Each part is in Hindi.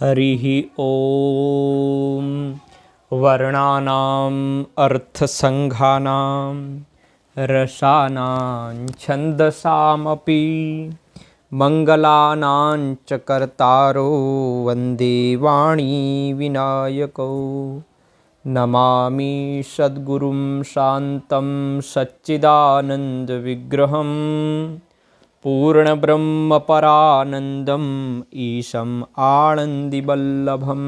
हरिः ॐ वर्णानाम् अर्थसङ्घानां रसानां छन्दसामपि मङ्गलानां च कर्तारो वन्दे वाणी विनायकौ। नमामि सद्गुरुं शान्तं सच्चिदानन्दविग्रहम् पूर्णब्रह्मपरानन्दम् ईशम् आनन्दिवल्लभम्।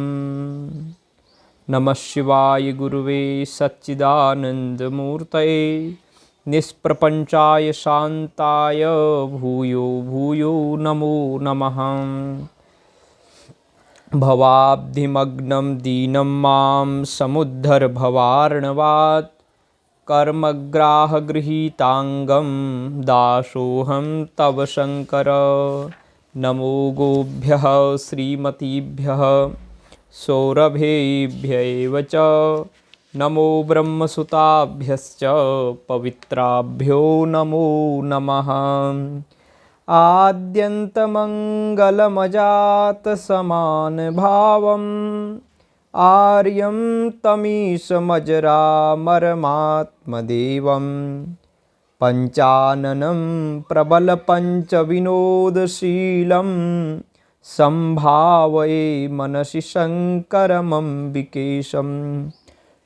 नमः शिवाय गुरुवे सच्चिदानन्दमूर्तये निष्प्रपञ्चाय शान्ताय भूयो भूयो नमो नमः। भवाब्धिमग्नं दीनं मां समुद्धर भवार्णवात् कर्मग्राहगृहीताङ्गं दासोऽहं तव शङ्कर। नमो गोभ्यः श्रीमतीभ्यः सौरभेभ्य एव च नमो ब्रह्मसुताभ्यश्च पवित्राभ्यो नमो नमः। आद्यन्तमङ्गलमजातसमानभावम् आर्यं तमीशमजरामरमात्मदेवं पञ्चाननं प्रबलपञ्चविनोदशीलं संभावये मनसि शङ्करमम्बिकेशं।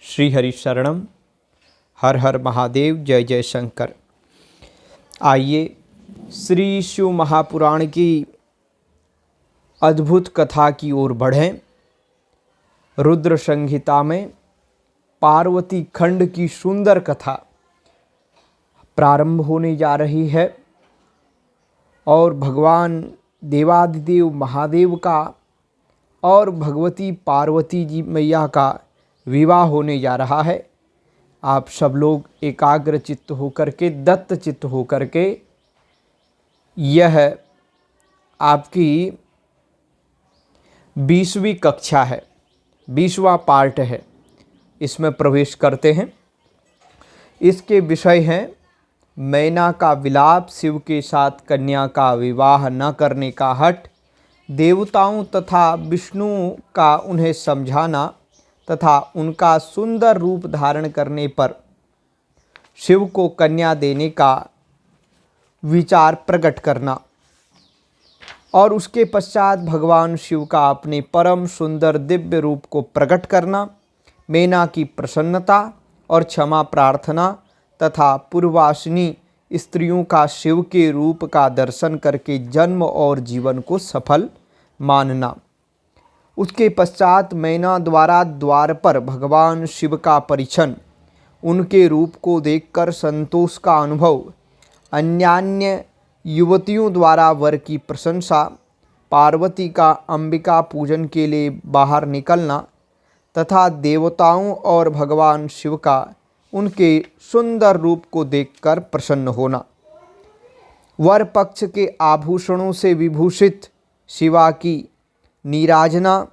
श्रीहरिशरणं। हर हर महादेव। जय जय शंकर। आइए श्री शिव महापुराण की अद्भुत कथा की ओर बढ़ें। रुद्र संहिता में पार्वती खंड की सुंदर कथा प्रारंभ होने जा रही है और भगवान देवादिदेव महादेव का और भगवती पार्वती जी मैया का विवाह होने जा रहा है। आप सब लोग एकाग्र चित्त होकर के, दत्त चित्त होकर के यह आपकी 20वीं कक्षा है, 20वां पार्ट है, इसमें प्रवेश करते हैं। इसके विषय हैं मैना का विलाप, शिव के साथ कन्या का विवाह न करने का हठ, देवताओं तथा विष्णु का उन्हें समझाना तथा उनका सुंदर रूप धारण करने पर शिव को कन्या देने का विचार प्रकट करना और उसके पश्चात भगवान शिव का अपने परम सुंदर दिव्य रूप को प्रकट करना, मैना की प्रसन्नता और क्षमा प्रार्थना तथा पूर्वासिनी स्त्रियों का शिव के रूप का दर्शन करके जन्म और जीवन को सफल मानना। उसके पश्चात मैना द्वारा द्वार पर भगवान शिव का परिछन, उनके रूप को देखकर संतोष का अनुभव, अन्यान्य युवतियों द्वारा वर की प्रशंसा, पार्वती का अंबिका पूजन के लिए बाहर निकलना तथा देवताओं और भगवान शिव का उनके सुंदर रूप को देखकर प्रसन्न होना। वर पक्ष के आभूषणों से विभूषित शिवा की नीराजना,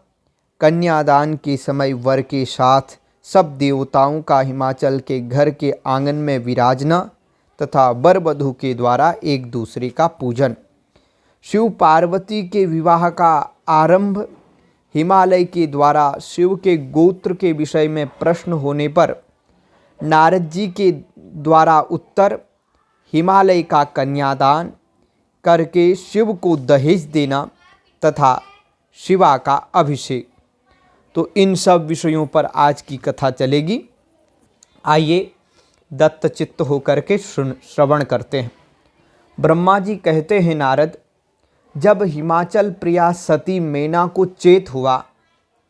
कन्यादान के समय वर के साथ सब देवताओं का हिमाचल के घर के आंगन में विराजना तथा वर वधू के द्वारा एक दूसरे का पूजन। शिव पार्वती के विवाह का आरंभ, हिमालय के द्वारा शिव के गोत्र के विषय में प्रश्न होने पर नारद जी के द्वारा उत्तर, हिमालय का कन्यादान करके शिव को दहेज देना तथा शिवा का अभिषेक। तो इन सब विषयों पर आज की कथा चलेगी। आइए दत्त चित्त होकर के श्रवण करते हैं। ब्रह्मा जी कहते हैं, नारद, जब हिमाचल प्रिया सती मैना को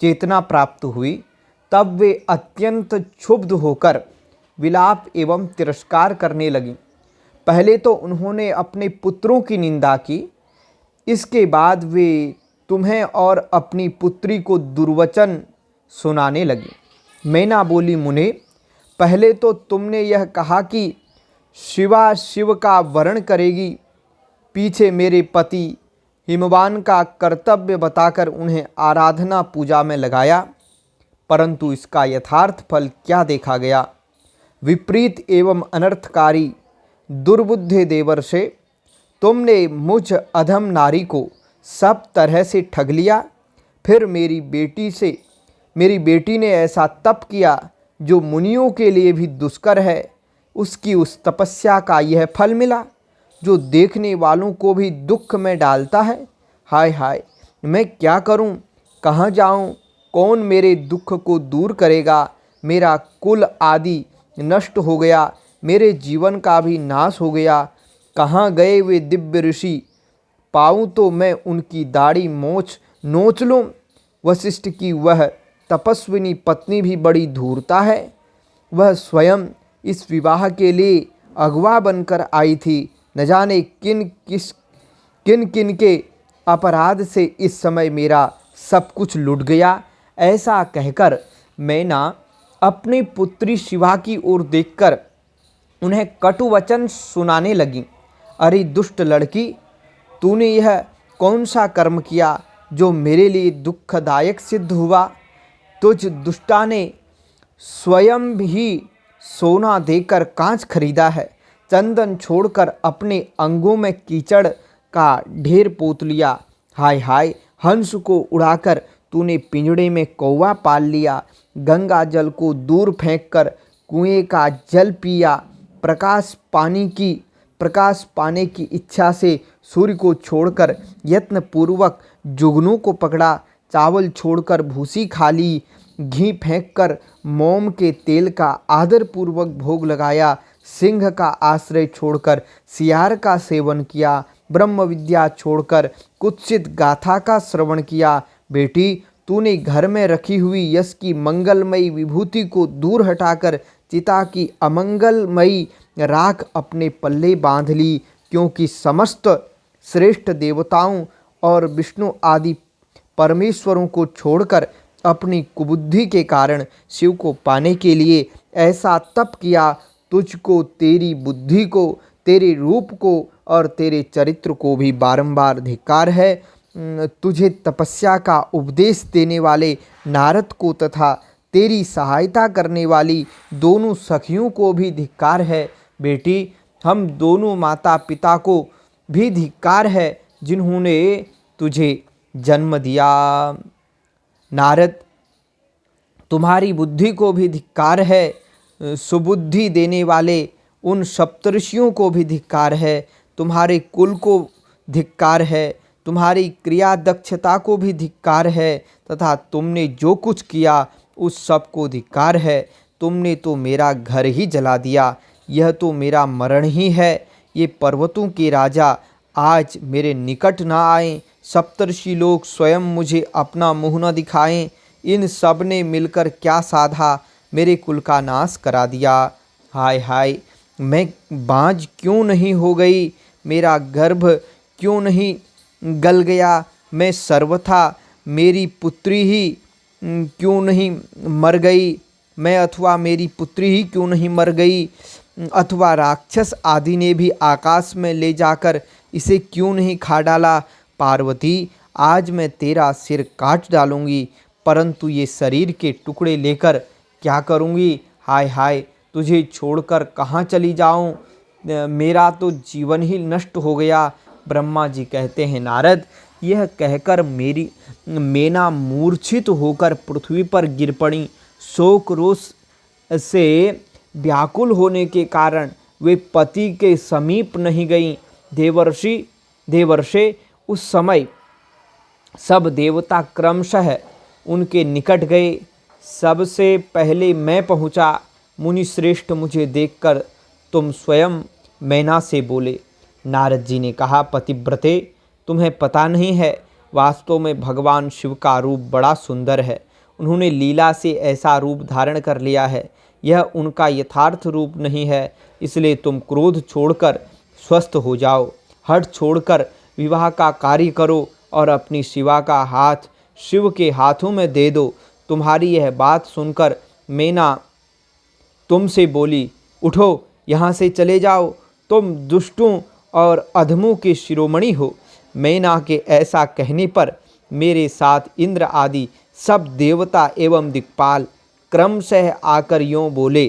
चेतना प्राप्त हुई, तब वे अत्यंत क्षुब्ध होकर विलाप एवं तिरस्कार करने लगी। पहले तो उन्होंने अपने पुत्रों की निंदा की, इसके बाद वे तुम्हें और अपनी पुत्री को दुर्वचन सुनाने लगी। मैना बोली, मुने, पहले तो तुमने यह कहा कि शिवा शिव का वरण करेगी, पीछे मेरे पति हिमवान का कर्तव्य बताकर उन्हें आराधना पूजा में लगाया, परंतु इसका यथार्थ फल क्या देखा गया। विपरीत एवं अनर्थकारी दुर्बुद्धे देवर से तुमने मुझ अधम नारी को सब तरह से ठग लिया। फिर मेरी बेटी ने ऐसा तप किया जो मुनियों के लिए भी दुष्कर है। उसकी उस तपस्या का यह फल मिला जो देखने वालों को भी दुख में डालता है। हाय हाय, मैं क्या करूं, कहाँ जाऊं, कौन मेरे दुख को दूर करेगा। मेरा कुल आदि नष्ट हो गया, मेरे जीवन का भी नाश हो गया। कहाँ गए वे दिव्य ऋषि, पाऊँ तो मैं उनकी दाढ़ी मोछ नोच लूँ। वशिष्ठ की वह तपस्विनी पत्नी भी बड़ी धूर्ता है। वह स्वयं इस विवाह के लिए अगवा बनकर आई थी। न जाने किन किन के अपराध से इस समय मेरा सब कुछ लुट गया। ऐसा कहकर मैना अपनी पुत्री शिवा की ओर देखकर उन्हें कटु वचन सुनाने लगी। अरे दुष्ट लड़की, तूने यह कौन सा कर्म किया जो मेरे लिए दुखदायक सिद्ध हुआ। तुझ दुष्टा ने स्वयं ही सोना देकर कांच खरीदा है, चंदन छोड़कर अपने अंगों में कीचड़ का ढेर पोत लिया। हाय हाय, हंस को उड़ाकर तूने पिंजड़े में कौवा पाल लिया। गंगा जल को दूर फेंककर कुएं का जल पिया। प्रकाश पाने की इच्छा से सूर्य को छोड़कर यत्न पूर्वक जुगनू को पकड़ा। चावल छोड़कर भूसी खा ली। घी फेंककर मोम के तेल का आदर पूर्वक भोग लगाया। सिंह का आश्रय छोड़कर सियार का सेवन किया। ब्रह्म विद्या छोड़कर कुत्सित गाथा का श्रवण किया। बेटी, तूने घर में रखी हुई यश की मंगलमयी विभूति को दूर हटाकर चिता की अमंगलमयी राख अपने पल्ले बांध ली। क्योंकि समस्त श्रेष्ठ देवताओं और विष्णु आदि परमेश्वरों को छोड़कर अपनी कुबुद्धि के कारण शिव को पाने के लिए ऐसा तप किया। तुझको, तेरी बुद्धि को, तेरे रूप को और तेरे चरित्र को भी बारंबार धिक्कार है। तुझे तपस्या का उपदेश देने वाले नारद को तथा तेरी सहायता करने वाली दोनों सखियों को भी धिक्कार है। बेटी, हम दोनों माता पिता को भी धिक्कार है जिन्होंने तुझे जन्म दिया। नारद, तुम्हारी बुद्धि को भी धिक्कार है। सुबुद्धि देने वाले उन सप्तऋषियों को भी धिक्कार है। तुम्हारे कुल को धिक्कार है। तुम्हारी क्रिया दक्षता को भी धिक्कार है तथा तुमने जो कुछ किया उस सब को धिक्कार है। तुमने तो मेरा घर ही जला दिया, यह तो मेरा मरण ही है। ये पर्वतों के राजा आज मेरे निकट ना आए, सप्तर्षि लोग स्वयं मुझे अपना मुँह न दिखाएं। इन सब ने मिलकर क्या साधा, मेरे कुल का नाश करा दिया। हाय हाय, मैं बाँझ क्यों नहीं हो गई, मेरा गर्भ क्यों नहीं गल गया। मैं सर्वथा मेरी पुत्री ही क्यों नहीं मर गई, मैं अथवा मेरी पुत्री ही क्यों नहीं मर गई, अथवा राक्षस आदि ने भी आकाश में ले जाकर इसे क्यों नहीं खा डाला। पार्वती, आज मैं तेरा सिर काट डालूंगी, परंतु ये शरीर के टुकड़े लेकर क्या करूंगी। हाय हाय, तुझे छोड़कर कहाँ चली जाऊं, मेरा तो जीवन ही नष्ट हो गया। ब्रह्मा जी कहते हैं, नारद, यह कहकर मेना मूर्छित होकर पृथ्वी पर गिर पड़ी। शोक रोष से व्याकुल होने के कारण वे पति के समीप नहीं गईं। देवर्षि उस समय सब देवता क्रमशः उनके निकट गए। सबसे पहले मैं पहुंचा। मुनि श्रेष्ठ मुझे देखकर तुम स्वयं मैना से बोले। नारद जी ने कहा, पतिव्रते, तुम्हें पता नहीं है, वास्तव में भगवान शिव का रूप बड़ा सुंदर है। उन्होंने लीला से ऐसा रूप धारण कर लिया है, यह उनका यथार्थ रूप नहीं है। इसलिए तुम क्रोध छोड़कर स्वस्थ हो जाओ, हठ छोड़कर विवाह का कार्य करो और अपनी शिवा का हाथ शिव के हाथों में दे दो। तुम्हारी यह बात सुनकर मैना तुमसे बोली, उठो, यहाँ से चले जाओ, तुम दुष्टों और अधमों के शिरोमणि हो। मैना के ऐसा कहने पर मेरे साथ इंद्र आदि सब देवता एवं दिक्पाल क्रमशः आकर यों बोले,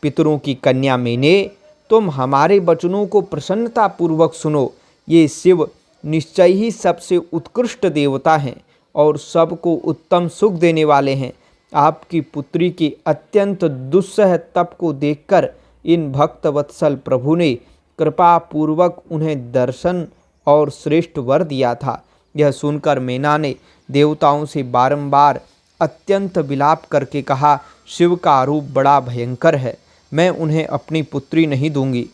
पितरों की कन्या मैने, तुम हमारे वचनों को प्रसन्नता पूर्वक सुनो। ये शिव निश्चय ही सबसे उत्कृष्ट देवता हैं। और सबको उत्तम सुख देने वाले हैं। आपकी पुत्री के अत्यंत दुस्सह तप को देखकर इन भक्त वत्सल प्रभु ने कृपा पूर्वक उन्हें दर्शन और श्रेष्ठ वर दिया था। यह सुनकर मैना ने देवताओं से बारंबार अत्यंत विलाप करके कहा, शिव का रूप बड़ा भयंकर है, मैं उन्हें अपनी पुत्री नहीं दूंगी।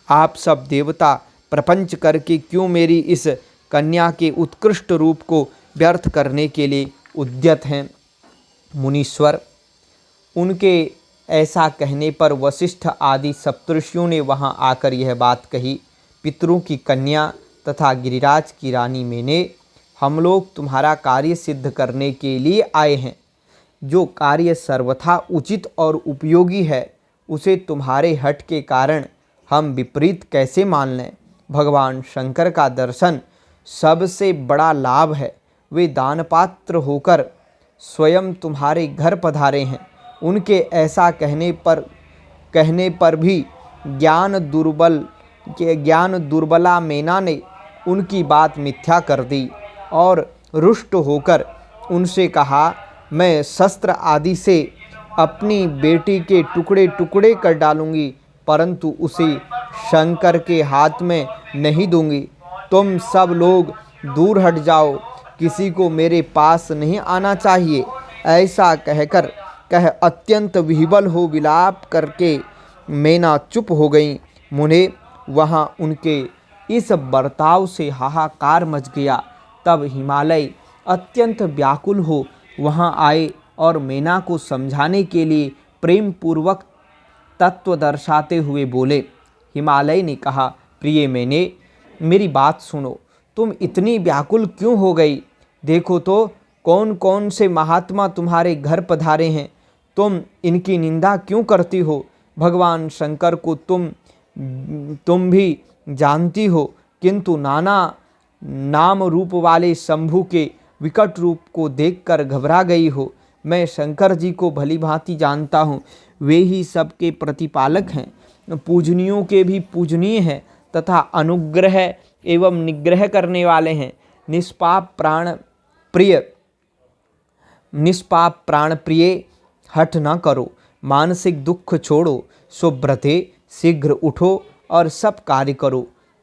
आप सब देवता प्रपंच करके क्यों मेरी इस कन्या के उत्कृष्ट रूप को व्यर्थ करने के लिए उद्यत हैं। मुनीश्वर, उनके ऐसा कहने पर वशिष्ठ आदि सप्तऋषियों ने वहां आकर यह बात कही। पितरों की कन्या तथा गिरिराज की रानी मैंने, हम लोग तुम्हारा कार्य सिद्ध करने के लिए आए हैं। जो कार्य सर्वथा उचित और उपयोगी है उसे तुम्हारे हठ के कारण हम विपरीत कैसे मान लें। भगवान शंकर का दर्शन सबसे बड़ा लाभ है। वे दानपात्र होकर स्वयं तुम्हारे घर पधारे हैं। उनके ऐसा कहने पर भी ज्ञान दुर्बला मैना ने उनकी बात मिथ्या कर दी और रुष्ट होकर उनसे कहा, मैं शस्त्र आदि से अपनी बेटी के टुकड़े टुकड़े कर डालूंगी, परंतु उसे शंकर के हाथ में नहीं दूंगी। तुम सब लोग दूर हट जाओ, किसी को मेरे पास नहीं आना चाहिए। ऐसा कह अत्यंत विह्वल हो विलाप करके मैना चुप हो गई। मुने, वहाँ उनके इस बर्ताव से हाहाकार मच गया। तब हिमालय अत्यंत व्याकुल हो वहाँ आए और मैना को समझाने के लिए प्रेम पूर्वक तत्व दर्शाते हुए बोले। हिमालय ने कहा, प्रिय मैंने, मेरी बात सुनो। तुम इतनी व्याकुल क्यों हो गई? देखो तो कौन कौन से महात्मा तुम्हारे घर पधारे हैं। तुम इनकी निंदा क्यों करती हो? भगवान शंकर को तुम भी जानती हो, किंतु नाना नाम रूप वाले शंभु के विकट रूप को देखकर घबरा गई हो। मैं शंकर जी को भली भांति जानता हूँ। वे ही सबके प्रतिपालक हैं, पूजनियों के भी पूजनीय हैं तथा अनुग्रह एवं निग्रह करने वाले हैं। निष्पाप प्राण प्रिय, हठ न करो, मानसिक दुख छोड़ो, सुब्रते शीघ्र उठो और सब कार्य करो।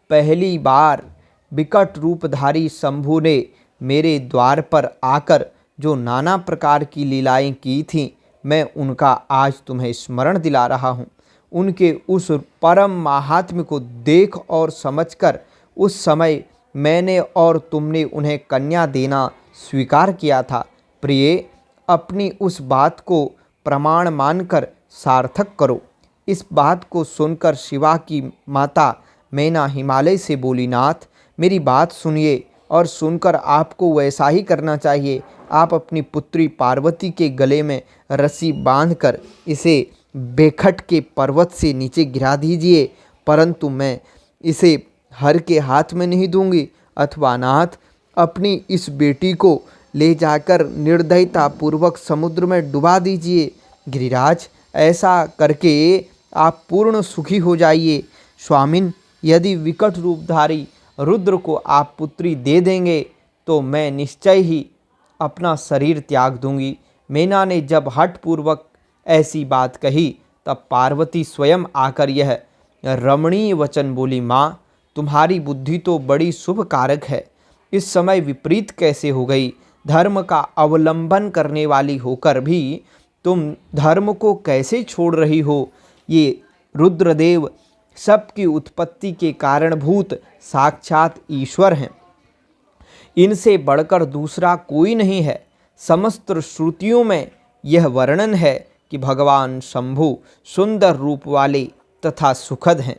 पहली बार विकट रूपधारी शंभु ने मेरे द्वार पर आकर जो नाना प्रकार की लीलाएं की थीं, मैं उनका आज तुम्हें स्मरण दिला रहा हूँ। उनके उस परम महात्म्य को देख और समझकर उस समय मैंने और तुमने उन्हें कन्या देना स्वीकार किया था। प्रिय, अपनी उस बात को प्रमाण मानकर सार्थक करो। इस बात को सुनकर शिवा की माता मैना हिमालय से बोली, नाथ, मेरी बात सुनिए और सुनकर आपको वैसा ही करना चाहिए। आप अपनी पुत्री पार्वती के गले में रस्सी बांधकर इसे बेखट के पर्वत से नीचे गिरा दीजिए, परंतु मैं इसे हर के हाथ में नहीं दूंगी। अथवा नाथ, अपनी इस बेटी को ले जाकर निर्दयता पूर्वक समुद्र में डुबा दीजिए। गिरिराज, ऐसा करके आप पूर्ण सुखी हो जाइए। स्वामिन, यदि विकट रूपधारी रुद्र को आप पुत्री दे देंगे तो मैं निश्चय ही अपना शरीर त्याग दूंगी। मैना ने जब हठ पूर्वक ऐसी बात कही तब पार्वती स्वयं आकर यह रमणीय वचन बोली, माँ, तुम्हारी बुद्धि तो बड़ी शुभ कारक है, इस समय विपरीत कैसे हो गई? धर्म का अवलंबन करने वाली होकर भी तुम धर्म को कैसे छोड़ रही हो? ये रुद्रदेव सबकी उत्पत्ति के कारणभूत साक्षात ईश्वर हैं। इनसे बढ़कर दूसरा कोई नहीं है। समस्त श्रुतियों में यह वर्णन है कि भगवान शंभु सुंदर रूप वाले तथा सुखद हैं।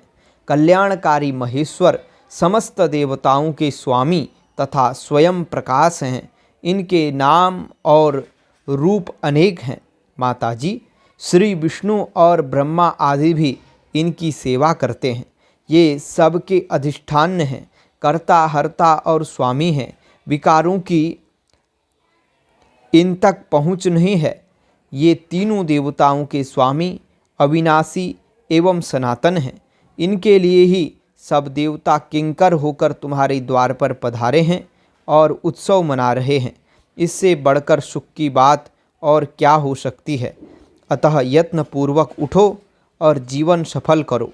कल्याणकारी महेश्वर समस्त देवताओं के स्वामी तथा स्वयं प्रकाश हैं। इनके नाम और रूप अनेक हैं। माताजी, श्री विष्णु और ब्रह्मा आदि भी इनकी सेवा करते हैं। ये सबके अधिष्ठान हैं, कर्ता, हर्ता और स्वामी हैं। विकारों की इन तक पहुँच नहीं है। ये तीनों देवताओं के स्वामी, अविनाशी एवं सनातन हैं। इनके लिए ही सब देवता किंकर होकर तुम्हारे द्वार पर पधारे हैं और उत्सव मना रहे हैं। इससे बढ़कर सुख की बात और क्या हो सकती है। अतः यत्नपूर्वक उठो और जीवन सफल करो।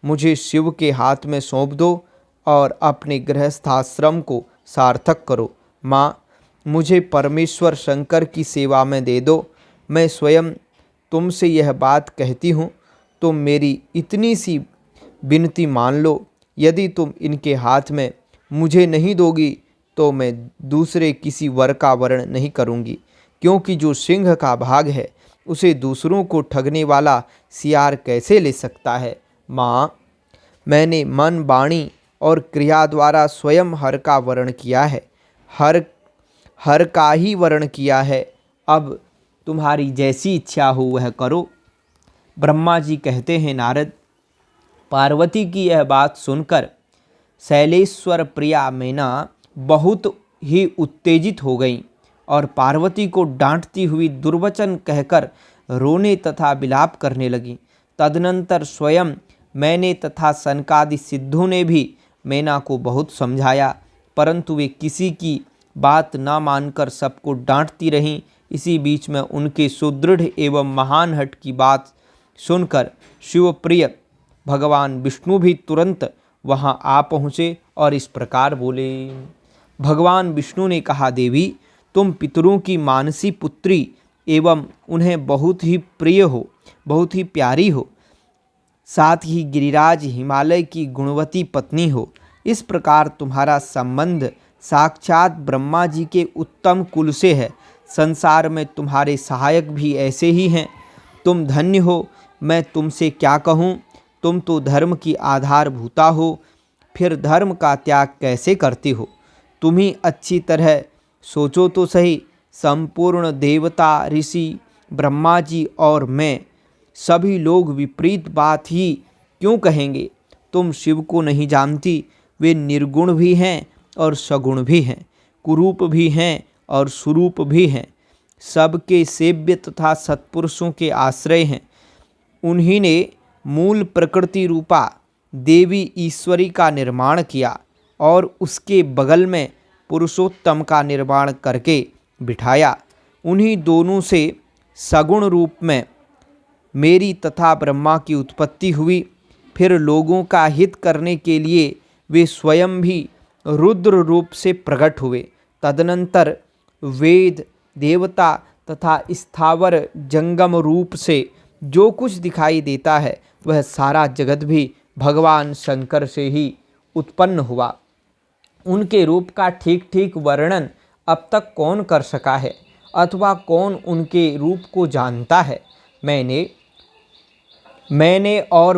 मुझे शिव के हाथ में सौंप दो और अपने गृहस्थाश्रम को सार्थक करो। माँ, मुझे परमेश्वर शंकर की सेवा में दे दो। मैं स्वयं तुमसे यह बात कहती हूँ, तुम मेरी इतनी सी विनती मान लो। यदि तुम इनके हाथ में मुझे नहीं दोगी तो मैं दूसरे किसी वर का वर्ण नहीं करूँगी, क्योंकि जो सिंह का भाग है उसे दूसरों को ठगने वाला सियार कैसे ले सकता है। माँ, मैंने मन, वाणी और क्रिया द्वारा स्वयं हर का वर्ण किया है, हर का ही वर्ण किया है। अब तुम्हारी जैसी इच्छा हो वह करो। ब्रह्मा जी कहते हैं, नारद, पार्वती की यह बात सुनकर शैलेश्वर प्रिया मैना बहुत ही उत्तेजित हो गईं और पार्वती को डांटती हुई दुर्वचन कहकर रोने तथा विलाप करने लगीं। तदनंतर स्वयं मैंने तथा सनकादि सिद्धों ने भी मैना को बहुत समझाया, परंतु वे किसी की बात न मानकर सबको डांटती रहीं। इसी बीच में उनके सुदृढ़ एवं महान हठ की बात सुनकर शिवप्रिय भगवान विष्णु भी तुरंत वहां आ पहुँचे और इस प्रकार बोले। भगवान विष्णु ने कहा, देवी, तुम पितरों की मानसी पुत्री एवं उन्हें बहुत ही प्रिय हो, बहुत ही प्यारी हो, साथ ही गिरिराज हिमालय की गुणवती पत्नी हो। इस प्रकार तुम्हारा संबंध साक्षात ब्रह्मा जी के उत्तम कुल से है। संसार में तुम्हारे सहायक भी ऐसे ही हैं। तुम धन्य हो। मैं तुमसे क्या कहूँ, तुम तो धर्म की आधारभूता हो, फिर धर्म का त्याग कैसे करती हो। तुम ही अच्छी तरह सोचो तो सही। संपूर्ण देवता, ऋषि, ब्रह्मा जी और मैं सभी लोग विपरीत बात ही क्यों कहेंगे। तुम शिव को नहीं जानती। वे निर्गुण भी हैं और सगुण भी हैं, कुरूप भी हैं और सुरूप भी हैं, सबके सेव्य तथा सत्पुरुषों के आश्रय हैं। उन्हीं ने मूल प्रकृति रूपा देवी ईश्वरी का निर्माण किया और उसके बगल में पुरुषोत्तम का निर्माण करके बिठाया। उन्हीं दोनों से सगुण रूप में मेरी तथा ब्रह्मा की उत्पत्ति हुई। फिर लोगों का हित करने के लिए वे स्वयं भी रुद्र रूप से प्रकट हुए। तदनंतर वेद, देवता तथा स्थावर जंगम रूप से जो कुछ दिखाई देता है वह सारा जगत भी भगवान शंकर से ही उत्पन्न हुआ। उनके रूप का ठीक ठीक वर्णन अब तक कौन कर सका है अथवा कौन उनके रूप को जानता है। मैंने और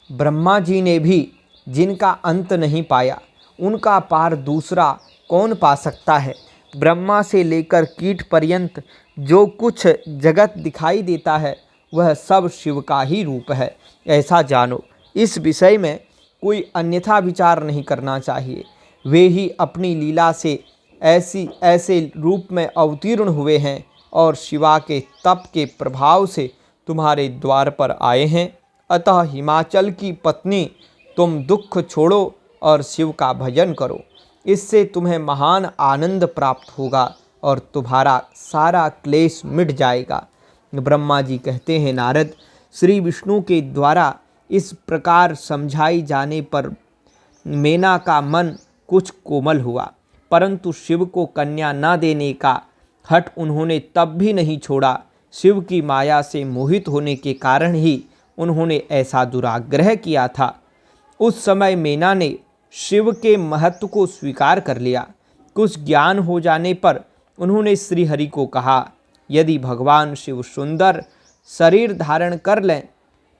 ब्रह्मा जी ने भी जिनका अंत नहीं पाया, उनका पार दूसरा कौन पा सकता है। ब्रह्मा से लेकर कीट पर्यंत जो कुछ जगत दिखाई देता है वह सब शिव का ही रूप है, ऐसा जानो। इस विषय में कोई अन्यथा विचार नहीं करना चाहिए। वे ही अपनी लीला से ऐसे रूप में अवतीर्ण हुए हैं और शिवा के तप के प्रभाव से तुम्हारे द्वार पर आए हैं। अतः हिमाचल की पत्नी, तुम दुख छोड़ो और शिव का भजन करो। इससे तुम्हें महान आनंद प्राप्त होगा और तुम्हारा सारा क्लेश मिट जाएगा। ब्रह्मा जी कहते हैं, नारद, श्री विष्णु के द्वारा इस प्रकार समझाई जाने पर मैना का मन कुछ कोमल हुआ, परंतु शिव को कन्या न देने का हठ उन्होंने तब भी नहीं छोड़ा। शिव की माया से मोहित होने के कारण ही उन्होंने ऐसा दुराग्रह किया था। उस समय मैना ने शिव के महत्व को स्वीकार कर लिया। कुछ ज्ञान हो जाने पर उन्होंने श्रीहरि को कहा, यदि भगवान शिव सुंदर शरीर धारण कर लें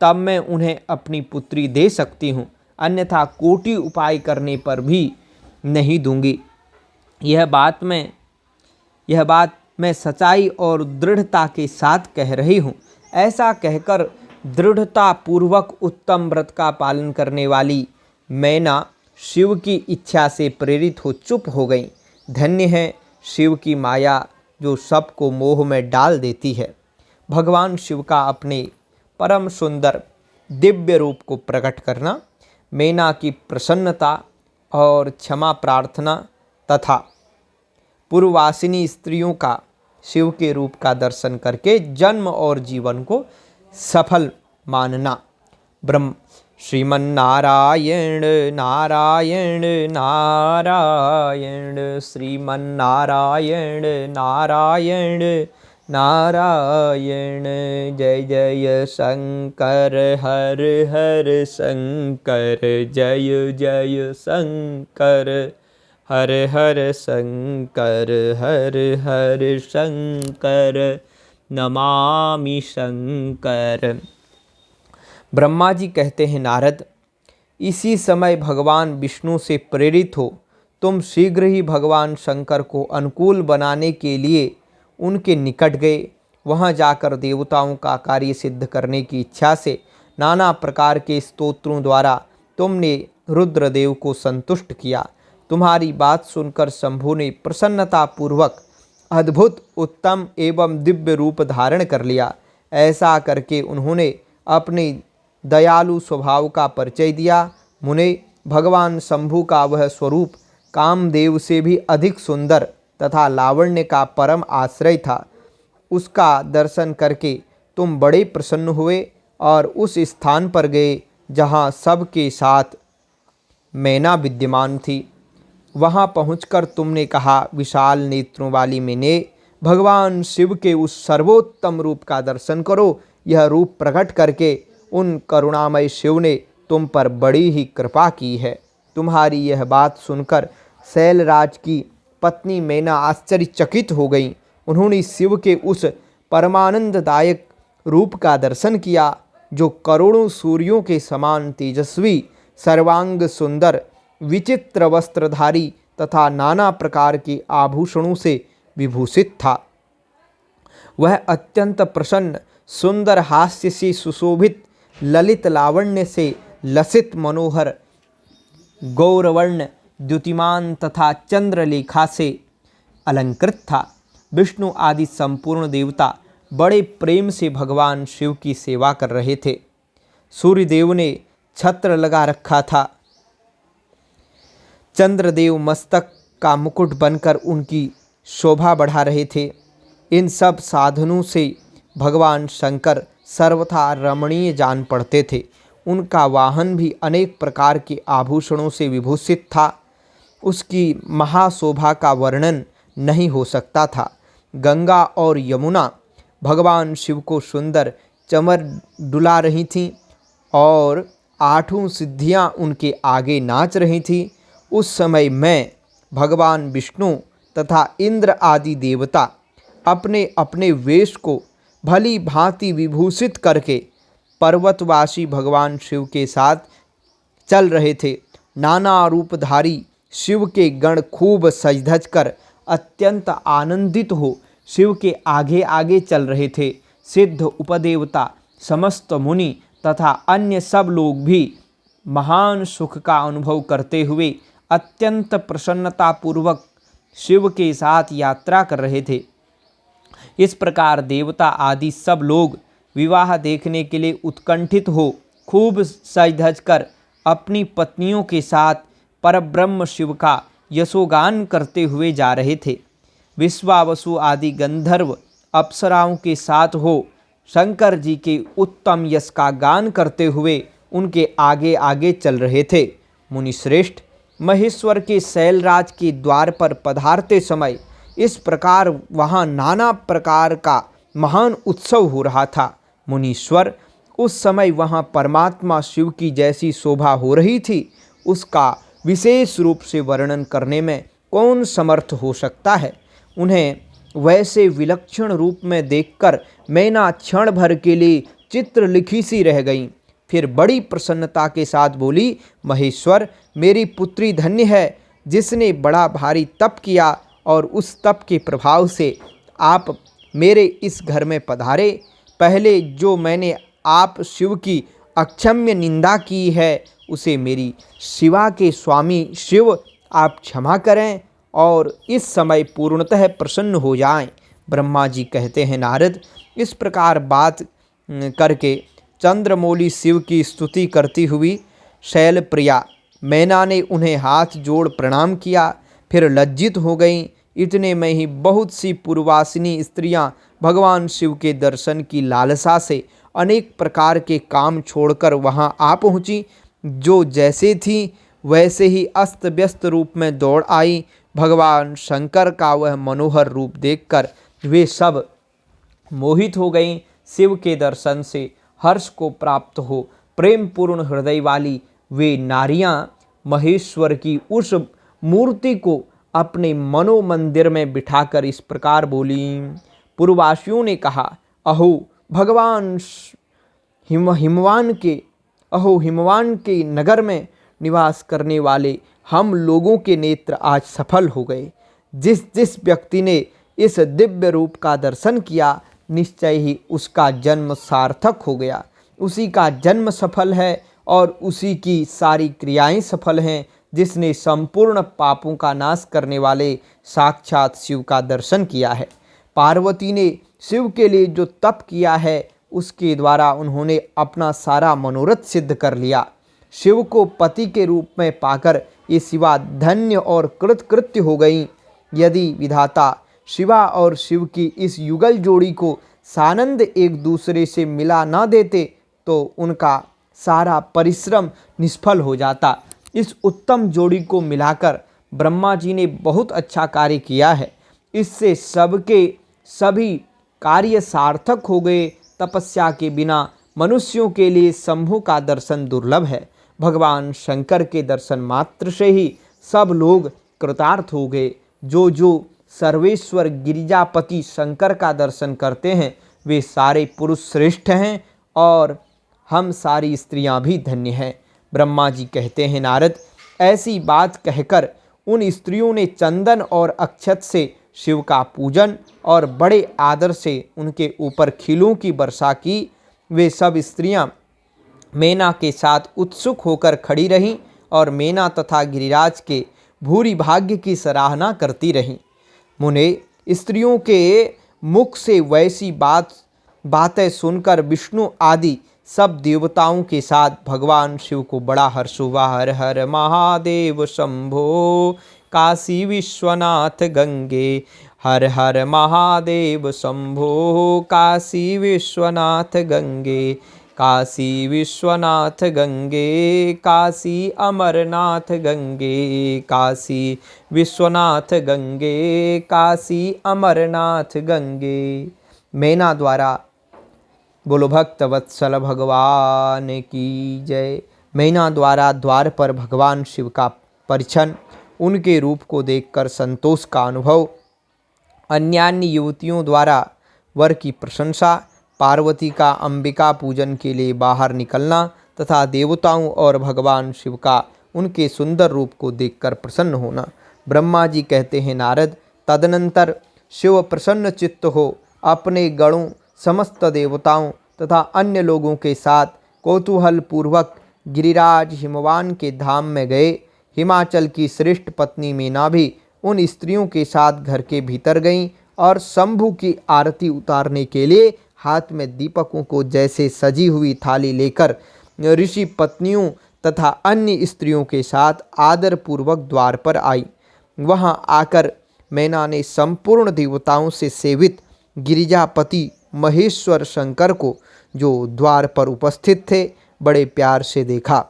तब मैं उन्हें अपनी पुत्री दे सकती हूँ, अन्यथा कोटि उपाय करने पर भी नहीं दूंगी। यह बात मैं सच्चाई और दृढ़ता के साथ कह रही हूँ। ऐसा कहकर दृढ़ता पूर्वक उत्तम व्रत का पालन करने वाली मैना शिव की इच्छा से प्रेरित हो चुप हो गई। धन्य है शिव की माया जो सबको मोह में डाल देती है। भगवान शिव का अपने परम सुंदर दिव्य रूप को प्रकट करना, मैना की प्रसन्नता और क्षमा प्रार्थना तथा पूर्ववासिनी स्त्रियों का शिव के रूप का दर्शन करके जन्म और जीवन को सफल मानना। ब्रह्म श्रीमन्नारायण नारायण नारायण, श्रीमन्नारायण नारायण नारायण। जय जय शंकर हर हर शंकर, जय जय शंकर हर हर शंकर, हर हर शंकर नमामि शंकर। ब्रह्मा जी कहते हैं, नारद, इसी समय भगवान विष्णु से प्रेरित हो तुम शीघ्र ही भगवान शंकर को अनुकूल बनाने के लिए उनके निकट गए। वहां जाकर देवताओं का कार्य सिद्ध करने की इच्छा से नाना प्रकार के स्तोत्रों द्वारा तुमने रुद्रदेव को संतुष्ट किया। तुम्हारी बात सुनकर शंभु ने प्रसन्नतापूर्वक अद्भुत उत्तम एवं दिव्य रूप धारण कर लिया। ऐसा करके उन्होंने अपने दयालु स्वभाव का परिचय दिया। मुने, भगवान शंभु का वह स्वरूप कामदेव से भी अधिक सुंदर तथा लावण्य का परम आश्रय था। उसका दर्शन करके तुम बड़े प्रसन्न हुए और उस स्थान पर गए जहाँ सबके साथ मैना विद्यमान थी। वहाँ पहुंचकर तुमने कहा, विशाल नेत्रों वाली मैंने, भगवान शिव के उस सर्वोत्तम रूप का दर्शन करो। यह रूप प्रकट करके उन करुणामय शिव ने तुम पर बड़ी ही कृपा की है। तुम्हारी यह बात सुनकर शैलराज की पत्नी मैना आश्चर्यचकित हो गई। उन्होंने शिव के उस परमानंददायक रूप का दर्शन किया जो करोड़ों सूर्यों के समान तेजस्वी, सर्वांग सुंदर, विचित्र वस्त्रधारी तथा नाना प्रकार के आभूषणों से विभूषित था। वह अत्यंत प्रसन्न, सुंदर हास्य से सुशोभित, ललित लावण्य से लसित, मनोहर, गौरवर्ण, द्युतिमान तथा चंद्रलेखा से अलंकृत था। विष्णु आदि संपूर्ण देवता बड़े प्रेम से भगवान शिव की सेवा कर रहे थे। सूर्यदेव ने छत्र लगा रखा था। चंद्रदेव मस्तक का मुकुट बनकर उनकी शोभा बढ़ा रहे थे। इन सब साधनों से भगवान शंकर सर्वथा रमणीय जान पड़ते थे। उनका वाहन भी अनेक प्रकार के आभूषणों से विभूषित था। उसकी महाशोभा का वर्णन नहीं हो सकता था। गंगा और यमुना भगवान शिव को सुंदर चमर डुला रही थीं और आठों सिद्धियां उनके आगे नाच रही थीं। उस समय मैं, भगवान विष्णु तथा इंद्र आदि देवता अपने अपने वेश को भली भांति विभूषित करके पर्वतवासी भगवान शिव के साथ चल रहे थे। नाना रूपधारी शिव के गण खूब सज धज कर अत्यंत आनंदित हो शिव के आगे आगे चल रहे थे। सिद्ध, उपदेवता, समस्त मुनि तथा अन्य सब लोग भी महान सुख का अनुभव करते हुए अत्यंत प्रसन्नतापूर्वक शिव के साथ यात्रा कर रहे थे। इस प्रकार देवता आदि सब लोग विवाह देखने के लिए उत्कंठित हो खूब सज धज कर अपनी पत्नियों के साथ परब्रह्म शिव का यशोगान करते हुए जा रहे थे। विश्वावसु आदि गंधर्व अप्सराओं के साथ हो शंकर जी के उत्तम यश का गान करते हुए उनके आगे आगे चल रहे थे। मुनिश्रेष्ठ, महेश्वर के शैलराज के द्वार पर पधारते समय इस प्रकार वहाँ नाना प्रकार का महान उत्सव हो रहा था। मुनीश्वर, उस समय वहाँ परमात्मा शिव की जैसी शोभा हो रही थी, उसका विशेष रूप से वर्णन करने में कौन समर्थ हो सकता है। उन्हें वैसे विलक्षण रूप में देखकर मैना क्षण भर के लिए चित्र लिखी सी रह गई। फिर बड़ी प्रसन्नता के साथ बोली, महेश्वर, मेरी पुत्री धन्य है जिसने बड़ा भारी तप किया और उस तप के प्रभाव से आप मेरे इस घर में पधारे। पहले जो मैंने आप शिव की अक्षम्य निंदा की है उसे मेरी शिवा के स्वामी शिव आप क्षमा करें और इस समय पूर्णतः प्रसन्न हो जाएं। ब्रह्मा जी कहते हैं, नारद, इस प्रकार बात करके चंद्रमौली शिव की स्तुति करती हुई शैलप्रिया मैना ने उन्हें हाथ जोड़ प्रणाम किया। फिर लज्जित हो गई इतने में ही बहुत सी पूर्ववासिनी स्त्रियां भगवान शिव के दर्शन की लालसा से अनेक प्रकार के काम छोड़कर वहां आ पहुंची। जो जैसे थी वैसे ही अस्त व्यस्त रूप में दौड़ आई। भगवान शंकर का वह मनोहर रूप देखकर वे सब मोहित हो गईं। शिव के दर्शन से हर्ष को प्राप्त हो प्रेम पूर्ण हृदय वाली वे नारियां महेश्वर की उस मूर्ति को अपने मनोमंदिर में बिठाकर इस प्रकार बोली। पूर्ववासियों ने कहा, अहो भगवान हिमवान के नगर में निवास करने वाले हम लोगों के नेत्र आज सफल हो गए। जिस जिस व्यक्ति ने इस दिव्य रूप का दर्शन किया निश्चय ही उसका जन्म सार्थक हो गया। उसी का जन्म सफल है और उसी की सारी क्रियाएं सफल हैं, जिसने संपूर्ण पापों का नाश करने वाले साक्षात शिव का दर्शन किया है। पार्वती ने शिव के लिए जो तप किया है उसके द्वारा उन्होंने अपना सारा मनोरथ सिद्ध कर लिया। शिव को पति के रूप में पाकर ये शिवा धन्य और कृतकृत्य हो गई। यदि विधाता शिवा और शिव की इस युगल जोड़ी को सानंद एक दूसरे से मिला न देते तो उनका सारा परिश्रम निष्फल हो जाता। इस उत्तम जोड़ी को मिलाकर ब्रह्मा जी ने बहुत अच्छा कार्य किया है। इससे सबके सभी कार्य सार्थक हो गए। तपस्या के बिना मनुष्यों के लिए शंभु का दर्शन दुर्लभ है। भगवान शंकर के दर्शन मात्र से ही सब लोग कृतार्थ हो गए। जो जो सर्वेश्वर गिरिजापति शंकर का दर्शन करते हैं वे सारे पुरुष श्रेष्ठ हैं और हम सारी स्त्रियां भी धन्य हैं। ब्रह्मा जी कहते हैं, नारद, ऐसी बात कहकर उन स्त्रियों ने चंदन और अक्षत से शिव का पूजन और बड़े आदर से उनके ऊपर खिलों की वर्षा की। वे सब स्त्रियां मैना के साथ उत्सुक होकर खड़ी रहीं और मैना तथा गिरिराज के भूरि भाग्य की सराहना करती रहीं। मुने, स्त्रियों के मुख से वैसी बातें सुनकर विष्णु आदि सब देवताओं के साथ भगवान शिव को बड़ा हर्ष हुआ। हर हर महादेव शंभो काशी विश्वनाथ गंगे, हर हर महादेव शंभो काशी विश्वनाथ गंगे, काशी विश्वनाथ गंगे, काशी अमरनाथ गंगे, काशी विश्वनाथ गंगे, काशी अमरनाथ गंगे। मैना द्वारा बोलो भक्त वत्सल भगवान की जय। मैना द्वारा द्वार पर भगवान शिव का परिछन, उनके रूप को देखकर संतोष का अनुभव, अन्यान्य युवतियों द्वारा वर की प्रशंसा, पार्वती का अंबिका पूजन के लिए बाहर निकलना तथा देवताओं और भगवान शिव का उनके सुंदर रूप को देखकर प्रसन्न होना। ब्रह्मा जी कहते हैं, नारद, तदनंतर शिव प्रसन्न चित्त हो अपने गणों समस्त देवताओं तथा अन्य लोगों के साथ कौतूहल पूर्वक गिरिराज हिमवान के धाम में गए। हिमाचल की श्रेष्ठ पत्नी मैना भी उन स्त्रियों के साथ घर के भीतर गईं और शंभु की आरती उतारने के लिए हाथ में दीपकों को जैसे सजी हुई थाली लेकर ऋषि पत्नियों तथा अन्य स्त्रियों के साथ आदर पूर्वक द्वार पर आई। वहां आकर मैना ने संपूर्ण देवताओं से सेवित गिरिजापति महेश्वर शंकर को, जो द्वार पर उपस्थित थे, बड़े प्यार से देखा।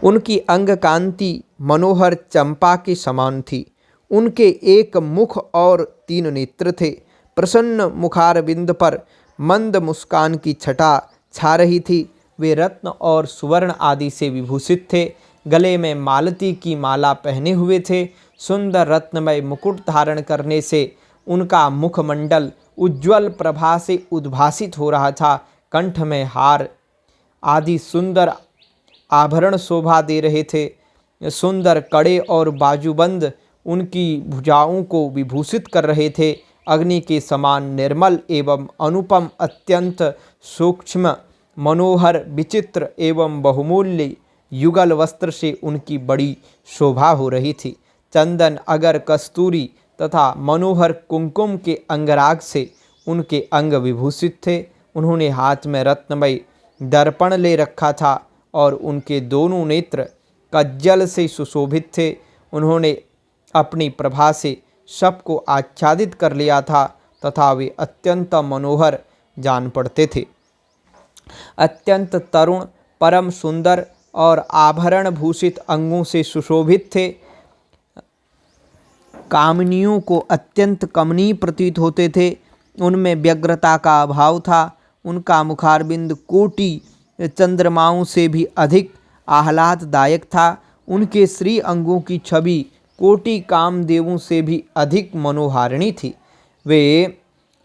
उनकी अंग कांति मनोहर चंपा के समान थी। उनके एक मुख और 3 नेत्र थे। प्रसन्न मुखारविंद पर मंद मुस्कान की छटा छा रही थी। वे रत्न और सुवर्ण आदि से विभूषित थे। गले में मालती की माला पहने हुए थे। सुंदर रत्नमय मुकुट धारण करने से उनका मुखमंडल उज्ज्वल प्रभा से उद्भासित हो रहा था। कंठ में हार आदि सुंदर आभरण शोभा दे रहे थे। सुंदर कड़े और बाजूबंद उनकी भुजाओं को विभूषित कर रहे थे। अग्नि के समान निर्मल एवं अनुपम, अत्यंत सूक्ष्म, मनोहर, विचित्र एवं बहुमूल्य युगल वस्त्र से उनकी बड़ी शोभा हो रही थी। चंदन, अगर, कस्तूरी तथा मनोहर कुंकुम के अंगराग से उनके अंग विभूषित थे। उन्होंने हाथ में रत्नमय दर्पण ले रखा था और उनके दोनों नेत्र कज्जल से सुशोभित थे। उन्होंने अपनी प्रभा से सबको आच्छादित कर लिया था तथा वे अत्यंत मनोहर जान पड़ते थे। अत्यंत तरुण, परम सुंदर और आभरण भूषित अंगों से सुशोभित थे। कामिनियों को अत्यंत कमनीय प्रतीत होते थे। उनमें व्यग्रता का अभाव था। उनका मुखारबिंद कोटि चंद्रमाओं से भी अधिक आह्लाददायक था। उनके श्री अंगों की छवि कोटि कामदेवों से भी अधिक मनोहारिणी थी। वे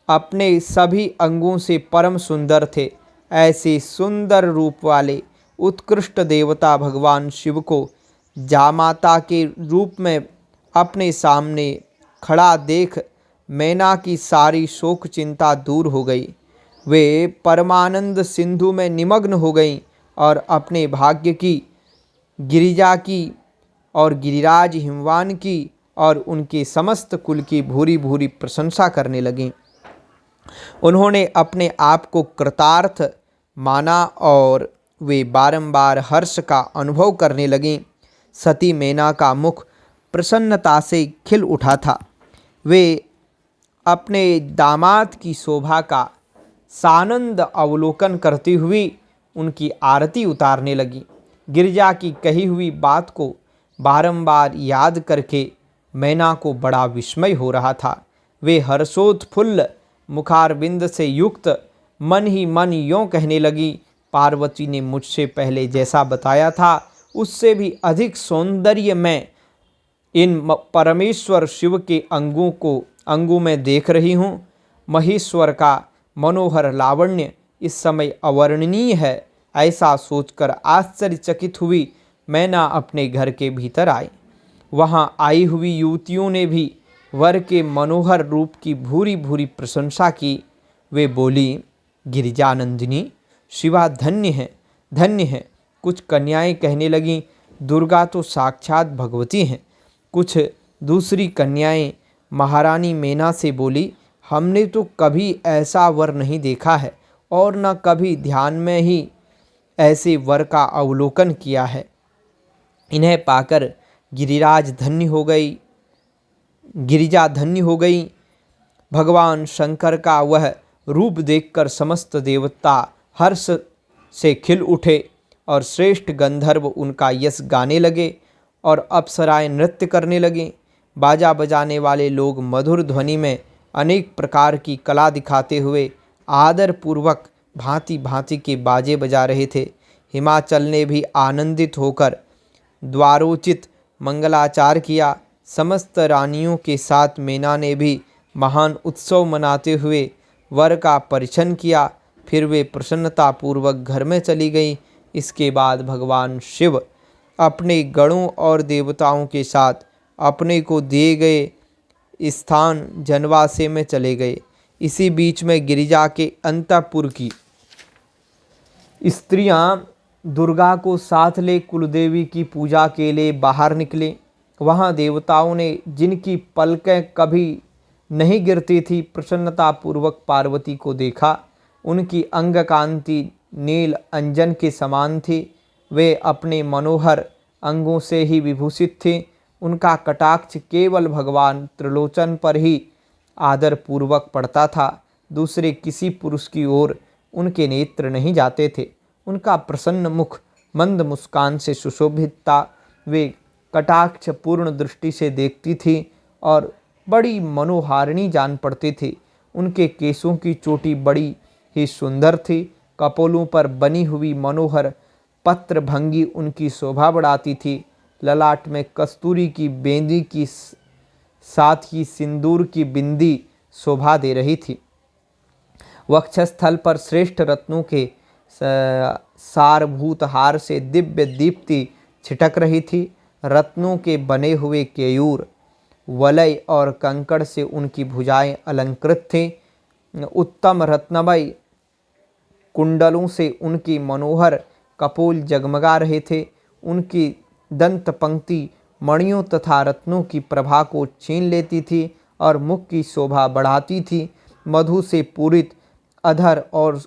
अपने सभी अंगों से परम सुंदर थे। ऐसे सुंदर रूप वाले उत्कृष्ट देवता भगवान शिव को जामाता के रूप में अपने सामने खड़ा देख मैना की सारी शोक चिंता दूर हो गई। वे परमानंद सिंधु में निमग्न हो गईं और अपने भाग्य की, गिरिजा की और गिरिराज हिमवान की और उनके समस्त कुल की भूरी भूरी प्रशंसा करने लगीं। उन्होंने अपने आप को कृतार्थ माना और वे बारंबार हर्ष का अनुभव करने लगीं। सती मैना का मुख प्रसन्नता से खिल उठा था। वे अपने दामाद की शोभा का सानंद अवलोकन करती हुई उनकी आरती उतारने लगी। गिरिजा की कही हुई बात को बारंबार याद करके मैना को बड़ा विस्मय हो रहा था। वे हर्षोत्फुल्ल मुखारबिंद से युक्त मन ही मन यों कहने लगी, पार्वती ने मुझसे पहले जैसा बताया था उससे भी अधिक सौंदर्य मैं इन परमेश्वर शिव के अंगों में देख रही हूँ। महेश्वर का मनोहर लावण्य इस समय अवर्णनीय है। ऐसा सोचकर आश्चर्यचकित हुई मैना अपने घर के भीतर आई। वहाँ आई हुई युवतियों ने भी वर के मनोहर रूप की भूरी भूरी प्रशंसा की। वे बोली, गिरिजानंदिनी, शिवा धन्य है, धन्य है। कुछ कन्याएं कहने लगीं, दुर्गा तो साक्षात भगवती हैं। कुछ दूसरी कन्याएं महारानी मैना से बोली, हमने तो कभी ऐसा वर नहीं देखा है और न कभी ध्यान में ही ऐसे वर का अवलोकन किया है। इन्हें पाकर गिरिराज धन्य हो गई, गिरिजा धन्य हो गई। भगवान शंकर का वह रूप देखकर समस्त देवता हर्ष से खिल उठे और श्रेष्ठ गंधर्व उनका यश गाने लगे और अप्सराएं नृत्य करने लगे। बाजा बजाने वाले लोग मधुर ध्वनि में अनेक प्रकार की कला दिखाते हुए आदर पूर्वक भांति भांति के बाजे बजा रहे थे। हिमाचल ने भी आनंदित होकर द्वारोचित मंगलाचार किया। समस्त रानियों के साथ मैना ने भी महान उत्सव मनाते हुए वर का परिछन किया। फिर वे प्रसन्नतापूर्वक घर में चली गई। इसके बाद भगवान शिव अपने गणों और देवताओं के साथ अपने को दिए गए स्थान जनवासे में चले गए। इसी बीच में गिरिजा के अंतःपुर की स्त्रियां दुर्गा को साथ ले कुलदेवी की पूजा के लिए बाहर निकले। वहां देवताओं ने, जिनकी पलकें कभी नहीं गिरती थी, प्रसन्नतापूर्वक पार्वती को देखा। उनकी अंग कांति नील अंजन के समान थी। वे अपने मनोहर अंगों से ही विभूषित थे। उनका कटाक्ष केवल भगवान त्रिलोचन पर ही आदरपूर्वक पड़ता था। दूसरे किसी पुरुष की ओर उनके नेत्र नहीं जाते थे। उनका प्रसन्न मुख मंद मुस्कान से सुशोभित था। वे कटाक्ष पूर्ण दृष्टि से देखती थी और बड़ी मनोहारिणी जान पड़ती थी। उनके केशों की चोटी बड़ी ही सुंदर थी। कपोलों पर बनी हुई मनोहर पत्र भंगी उनकी शोभा बढ़ाती थी। ललाट में कस्तूरी की बेंदी की साथ ही सिंदूर की बिंदी शोभा दे रही थी। वक्षस्थल पर श्रेष्ठ रत्नों के सारभूत हार से दिव्य दीप्ति छिटक रही थी। रत्नों के बने हुए केयूर, वलय और कंकड़ से उनकी भुजाएं अलंकृत थीं। उत्तम रत्नमय कुंडलों से उनकी मनोहर कपोल जगमगा रहे थे। उनकी दंत पंक्ति मणियों तथा रत्नों की प्रभा को छीन लेती थी और मुख की शोभा बढ़ाती थी। मधु से पूरित अधर और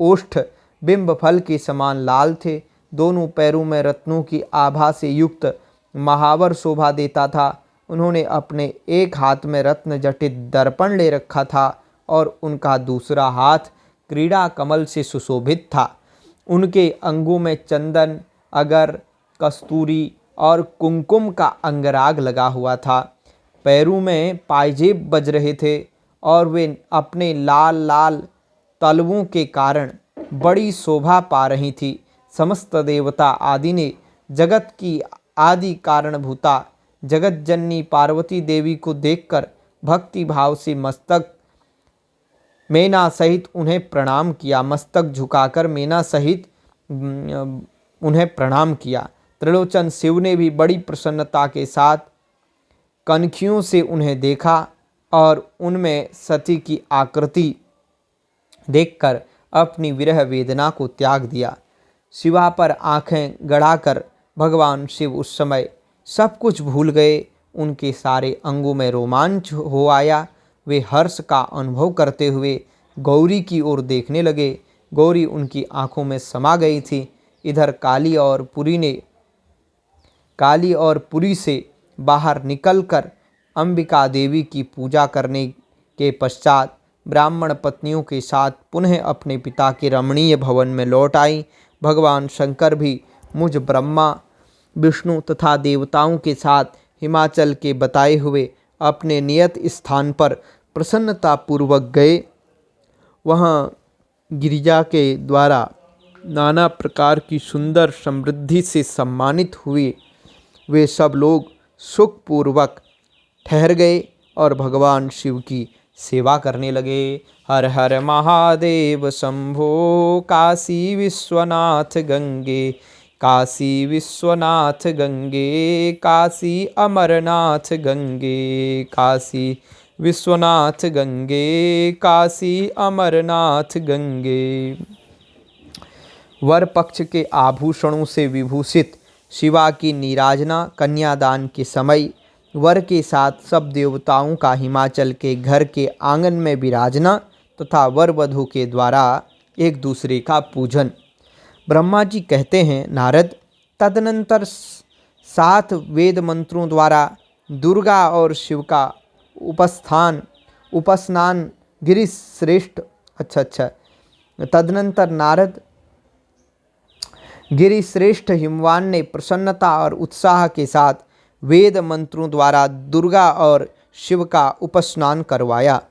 ओष्ठ बिंब फल के समान लाल थे। दोनों पैरों में रत्नों की आभा से युक्त महावर शोभा देता था। उन्होंने अपने एक हाथ में रत्न जटित दर्पण ले रखा था और उनका दूसरा हाथ क्रीड़ा कमल से सुशोभित था। उनके अंगों में चंदन, अगर, कस्तूरी और कुमकुम का अंगराग लगा हुआ था। पैरों में पायजेब बज रहे थे और वे अपने लाल लाल तलवों के कारण बड़ी शोभा पा रही थी। समस्त देवता आदि ने जगत की आदि कारणभूता जगत जननी पार्वती देवी को देखकर भक्ति भाव से मस्तक मेना सहित उन्हें प्रणाम किया। मस्तक झुकाकर मेना सहित उन्हें प्रणाम किया। त्रिलोचन शिव ने भी बड़ी प्रसन्नता के साथ कनखियों से उन्हें देखा और उनमें सती की आकृति देखकर अपनी विरह वेदना को त्याग दिया। शिवा पर आंखें गड़ाकर भगवान शिव उस समय सब कुछ भूल गए। उनके सारे अंगों में रोमांच हो आया। वे हर्ष का अनुभव करते हुए गौरी की ओर देखने लगे। गौरी उनकी आंखों में समा गई थी। इधर काली और पुरी से बाहर निकलकर अंबिका देवी की पूजा करने के पश्चात ब्राह्मण पत्नियों के साथ पुनः अपने पिता के रमणीय भवन में लौट आई। भगवान शंकर भी मुझ ब्रह्मा, विष्णु तथा देवताओं के साथ हिमाचल के बताए हुए अपने नियत स्थान पर प्रसन्नतापूर्वक गए। वहाँ गिरिजा के द्वारा नाना प्रकार की सुंदर समृद्धि से सम्मानित हुए वे सब लोग सुखपूर्वक ठहर गए और भगवान शिव की सेवा करने लगे। हर हर महादेव शंभो काशी विश्वनाथ गंगे, काशी विश्वनाथ गंगे, काशी अमरनाथ गंगे, काशी विश्वनाथ गंगे, काशी अमरनाथ गंगे। वर पक्ष के आभूषणों से विभूषित शिवा की नीराजना कन्यादान के समय वर के साथ सब देवताओं का हिमाचल के घर के आंगन में विराजना तथा वर वधू के द्वारा एक दूसरे का पूजन। ब्रह्मा जी कहते हैं, नारद, तदनंतर 7 वेद मंत्रों द्वारा दुर्गा और शिव का उपस्नान गिरिश्रेष्ठ तदनंतर नारद गिरिश्रेष्ठ हिमवान ने प्रसन्नता और उत्साह के साथ वेद मंत्रों द्वारा दुर्गा और शिव का उपस्नान करवाया।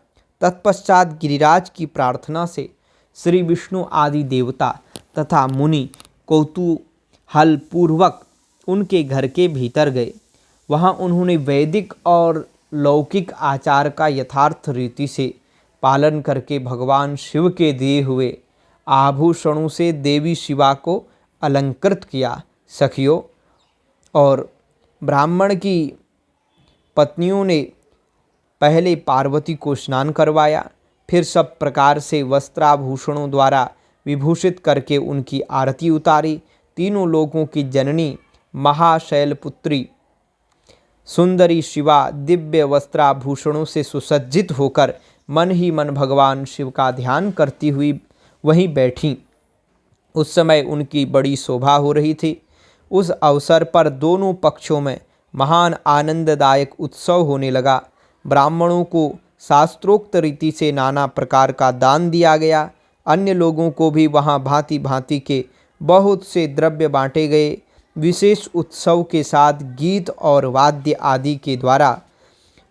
तत्पश्चात गिरिराज की प्रार्थना से श्री विष्णु आदि देवता तथा मुनि कौतूहल पूर्वक उनके घर के भीतर गए। वहां उन्होंने वैदिक और लौकिक आचार का यथार्थ रीति से पालन करके भगवान शिव के दिए हुए आभूषणों से देवी शिवा को अलंकृत किया। सखियों और ब्राह्मण की पत्नियों ने पहले पार्वती को स्नान करवाया, फिर सब प्रकार से वस्त्राभूषणों द्वारा विभूषित करके उनकी आरती उतारी। तीनों लोकों की जननी महाशैलपुत्री सुंदरी शिवा दिव्य वस्त्राभूषणों से सुसज्जित होकर मन ही मन भगवान शिव का ध्यान करती हुई वहीं बैठी। उस समय उनकी बड़ी शोभा हो रही थी। उस अवसर पर दोनों पक्षों में महान आनंददायक उत्सव होने लगा। ब्राह्मणों को शास्त्रोक्त रीति से नाना प्रकार का दान दिया गया। अन्य लोगों को भी वहाँ भांति भांति के बहुत से द्रव्य बांटे गए। विशेष उत्सव के साथ गीत और वाद्य आदि के द्वारा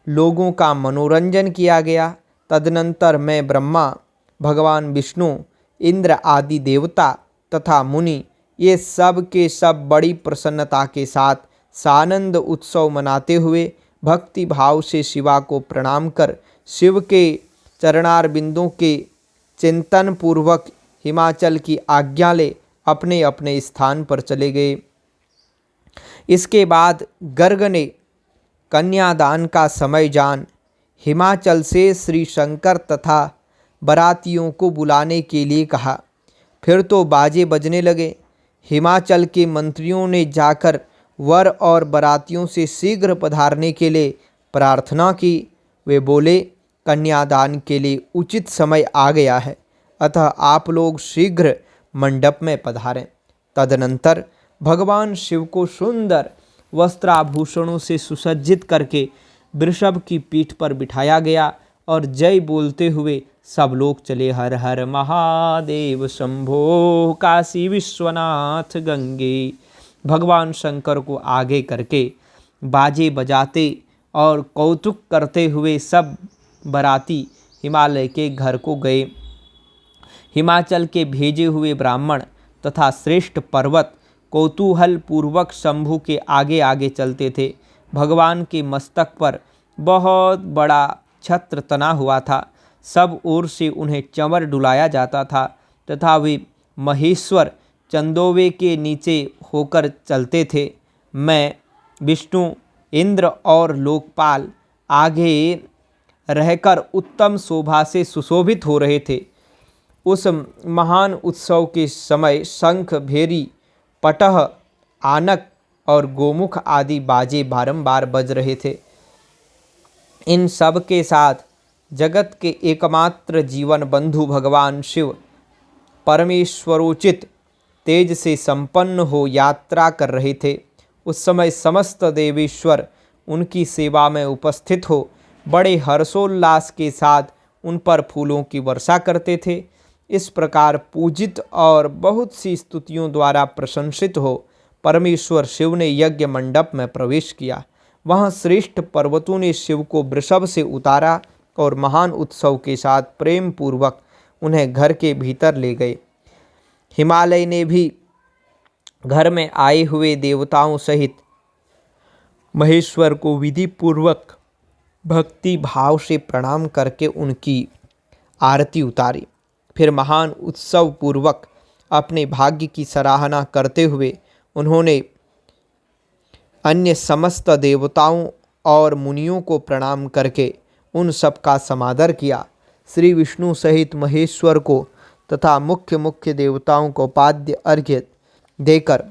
लोगों का मनोरंजन किया गया। तदनंतर मैं ब्रह्मा, भगवान विष्णु, इंद्र आदि देवता तथा मुनि ये सब के सब बड़ी प्रसन्नता के साथ सानंद उत्सव मनाते हुए भक्ति भाव से शिवा को प्रणाम कर शिव के चरणारविंदों के चिंतन पूर्वक हिमाचल की आज्ञा ले अपने अपने स्थान पर चले गए। इसके बाद गर्ग ने कन्यादान का समय जान हिमाचल से श्री शंकर तथा बारातियों को बुलाने के लिए कहा। फिर तो बाजे बजने लगे। हिमाचल के मंत्रियों ने जाकर वर और बारातियों से शीघ्र पधारने के लिए प्रार्थना की। वे बोले, कन्यादान के लिए उचित समय आ गया है, अतः आप लोग शीघ्र मंडप में पधारें। तदनंतर भगवान शिव को सुंदर वस्त्राभूषणों से सुसज्जित करके वृषभ की पीठ पर बिठाया गया और जय बोलते हुए सब लोग चले। हर हर महादेव शंभो काशी विश्वनाथ गंगे। भगवान शंकर को आगे करके बाजे बजाते और कौतुक करते हुए सब बाराती हिमालय के घर को गए। हिमाचल के भेजे हुए ब्राह्मण तथा श्रेष्ठ पर्वत कौतूहल पूर्वक शंभु के आगे आगे चलते थे। भगवान के मस्तक पर बहुत बड़ा छत्र तना हुआ था। सब ओर से उन्हें चंवर डुलाया जाता था तथा वे महेश्वर चंदोवे के नीचे होकर चलते थे। मैं, विष्णु, इंद्र और लोकपाल आगे रहकर उत्तम शोभा से सुशोभित हो रहे थे। उस महान उत्सव के समय शंख, भेरी, पटह, आनक और गोमुख आदि बाजे बारंबार बज रहे थे। इन सब के साथ जगत के एकमात्र जीवन बंधु भगवान शिव परमेश्वरोचित तेज से संपन्न हो यात्रा कर रहे थे। उस समय समस्त देवेश्वर उनकी सेवा में उपस्थित हो बड़े हर्षोल्लास के साथ उन पर फूलों की वर्षा करते थे। इस प्रकार पूजित और बहुत सी स्तुतियों द्वारा प्रशंसित हो परमेश्वर शिव ने यज्ञ मंडप में प्रवेश किया। वहाँ श्रेष्ठ पर्वतों ने शिव को वृषभ से उतारा और महान उत्सव के साथ प्रेम पूर्वक उन्हें घर के भीतर ले गए। हिमालय ने भी घर में आए हुए देवताओं सहित महेश्वर को विधि पूर्वक भक्ति भाव से प्रणाम करके उनकी आरती उतारी। फिर महान उत्सव पूर्वक अपने भाग्य की सराहना करते हुए उन्होंने अन्य समस्त देवताओं और मुनियों को प्रणाम करके उन सब का समादर किया। श्री विष्णु सहित महेश्वर को तथा मुख्य मुख्य देवताओं को पाद्य अर्घ्य देकर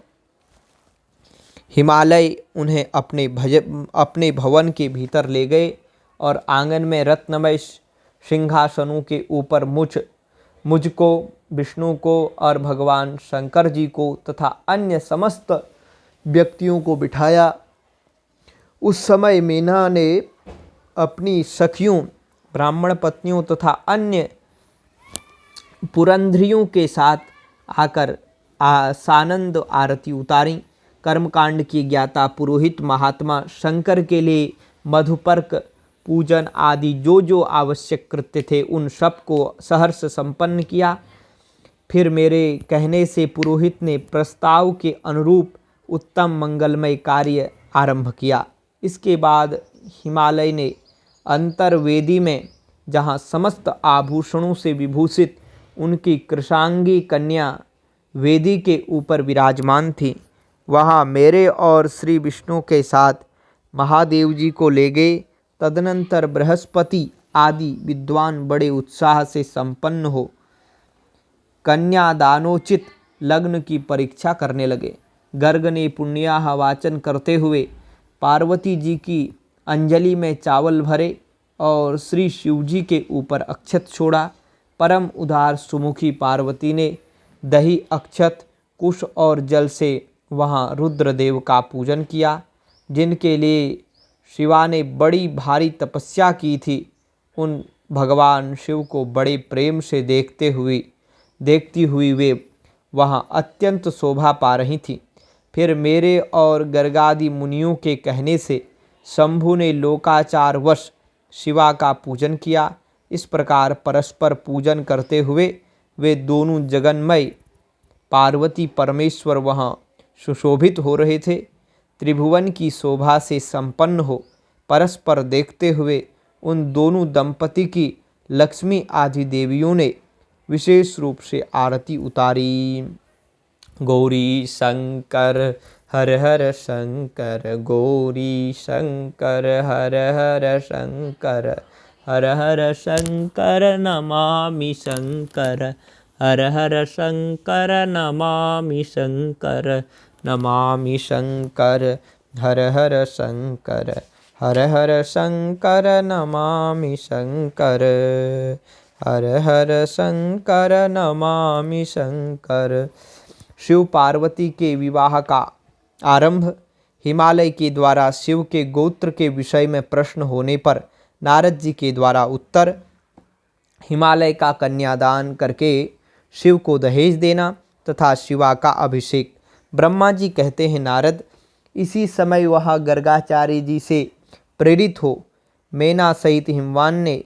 हिमालय उन्हें अपने भवन के भीतर ले गए और आंगन में रत्नमय सिंहासनों के ऊपर मुझको, विष्णु को और भगवान शंकर जी को तथा अन्य समस्त व्यक्तियों को बिठाया। उस समय मीना ने अपनी सखियों, ब्राह्मण पत्नियों तथा अन्य पुरंध्रियों के साथ आकर सानंद आरती उतारी। कर्मकांड की ज्ञाता पुरोहित महात्मा शंकर के लिए मधुपर्क पूजन आदि जो जो आवश्यक कृत्य थे उन सब को सहर्ष संपन्न किया। फिर मेरे कहने से पुरोहित ने प्रस्ताव के अनुरूप उत्तम मंगलमय कार्य आरंभ किया। इसके बाद हिमालय ने अंतर्वेदी में, जहाँ समस्त आभूषणों से विभूषित उनकी कृशांगी कन्या वेदी के ऊपर विराजमान थी, वहाँ मेरे और श्री विष्णु के साथ महादेव जी को ले गए। तदनंतर बृहस्पति आदि विद्वान बड़े उत्साह से संपन्न हो कन्यादानोचित लग्न की परीक्षा करने लगे। गर्ग ने पुण्याह वाचन करते हुए पार्वती जी की अंजलि में चावल भरे और श्री शिव जी के ऊपर अक्षत छोड़ा। परम उदार सुमुखी पार्वती ने दही, अक्षत, कुश और जल से वहाँ रुद्रदेव का पूजन किया, जिनके लिए शिवा ने बड़ी भारी तपस्या की थी। उन भगवान शिव को बड़े प्रेम से देखती हुई वे वहाँ अत्यंत शोभा पा रही थीं। फिर मेरे और गर्गादि मुनियों के कहने से शंभु ने लोकाचारवश शिवा का पूजन किया। इस प्रकार परस्पर पूजन करते हुए वे दोनों जगन्मय पार्वती परमेश्वर वहाँ सुशोभित हो रहे थे। त्रिभुवन की शोभा से संपन्न हो परस्पर देखते हुए उन दोनों दंपति की लक्ष्मी आदि देवियों ने विशेष रूप से आरती उतारी। गौरी शंकर हर हर शंकर, गौरी शंकर हर हर शंकर, हर हर शंकर नमामि शंकर, हर हर शंकर नमामि शंकर, नमामि शंकर, हर हर शंकर, हर हर शंकर नमामि शंकर, हर हर शंकर नमामि शंकर। शिव पार्वती के विवाह का आरंभ हिमालय के द्वारा शिव के गोत्र के विषय में प्रश्न होने पर नारद जी के द्वारा उत्तर, हिमालय का कन्यादान करके शिव को दहेज देना तथा शिवा का अभिषेक। ब्रह्मा जी कहते हैं, नारद, इसी समय वह गर्गाचार्य जी से प्रेरित हो मैना सहित हिमवान ने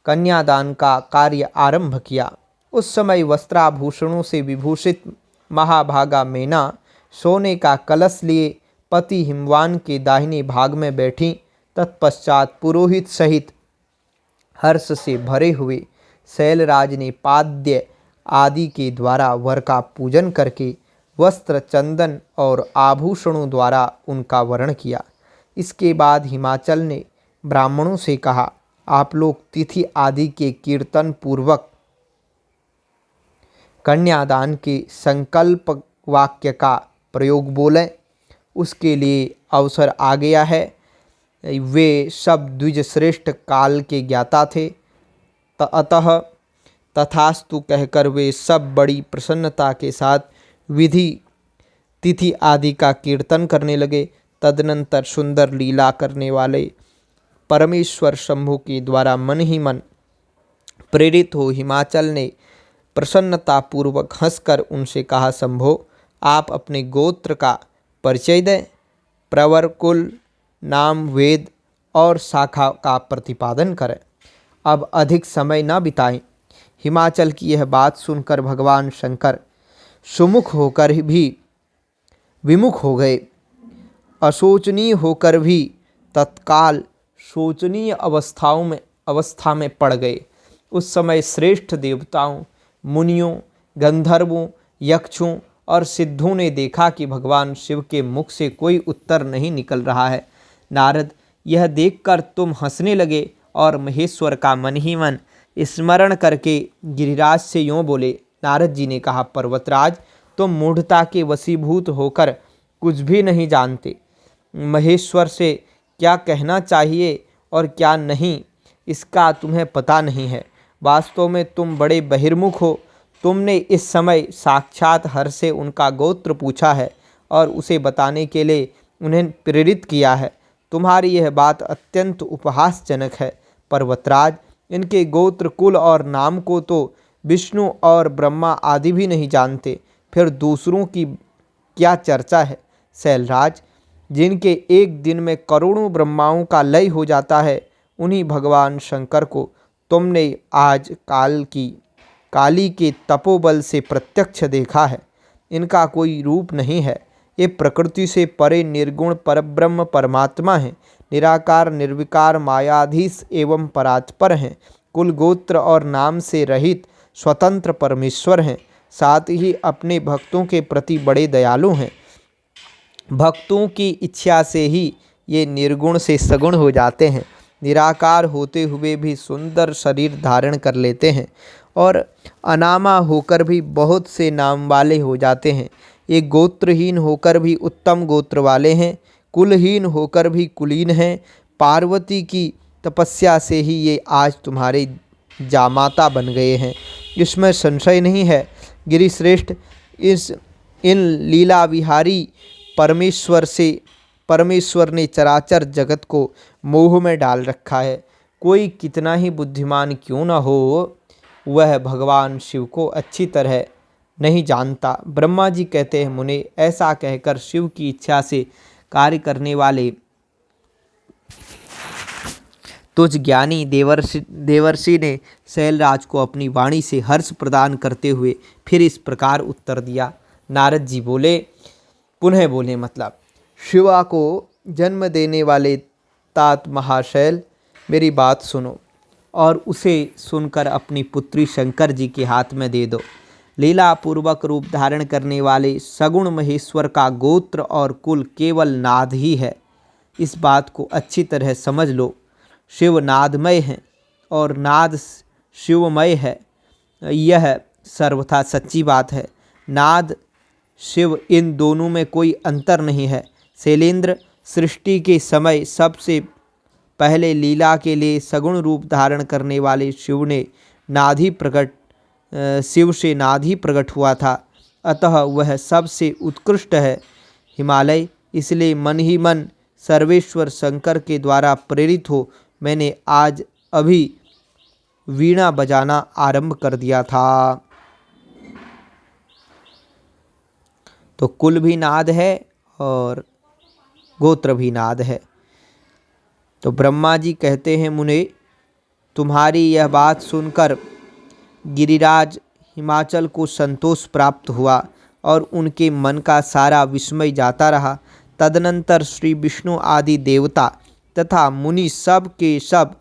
कन्यादान का कार्य आरंभ किया। उस समय वस्त्राभूषणों से विभूषित महाभागा मैना सोने का कलश लिए पति हिमवान के दाहिने भाग में बैठी। तत्पश्चात पुरोहित सहित हर्ष से भरे हुए शैलराज ने पाद्य आदि के द्वारा वर का पूजन करके वस्त्र, चंदन और आभूषणों द्वारा उनका वरण किया। इसके बाद हिमाचल ने ब्राह्मणों से कहा, आप लोग तिथि आदि के कीर्तन पूर्वक कन्यादान के संकल्प वाक्य का प्रयोग बोलें। उसके लिए अवसर आ गया है। वे सब द्विजश्रेष्ठ काल के ज्ञाता थे। अतः तथास्तु कहकर वे सब बड़ी प्रसन्नता के साथ विधि तिथि आदि का कीर्तन करने लगे। तदनंतर सुंदर लीला करने वाले परमेश्वर शंभु के द्वारा मन ही मन प्रेरित हो हिमाचल ने प्रसन्नतापूर्वक हंसकर उनसे कहा, शंभो, आप अपने गोत्र का परिचय दें, प्रवर, कुल, नाम, वेद और शाखा का प्रतिपादन करें। अब अधिक समय न बिताएं। हिमाचल की यह बात सुनकर भगवान शंकर सुमुख होकर भी विमुख हो गए। अशोचनीय होकर भी तत्काल शोचनीय अवस्था में पड़ गए। उस समय श्रेष्ठ देवताओं, मुनियों, गंधर्वों, यक्षों और सिद्धों ने देखा कि भगवान शिव के मुख से कोई उत्तर नहीं निकल रहा है। नारद, यह देखकर तुम हंसने लगे और महेश्वर का मन ही मन स्मरण करके गिरिराज से यूँ बोले। नारद जी ने कहा, पर्वतराज, तुम मूढ़ता के वशीभूत होकर कुछ भी नहीं जानते। महेश्वर से क्या कहना चाहिए और क्या नहीं, इसका तुम्हें पता नहीं है। वास्तव में तुम बड़े बहिर्मुख हो। तुमने इस समय साक्षात हर से उनका गोत्र पूछा है और उसे बताने के लिए उन्हें प्रेरित किया है। तुम्हारी यह बात अत्यंत उपहासजनक है। पर्वतराज, इनके गोत्र, कुल और नाम को तो विष्णु और ब्रह्मा आदि भी नहीं जानते, फिर दूसरों की क्या चर्चा है। शैलराज, जिनके एक दिन में करोड़ों ब्रह्माओं का लय हो जाता है, उन्हीं भगवान शंकर को तुमने आज काली के तपोबल से प्रत्यक्ष देखा है। इनका कोई रूप नहीं है। ये प्रकृति से परे निर्गुण परब्रह्म परमात्मा हैं, निराकार निर्विकार मायाधीश एवं परात्पर हैं, कुल गोत्र और नाम से रहित स्वतंत्र परमेश्वर हैं। साथ ही अपने भक्तों के प्रति बड़े दयालु हैं। भक्तों की इच्छा से ही ये निर्गुण से सगुण हो जाते हैं, निराकार होते हुए भी सुंदर शरीर धारण कर लेते हैं और अनामा होकर भी बहुत से नाम वाले हो जाते हैं। ये गोत्रहीन होकर भी उत्तम गोत्र वाले हैं, कुलहीन होकर भी कुलीन हैं। पार्वती की तपस्या से ही ये आज तुम्हारे जामाता बन गए हैं, इसमें संशय नहीं है। गिरिश्रेष्ठ, इन लीला विहारी परमेश्वर ने चराचर जगत को मोह में डाल रखा है। कोई कितना ही बुद्धिमान क्यों न हो, वह भगवान शिव को अच्छी तरह नहीं जानता। ब्रह्मा जी कहते हैं, मुने, ऐसा कहकर शिव की इच्छा से कार्य करने वाले तुझ ज्ञानी देवर्षि ने शैलराज को अपनी वाणी से हर्ष प्रदान करते हुए फिर इस प्रकार उत्तर दिया। नारद जी पुनः बोले, मतलब, शिवा को जन्म देने वाले तात महाशैल, मेरी बात सुनो और उसे सुनकर अपनी पुत्री शंकर जी के हाथ में दे दो। लीला पूर्वक रूप धारण करने वाले सगुण महेश्वर का गोत्र और कुल केवल नाद ही है। इस बात को अच्छी तरह समझ लो। शिव नादमय है और नाद शिवमय है, यह सर्वथा सच्ची बात है। नाद शिव, इन दोनों में कोई अंतर नहीं है। शैलेंद्र, सृष्टि के समय सबसे पहले लीला के लिए सगुण रूप धारण करने वाले शिव से नाद ही प्रकट हुआ था, अतः वह सबसे उत्कृष्ट है। हिमालय, इसलिए मन ही मन सर्वेश्वर शंकर के द्वारा प्रेरित हो मैंने आज अभी वीणा बजाना आरंभ कर दिया था। तो कुल भी नाद है और गोत्र भी नाद है। तो ब्रह्मा जी कहते हैं, मुने तुम्हारी यह बात सुनकर गिरिराज हिमाचल को संतोष प्राप्त हुआ और उनके मन का सारा विस्मय जाता रहा। तदनंतर श्री विष्णु आदि देवता तथा मुनि सब के सब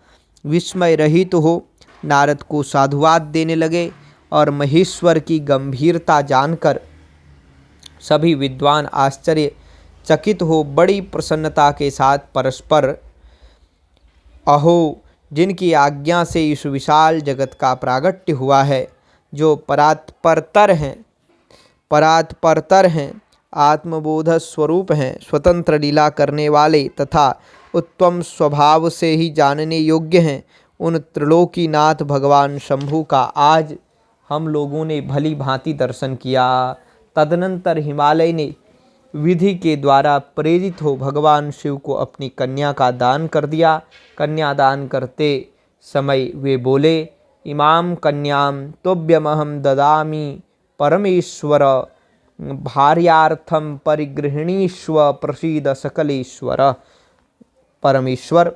विस्मय रहित हो नारद को साधुवाद देने लगे और महेश्वर की गंभीरता जानकर सभी विद्वान आश्चर्यचकित हो बड़ी प्रसन्नता के साथ परस्पर, अहो, जिनकी आज्ञा से इस विशाल जगत का प्रागट्य हुआ है, जो परात्परतर हैं, आत्मबोध स्वरूप हैं, स्वतंत्र लीला करने वाले तथा उत्तम स्वभाव से ही जानने योग्य हैं, उन त्रिलोकीनाथ भगवान शंभु का आज हम लोगों ने भली भांति दर्शन किया। तदनंतर हिमालय ने विधि के द्वारा प्रेरित हो भगवान शिव को अपनी कन्या का दान कर दिया। कन्यादान करते समय वे बोले, इमाम कन्याम तुभ्यमहं ददामि परमेश्वर, भार्यार्थम परिगृहिणीष्व प्रसीद सकलेश्वर। परमेश्वर,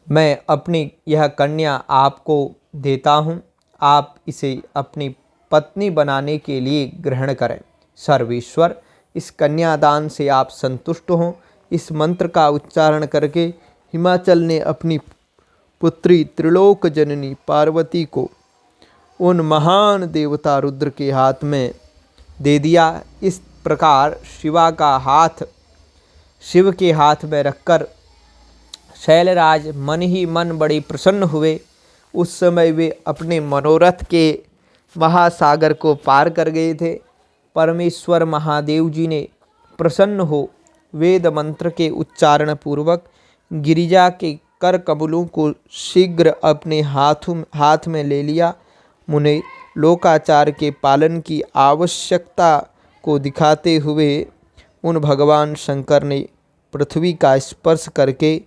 मैं अपनी यह कन्या आपको देता हूँ, आप इसे अपनी पत्नी बनाने के लिए ग्रहण करें। सर्वेश्वर, इस कन्यादान से आप संतुष्ट हों। इस मंत्र का उच्चारण करके हिमाचल ने अपनी पुत्री त्रिलोक जननी पार्वती को उन महान देवता रुद्र के हाथ में दे दिया। इस प्रकार शिव के हाथ में रखकर शैलराज मन ही मन बड़े प्रसन्न हुए। उस समय वे अपने मनोरथ के महासागर को पार कर गए थे। परमेश्वर महादेव जी ने प्रसन्न हो वेद मंत्र के उच्चारण पूर्वक गिरिजा के कर कमलों को शीघ्र अपने हाथ में ले लिया। मुने, लोकाचार के पालन की आवश्यकता को दिखाते हुए उन भगवान शंकर ने पृथ्वी का स्पर्श करके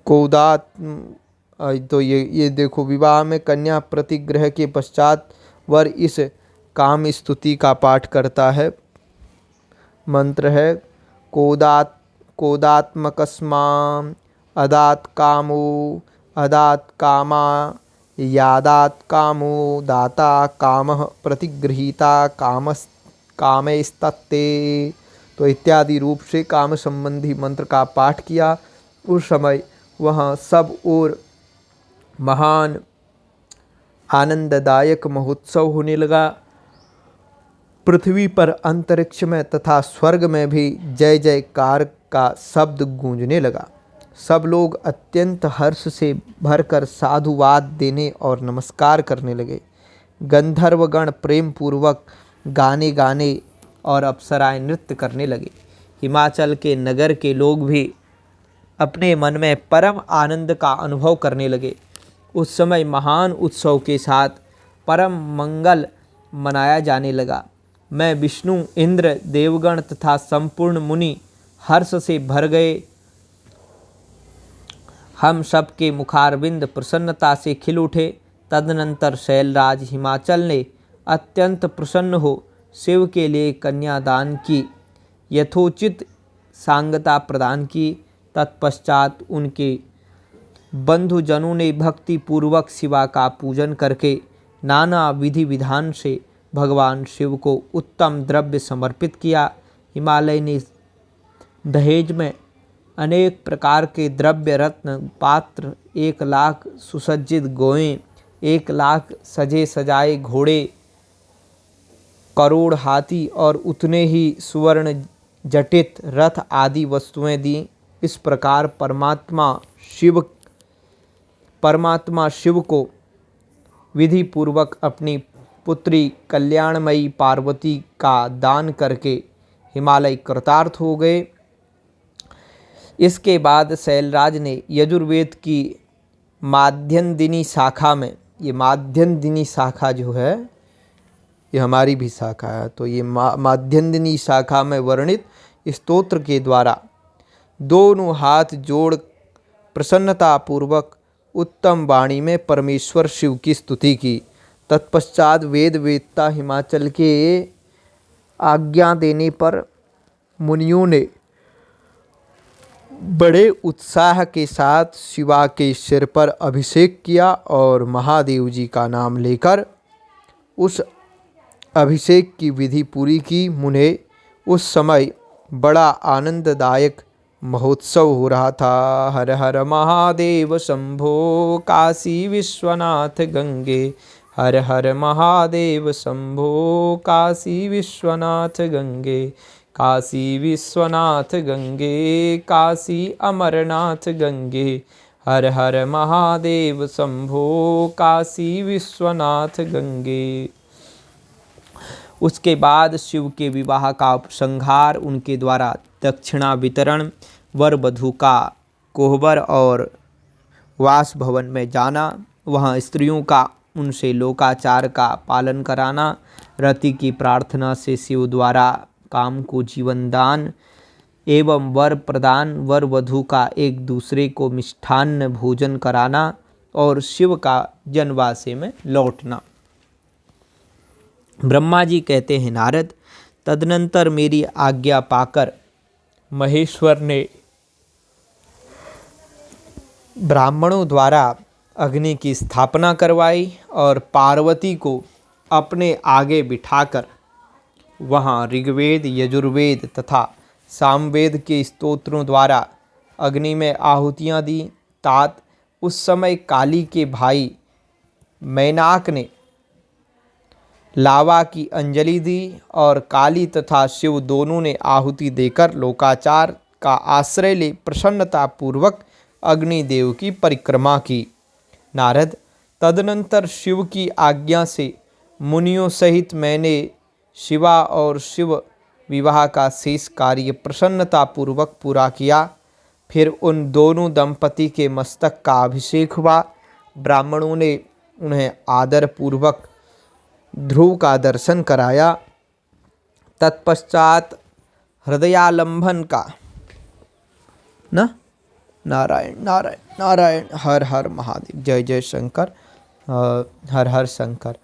कौदात, तो ये देखो, विवाह में कन्या प्रतिग्रह के पश्चात वर इस काम स्तुति का पाठ करता है। मंत्र है, कोदात्मकस्मां अदात कामो अदात कामा यादात कामो दाता कामः प्रतिगृहीता कामैस्तत्ते। तो इत्यादि रूप से काम संबंधी मंत्र का पाठ किया। उस समय वहाँ सब ओर महान आनंददायक महोत्सव होने लगा। पृथ्वी पर, अंतरिक्ष में तथा स्वर्ग में भी जय जयकार का शब्द गूंजने लगा। सब लोग अत्यंत हर्ष से भरकर साधुवाद देने और नमस्कार करने लगे। गंधर्वगण प्रेम पूर्वक गाने और अप्सराएं नृत्य करने लगे। हिमाचल के नगर के लोग भी अपने मन में परम आनंद का अनुभव करने लगे। उस समय महान उत्सव के साथ परम मंगल मनाया जाने लगा। मैं, विष्णु, इंद्र, देवगण तथा संपूर्ण मुनि हर्ष से भर गए। हम सबके मुखारविंद प्रसन्नता से खिल उठे। तदनंतर शैलराज हिमाचल ने अत्यंत प्रसन्न हो शिव के लिए कन्यादान की यथोचित सांगता प्रदान की। तत्पश्चात उनके बंधुजनों ने भक्ति पूर्वक शिवा का पूजन करके नाना विधि विधान से भगवान शिव को उत्तम द्रव्य समर्पित किया। हिमालय ने दहेज में अनेक प्रकार के द्रव्य, रत्न, पात्र, 1,00,000 सुसज्जित गोएं, 1,00,000 सजे सजाए घोड़े, करोड़ हाथी और उतने ही सुवर्ण जटित रथ आदि वस्तुएं दी। इस प्रकार परमात्मा शिव को विधि पूर्वक अपनी पुत्री कल्याणमयी पार्वती का दान करके हिमालय कृतार्थ हो गए। इसके बाद शैलराज ने यजुर्वेद की माध्यन्दिनी शाखा में, ये माध्यन्दिनी शाखा जो है ये हमारी भी शाखा है। तो ये माध्यन्दिनी शाखा में वर्णित स्तोत्र के द्वारा दोनों हाथ जोड़ प्रसन्नता पूर्वक उत्तम वाणी में परमेश्वर शिव की स्तुति की। तत्पश्चात वेद वेदता हिमाचल के आज्ञा देने पर मुनियों ने बड़े उत्साह के साथ शिवा के सिर पर अभिषेक किया और महादेव जी का नाम लेकर उस अभिषेक की विधि पूरी की। मुने उस समय बड़ा आनंददायक महोत्सव हो रहा था। हर हर महादेव शंभो काशी विश्वनाथ गंगे, हर हर महादेव शंभो काशी विश्वनाथ गंगे, काशी विश्वनाथ गंगे, काशी अमरनाथ गंगे, हर हर महादेव शंभो काशी विश्वनाथ गंगे। उसके बाद शिव के विवाह का उपसंहार, उनके द्वारा दक्षिणा वितरण, वर वधू का कोहबर और वास भवन में जाना, वहाँ स्त्रियों का उनसे लोकाचार का पालन कराना, रति की प्रार्थना से शिव द्वारा काम को जीवन दान एवं वर प्रदान, वर वधू का एक दूसरे को मिष्ठान्न भोजन कराना और शिव का जनवासे में लौटना। ब्रह्मा जी कहते हैं, नारद, तदनंतर मेरी आज्ञा पाकर महेश्वर ने ब्राह्मणों द्वारा अग्नि की स्थापना करवाई और पार्वती को अपने आगे बिठाकर वहाँ ऋग्वेद, यजुर्वेद तथा सामवेद के स्तोत्रों द्वारा अग्नि में आहुतियाँ दी। तात उस समय काली के भाई मैनाक ने लावा की अंजलि दी और काली तथा शिव दोनों ने आहुति देकर लोकाचार का आश्रय ले प्रसन्नता पूर्वक अग्निदेव की परिक्रमा की। नारद, तदनंतर शिव की आज्ञा से मुनियों सहित मैंने शिवा और शिव विवाह का शेष कार्य प्रसन्नता पूर्वक पूरा किया। फिर उन दोनों दंपति के मस्तक का अभिषेक हुआ। ब्राह्मणों ने उन्हें आदर पूर्वक ध्रुव का दर्शन कराया। तत्पश्चात हृदयालंबन का नारायण नारायण नारायण, हर हर महादेव, जय जय शंकर, हर हर शंकर।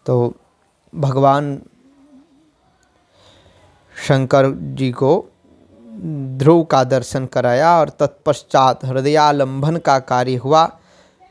तो भगवान शंकर जी को ध्रुव का दर्शन कराया और तत्पश्चात हृदयालंबन का कार्य हुआ।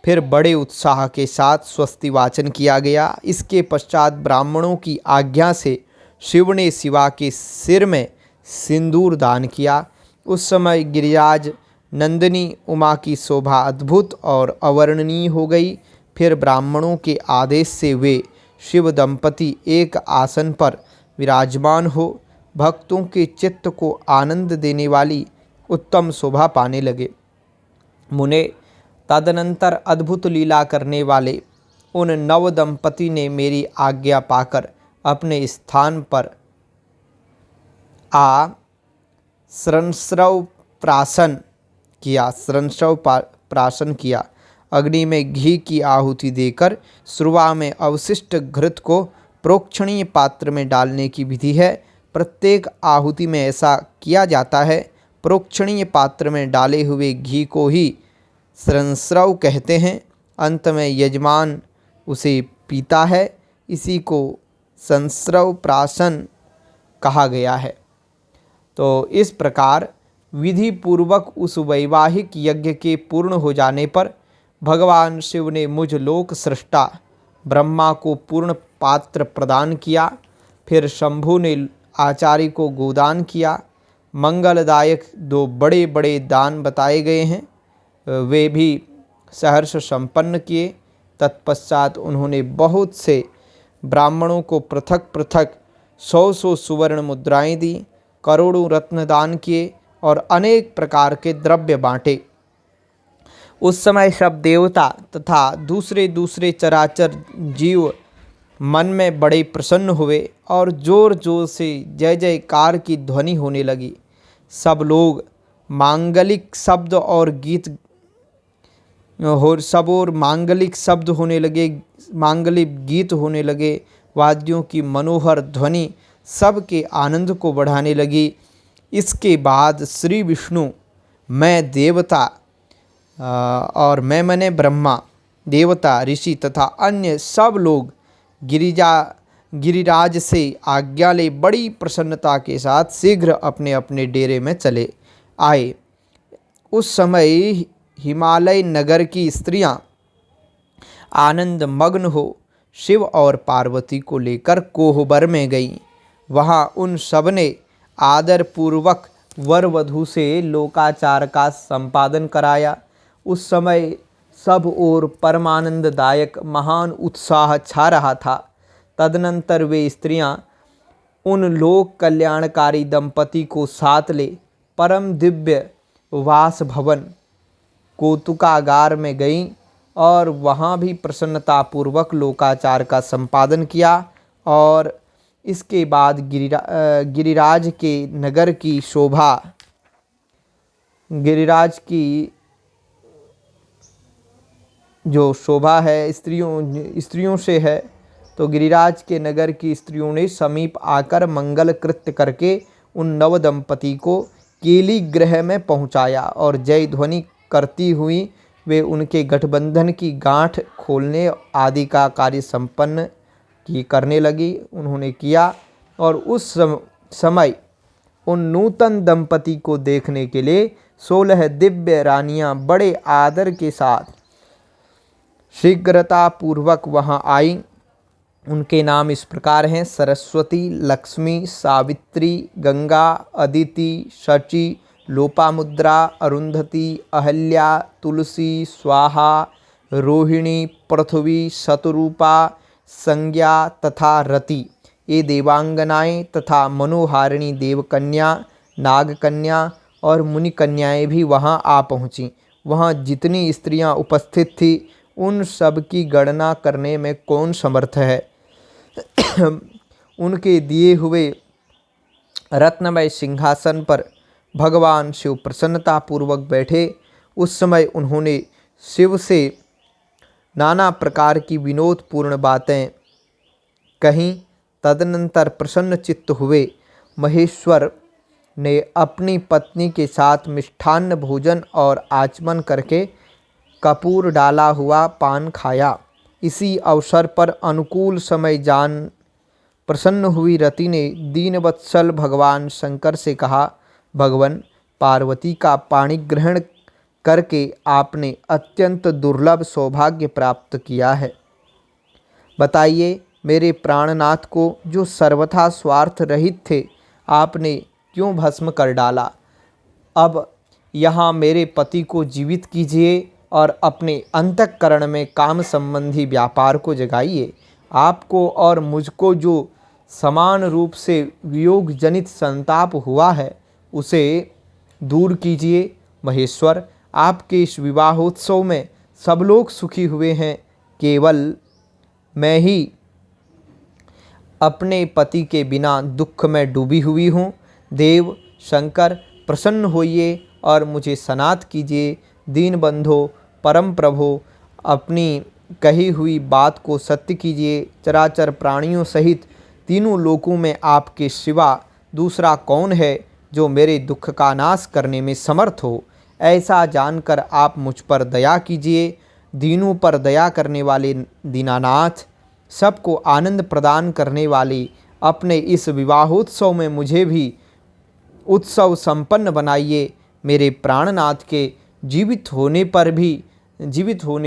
फिर बड़े उत्साह के साथ स्वस्ति वाचन किया गया। इसके पश्चात ब्राह्मणों की आज्ञा से शिव ने शिवा के सिर में सिंदूर दान किया। उस समय गिरिराज नंदिनी उमा की शोभा अद्भुत और अवर्णनीय हो गई। फिर ब्राह्मणों के आदेश से वे शिव दंपति एक आसन पर विराजमान हो भक्तों के चित्त को आनंद देने वाली उत्तम शोभा पाने लगे। मुने, तदनंतर अद्भुत लीला करने वाले उन नव दंपति ने मेरी आज्ञा पाकर अपने स्थान पर स्रंस्रव प्राशन किया। अग्नि में घी की आहुति देकर श्रुवा में अवशिष्ट घृत को प्रोक्षणीय पात्र में डालने की विधि है। प्रत्येक आहुति में ऐसा किया जाता है। प्रोक्षणीय पात्र में डाले हुए घी को ही स्रंस्रव कहते हैं। अंत में यजमान उसे पीता है। इसी को संस्रव प्राशन कहा गया है। तो इस प्रकार विधि पूर्वक उस वैवाहिक यज्ञ के पूर्ण हो जाने पर भगवान शिव ने मुझ लोक सृष्टा ब्रह्मा को पूर्ण पात्र प्रदान किया। फिर शंभु ने आचार्य को गोदान किया। मंगलदायक दो बड़े बड़े दान बताए गए हैं, वे भी सहर्ष संपन्न किए। तत्पश्चात उन्होंने बहुत से ब्राह्मणों को पृथक पृथक 100 सुवर्ण मुद्राएं दी, करोड़ों रत्न दान किए और अनेक प्रकार के द्रव्य बांटे। उस समय सब देवता तथा दूसरे दूसरे चराचर जीव मन में बड़े प्रसन्न हुए और जोर जोर से जय जयकार की ध्वनि होने लगी। सब लोग मांगलिक शब्द और मांगलिक शब्द होने लगे, मांगलिक गीत होने लगे। वाद्यों की मनोहर ध्वनि सबके आनंद को बढ़ाने लगी। इसके बाद श्री विष्णु, मैं देवता और मैं मने ब्रह्मा, देवता, ऋषि तथा अन्य सब लोग गिरिराज से आज्ञा ले बड़ी प्रसन्नता के साथ शीघ्र अपने अपने डेरे में चले आए। उस समय हिमालय नगर की स्त्रियां आनंद मग्न हो शिव और पार्वती को लेकर कोहबर में गईं। वहां उन सब ने आदर पूर्वक वर वधू से लोकाचार का संपादन कराया। उस समय सब ओर परमानंददायक महान उत्साह छा रहा था। तदनंतर वे स्त्रियां उन लोक कल्याणकारी दंपति को साथ ले परम दिव्य वास भवन कौतुकागार में गईं और वहाँ भी प्रसन्नतापूर्वक लोकाचार का संपादन किया। और इसके बाद गिरिराज के नगर की शोभा, गिरिराज की जो शोभा है स्त्रियों से है, तो गिरिराज के नगर की स्त्रियों ने समीप आकर मंगल कृत्य करके उन नव दंपति को केली गृह में पहुंचाया और जय ध्वनि करती हुई वे उनके गठबंधन की गांठ खोलने आदि का कार्य संपन्न करने लगी। उन्होंने किया और उस समय उन नूतन दंपति को देखने के लिए 16 दिव्य रानियां बड़े आदर के साथ शीघ्रता पूर्वक वहां आईं। उनके नाम इस प्रकार हैं: सरस्वती, लक्ष्मी, सावित्री, गंगा, अदिति, शची, लोपामुद्रा, अरुंधति, अहल्या, तुलसी, स्वाहा, रोहिणी, पृथ्वी, शतरूपा, संज्ञा तथा रति। ये देवांगनाएं तथा मनोहारिणी देवकन्या, नागकन्या और मुनिकन्याएं भी वहां आ पहुंची। वहां जितनी स्त्रियां उपस्थित थीं उन सब की गणना करने में कौन समर्थ है। उनके दिए हुए रत्नमय सिंहासन पर भगवान शिव प्रसन्नतापूर्वक बैठे। उस समय उन्होंने शिव से नाना प्रकार की विनोदपूर्ण बातें कहीं। तदनंतर प्रसन्न चित्त हुए महेश्वर ने अपनी पत्नी के साथ मिष्ठान्न भोजन और आचमन करके कपूर डाला हुआ पान खाया। इसी अवसर पर अनुकूल समय जान प्रसन्न हुई रति ने दीनवत्सल भगवान शंकर से कहा, भगवान, पार्वती का पाणी ग्रहण करके आपने अत्यंत दुर्लभ सौभाग्य प्राप्त किया है। बताइए, मेरे प्राणनाथ को जो सर्वथा स्वार्थ रहित थे आपने क्यों भस्म कर डाला। अब यहाँ मेरे पति को जीवित कीजिए और अपने अंतःकरण में काम संबंधी व्यापार को जगाइए। आपको और मुझको जो समान रूप से वियोग जनित संताप हुआ है उसे दूर कीजिए। महेश्वर, आपके इस विवाहोत्सव में सब लोग सुखी हुए हैं, केवल मैं ही अपने पति के बिना दुख में डूबी हुई हूँ। देव शंकर, प्रसन्न होइए और मुझे सनाथ कीजिए। दीनबंधो, परम प्रभो, अपनी कही हुई बात को सत्य कीजिए। चराचर प्राणियों सहित तीनों लोकों में आपके सिवा दूसरा कौन है जो मेरे दुख का नाश करने में समर्थ हो। ऐसा जानकर आप मुझ पर दया कीजिए। दीनों पर दया करने वाले दीनानाथ, सबको आनंद प्रदान करने वाले, अपने इस विवाहोत्सव में मुझे भी उत्सव संपन्न बनाइए। मेरे प्राणनाथ के जीवित होने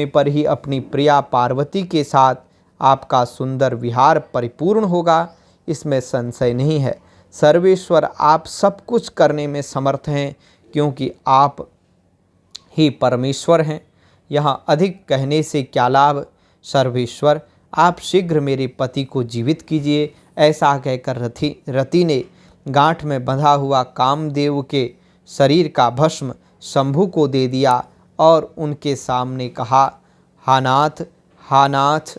पर ही अपनी प्रिया पार्वती के साथ आपका सुंदर विहार परिपूर्ण होगा, इसमें संशय नहीं है। सर्वेश्वर, आप सब कुछ करने में समर्थ हैं क्योंकि आप ही परमेश्वर हैं। यहाँ अधिक कहने से क्या लाभ। सर्वेश्वर, आप शीघ्र मेरे पति को जीवित कीजिए। ऐसा कहकर रति ने गांठ में बंधा हुआ कामदेव के शरीर का भस्म शंभु को दे दिया और उनके सामने कहा, हानाथ हानाथ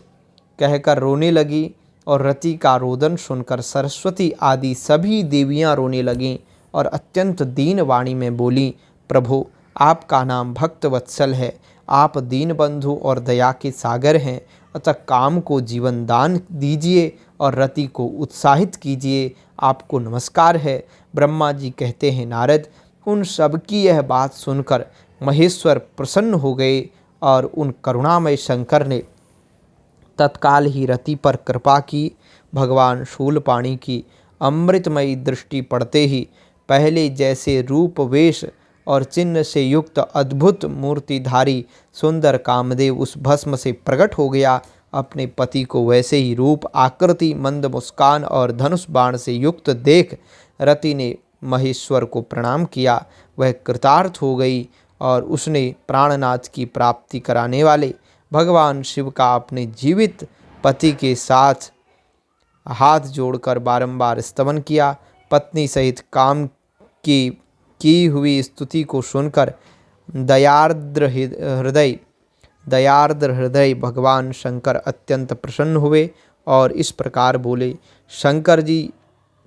कहकर रोने लगी। और रति का रोदन सुनकर सरस्वती आदि सभी देवियां रोने लगीं और अत्यंत दीन वाणी में बोली, प्रभु, आपका नाम भक्त वत्सल है, आप दीन बंधु और दया के सागर हैं, अतः काम को जीवन दान दीजिए और रति को उत्साहित कीजिए, आपको नमस्कार है। ब्रह्मा जी कहते हैं, नारद, उन सब की यह बात सुनकर महेश्वर प्रसन्न हो गए और उन करुणामय शंकर ने तत्काल ही रति पर कृपा की। भगवान शूलपाणी की अमृतमयी दृष्टि पड़ते ही पहले जैसे रूप, वेश और चिन्ह से युक्त अद्भुत मूर्तिधारी सुंदर कामदेव उस भस्म से प्रकट हो गया। अपने पति को वैसे ही रूप, आकृति, मंद मुस्कान और धनुष बाण से युक्त देख रति ने महेश्वर को प्रणाम किया। वह कृतार्थ हो गई और उसने प्राणनाथ की प्राप्ति कराने वाले भगवान शिव का अपने जीवित पति के साथ हाथ जोड़कर बारंबार स्तवन किया। पत्नी सहित काम की हुई स्तुति को सुनकर दयार्द्र हृदय भगवान शंकर अत्यंत प्रसन्न हुए और इस प्रकार बोले। शंकर जी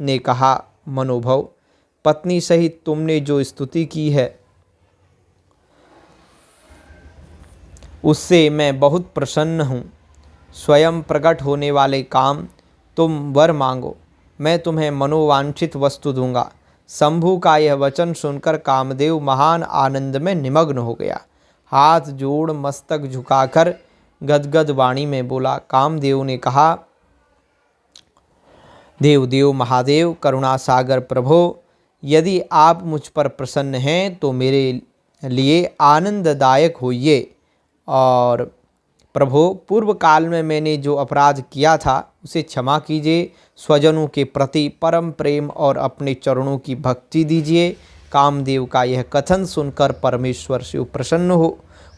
ने कहा, मनोभव, पत्नी सहित तुमने जो स्तुति की है उससे मैं बहुत प्रसन्न हूँ। स्वयं प्रकट होने वाले काम, तुम वर मांगो, मैं तुम्हें मनोवांछित वस्तु दूंगा। शंभु का यह वचन सुनकर कामदेव महान आनंद में निमग्न हो गया। हाथ जोड़ मस्तक झुकाकर गदगद वाणी में बोला। कामदेव ने कहा, देव देव महादेव, करुणा सागर प्रभो, यदि आप मुझ पर प्रसन्न हैं तो मेरे लिए आनंददायक होइए। और प्रभो, पूर्व काल में मैंने जो अपराध किया था उसे क्षमा कीजिए। स्वजनों के प्रति परम प्रेम और अपने चरणों की भक्ति दीजिए। कामदेव का यह कथन सुनकर परमेश्वर शिव प्रसन्न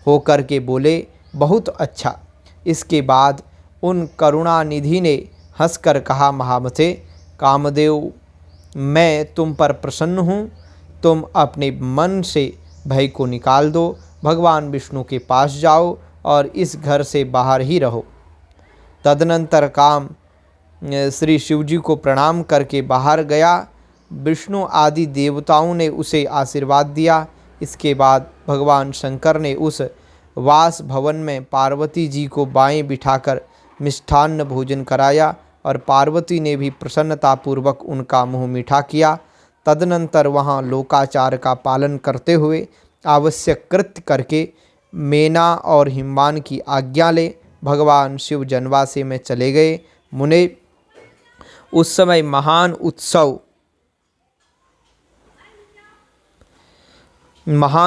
होकर के बोले, बहुत अच्छा। इसके बाद उन करुणानिधि ने हंसकर कहा, महामते कामदेव, मैं तुम पर प्रसन्न हूँ। तुम अपने मन से भय को निकाल दो, भगवान विष्णु के पास जाओ और इस घर से बाहर ही रहो। तदनंतर काम श्री शिवजी को प्रणाम करके बाहर गया। विष्णु आदि देवताओं ने उसे आशीर्वाद दिया। इसके बाद भगवान शंकर ने उस वास भवन में पार्वती जी को बाएं बिठाकर मिष्ठान्न भोजन कराया और पार्वती ने भी प्रसन्नतापूर्वक उनका मुँह मीठा किया। तदनंतर वहाँ लोकाचार का पालन करते हुए आवश्यक कृत्य करके मेना और हिमवान की आज्ञा ले भगवान शिव जनवासे में चले गए। मुने, उस समय महान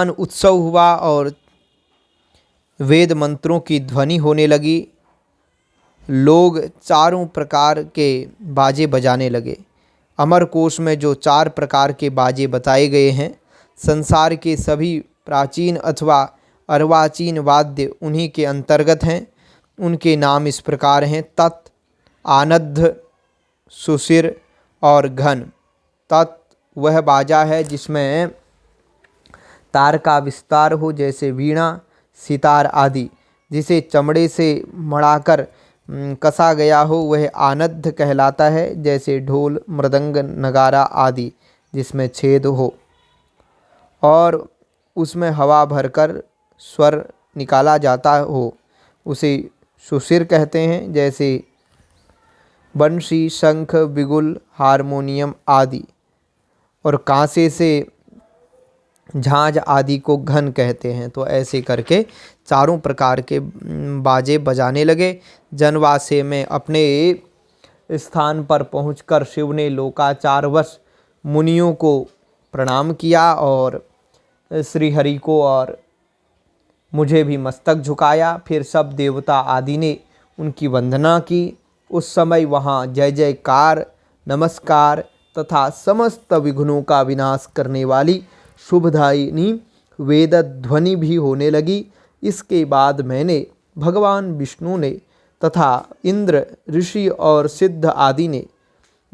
उत्सव हुआ और वेद मंत्रों की ध्वनि होने लगी। लोग चारों प्रकार के बाजे बजाने लगे। अमरकोश में जो 4 प्रकार के बाजे बताए गए हैं, संसार के सभी प्राचीन अथवा अर्वाचीन वाद्य उन्हीं के अंतर्गत हैं। उनके नाम इस प्रकार हैं, तत्, आनद्ध, सुशिर और घन। तत् वह बाजा है जिसमें तार का विस्तार हो, जैसे वीणा, सितार आदि। जिसे चमड़े से मढ़ाकर कसा गया हो वह आनद्ध कहलाता है, जैसे ढोल, मृदंग, नगारा आदि जिसमें छेद हो और उसमें हवा भरकर स्वर निकाला जाता हो उसे सुशिर कहते हैं, जैसे बंशी, शंख, बिगुल, हारमोनियम आदि। और कांसे से झांझ आदि को घन कहते हैं। तो ऐसे करके चारों प्रकार के बाजे बजाने लगे। जनवासे में अपने स्थान पर पहुंचकर शिव ने लोकाचारवश मुनियों को प्रणाम किया और श्री हरि को और मुझे भी मस्तक झुकाया। फिर सब देवता आदि ने उनकी वंदना की। उस समय वहाँ जय जयकार, नमस्कार तथा समस्त विघ्नों का विनाश करने वाली शुभदायिनी वेद ध्वनि भी होने लगी। इसके बाद मैंने भगवान विष्णु ने तथा इंद्र, ऋषि और सिद्ध आदि ने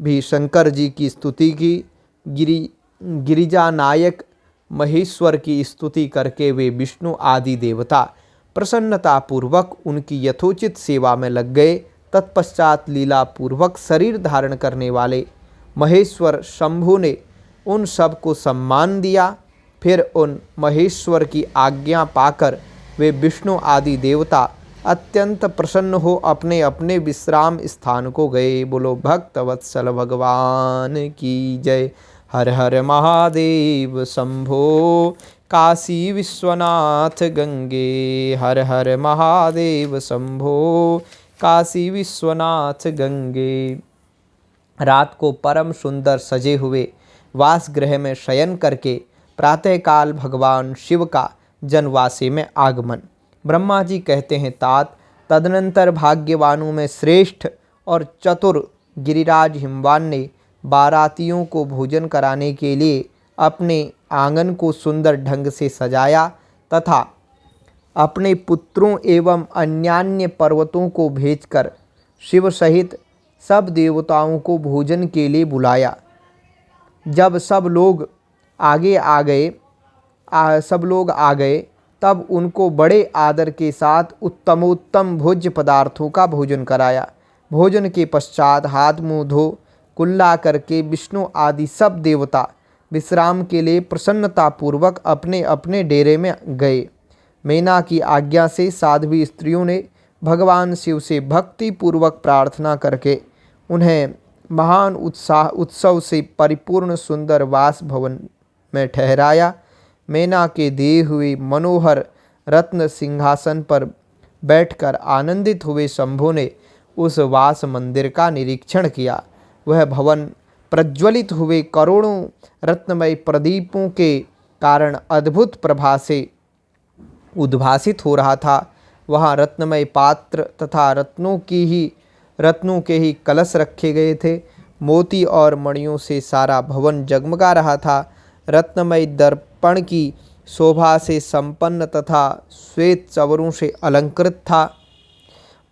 भी शंकर जी की स्तुति की। गिरिजा नायक महेश्वर की स्तुति करके वे विष्णु आदि देवता प्रसन्नतापूर्वक उनकी यथोचित सेवा में लग गए। तत्पश्चात लीला पूर्वक शरीर धारण करने वाले महेश्वर शंभु ने उन सब को सम्मान दिया। फिर उन महेश्वर की आज्ञा पाकर वे विष्णु आदि देवता अत्यंत प्रसन्न हो अपने अपने विश्राम स्थान को गए। बोलो भक्त वत्सल भगवान की जय। हर हर महादेव शंभो काशी विश्वनाथ गंगे। हर हर महादेव शंभो काशी विश्वनाथ गंगे। रात को परम सुंदर सजे हुए वासगृह में शयन करके प्रातःकाल भगवान शिव का जनवासी में आगमन। ब्रह्मा जी कहते हैं तात, तदनंतर भाग्यवानों में श्रेष्ठ और चतुर गिरिराज हिमवान ने बारातियों को भोजन कराने के लिए अपने आंगन को सुंदर ढंग से सजाया तथा अपने पुत्रों एवं अन्यान्य पर्वतों को भेजकर शिव सहित सब देवताओं को भोजन के लिए बुलाया। जब सब लोग आ गए तब उनको बड़े आदर के साथ उत्तमोत्तम भोज्य पदार्थों का भोजन कराया। भोजन के पश्चात हाथ मुँह धो कुल्ला करके विष्णु आदि सब देवता विश्राम के लिए प्रसन्नतापूर्वक अपने अपने डेरे में गए। मैना की आज्ञा से साध्वी स्त्रियों ने भगवान शिव से भक्ति पूर्वक प्रार्थना करके उन्हें महान उत्सव से परिपूर्ण सुंदर वास भवन में ठहराया। मैना के दिए हुए मनोहर रत्न सिंहासन पर बैठकर आनंदित हुए शंभु ने उस वास मंदिर का निरीक्षण किया। वह भवन प्रज्वलित हुए करोड़ों रत्नमय प्रदीपों के कारण अद्भुत प्रभा से उद्भासित हो रहा था। वहाँ रत्नमय पात्र तथा रत्नों के ही कलश रखे गए थे। मोती और मणियों से सारा भवन जगमगा रहा था। रत्नमय दर्पण की शोभा से संपन्न तथा श्वेत चवरों से अलंकृत था।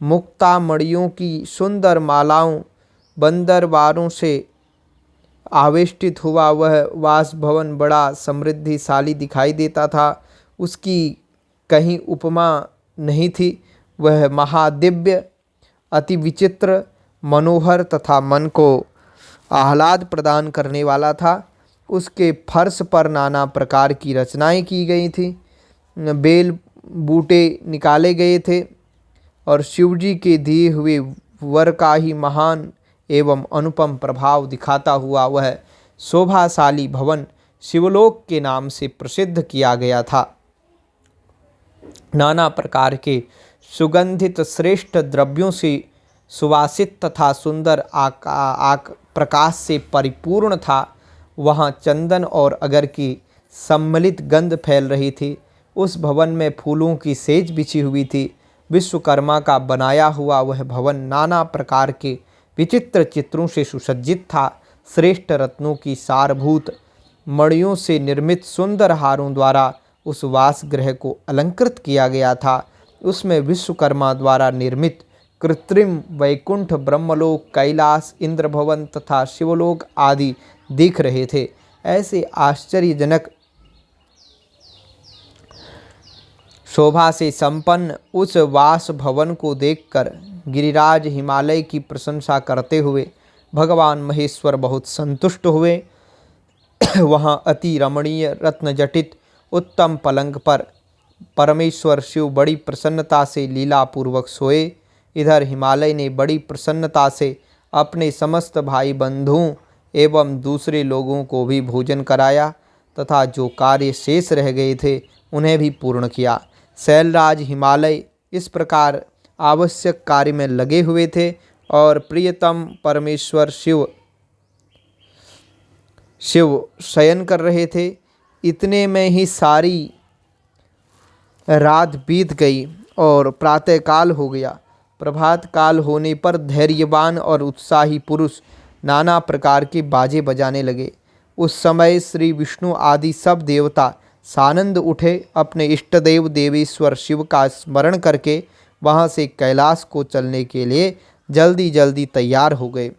मुक्ता मणियों की सुंदर मालाओं बंदरवारों से आवेष्टित हुआ वह वास भवन बड़ा समृद्धिशाली दिखाई देता था। उसकी कहीं उपमा नहीं थी। वह महादिव्य, अति विचित्र, मनोहर तथा मन को आह्लाद प्रदान करने वाला था। उसके फर्श पर नाना प्रकार की रचनाएं की गई थी। बेल बूटे निकाले गए थे और शिवजी के दिए हुए वर का ही महान एवं अनुपम प्रभाव दिखाता हुआ वह शोभाशाली भवन शिवलोक के नाम से प्रसिद्ध किया गया था। नाना प्रकार के सुगंधित श्रेष्ठ द्रव्यों से सुवासित तथा सुंदर प्रकाश से परिपूर्ण था। वहाँ चंदन और अगर की सम्मिलित गंध फैल रही थी। उस भवन में फूलों की सेज बिछी हुई थी। विश्वकर्मा का बनाया हुआ वह भवन नाना प्रकार के विचित्र चित्रों से सुसज्जित था। श्रेष्ठ रत्नों की सारभूत मणियों से निर्मित सुंदर हारों द्वारा उस वासगृह को अलंकृत किया गया था। उसमें विश्वकर्मा द्वारा निर्मित कृत्रिम वैकुंठ, ब्रह्मलोक, कैलाश, इंद्र भवन तथा शिवलोक आदि दिख रहे थे। ऐसे आश्चर्यजनक शोभा से संपन्न उस वास भवन को देखकर गिरिराज हिमालय की प्रशंसा करते हुए भगवान महेश्वर बहुत संतुष्ट हुए। वहाँ अति रमणीय रत्नजटित उत्तम पलंग पर परमेश्वर शिव बड़ी प्रसन्नता से लीलापूर्वक सोए। इधर हिमालय ने बड़ी प्रसन्नता से अपने समस्त भाई बंधुओं एवं दूसरे लोगों को भी भोजन कराया तथा जो कार्य शेष रह गए थे उन्हें भी पूर्ण किया। शैलराज हिमालय इस प्रकार आवश्यक कार्य में लगे हुए थे और प्रियतम परमेश्वर शिव शयन कर रहे थे। इतने में ही सारी रात बीत गई और प्रातःकाल हो गया। प्रभात काल होने पर धैर्यवान और उत्साही पुरुष नाना प्रकार के बाजे बजाने लगे। उस समय श्री विष्णु आदि सब देवता सानंद उठे। अपने इष्टदेव देवेश्वर शिव का स्मरण करके वहाँ से कैलाश को चलने के लिए जल्दी जल्दी तैयार हो गए।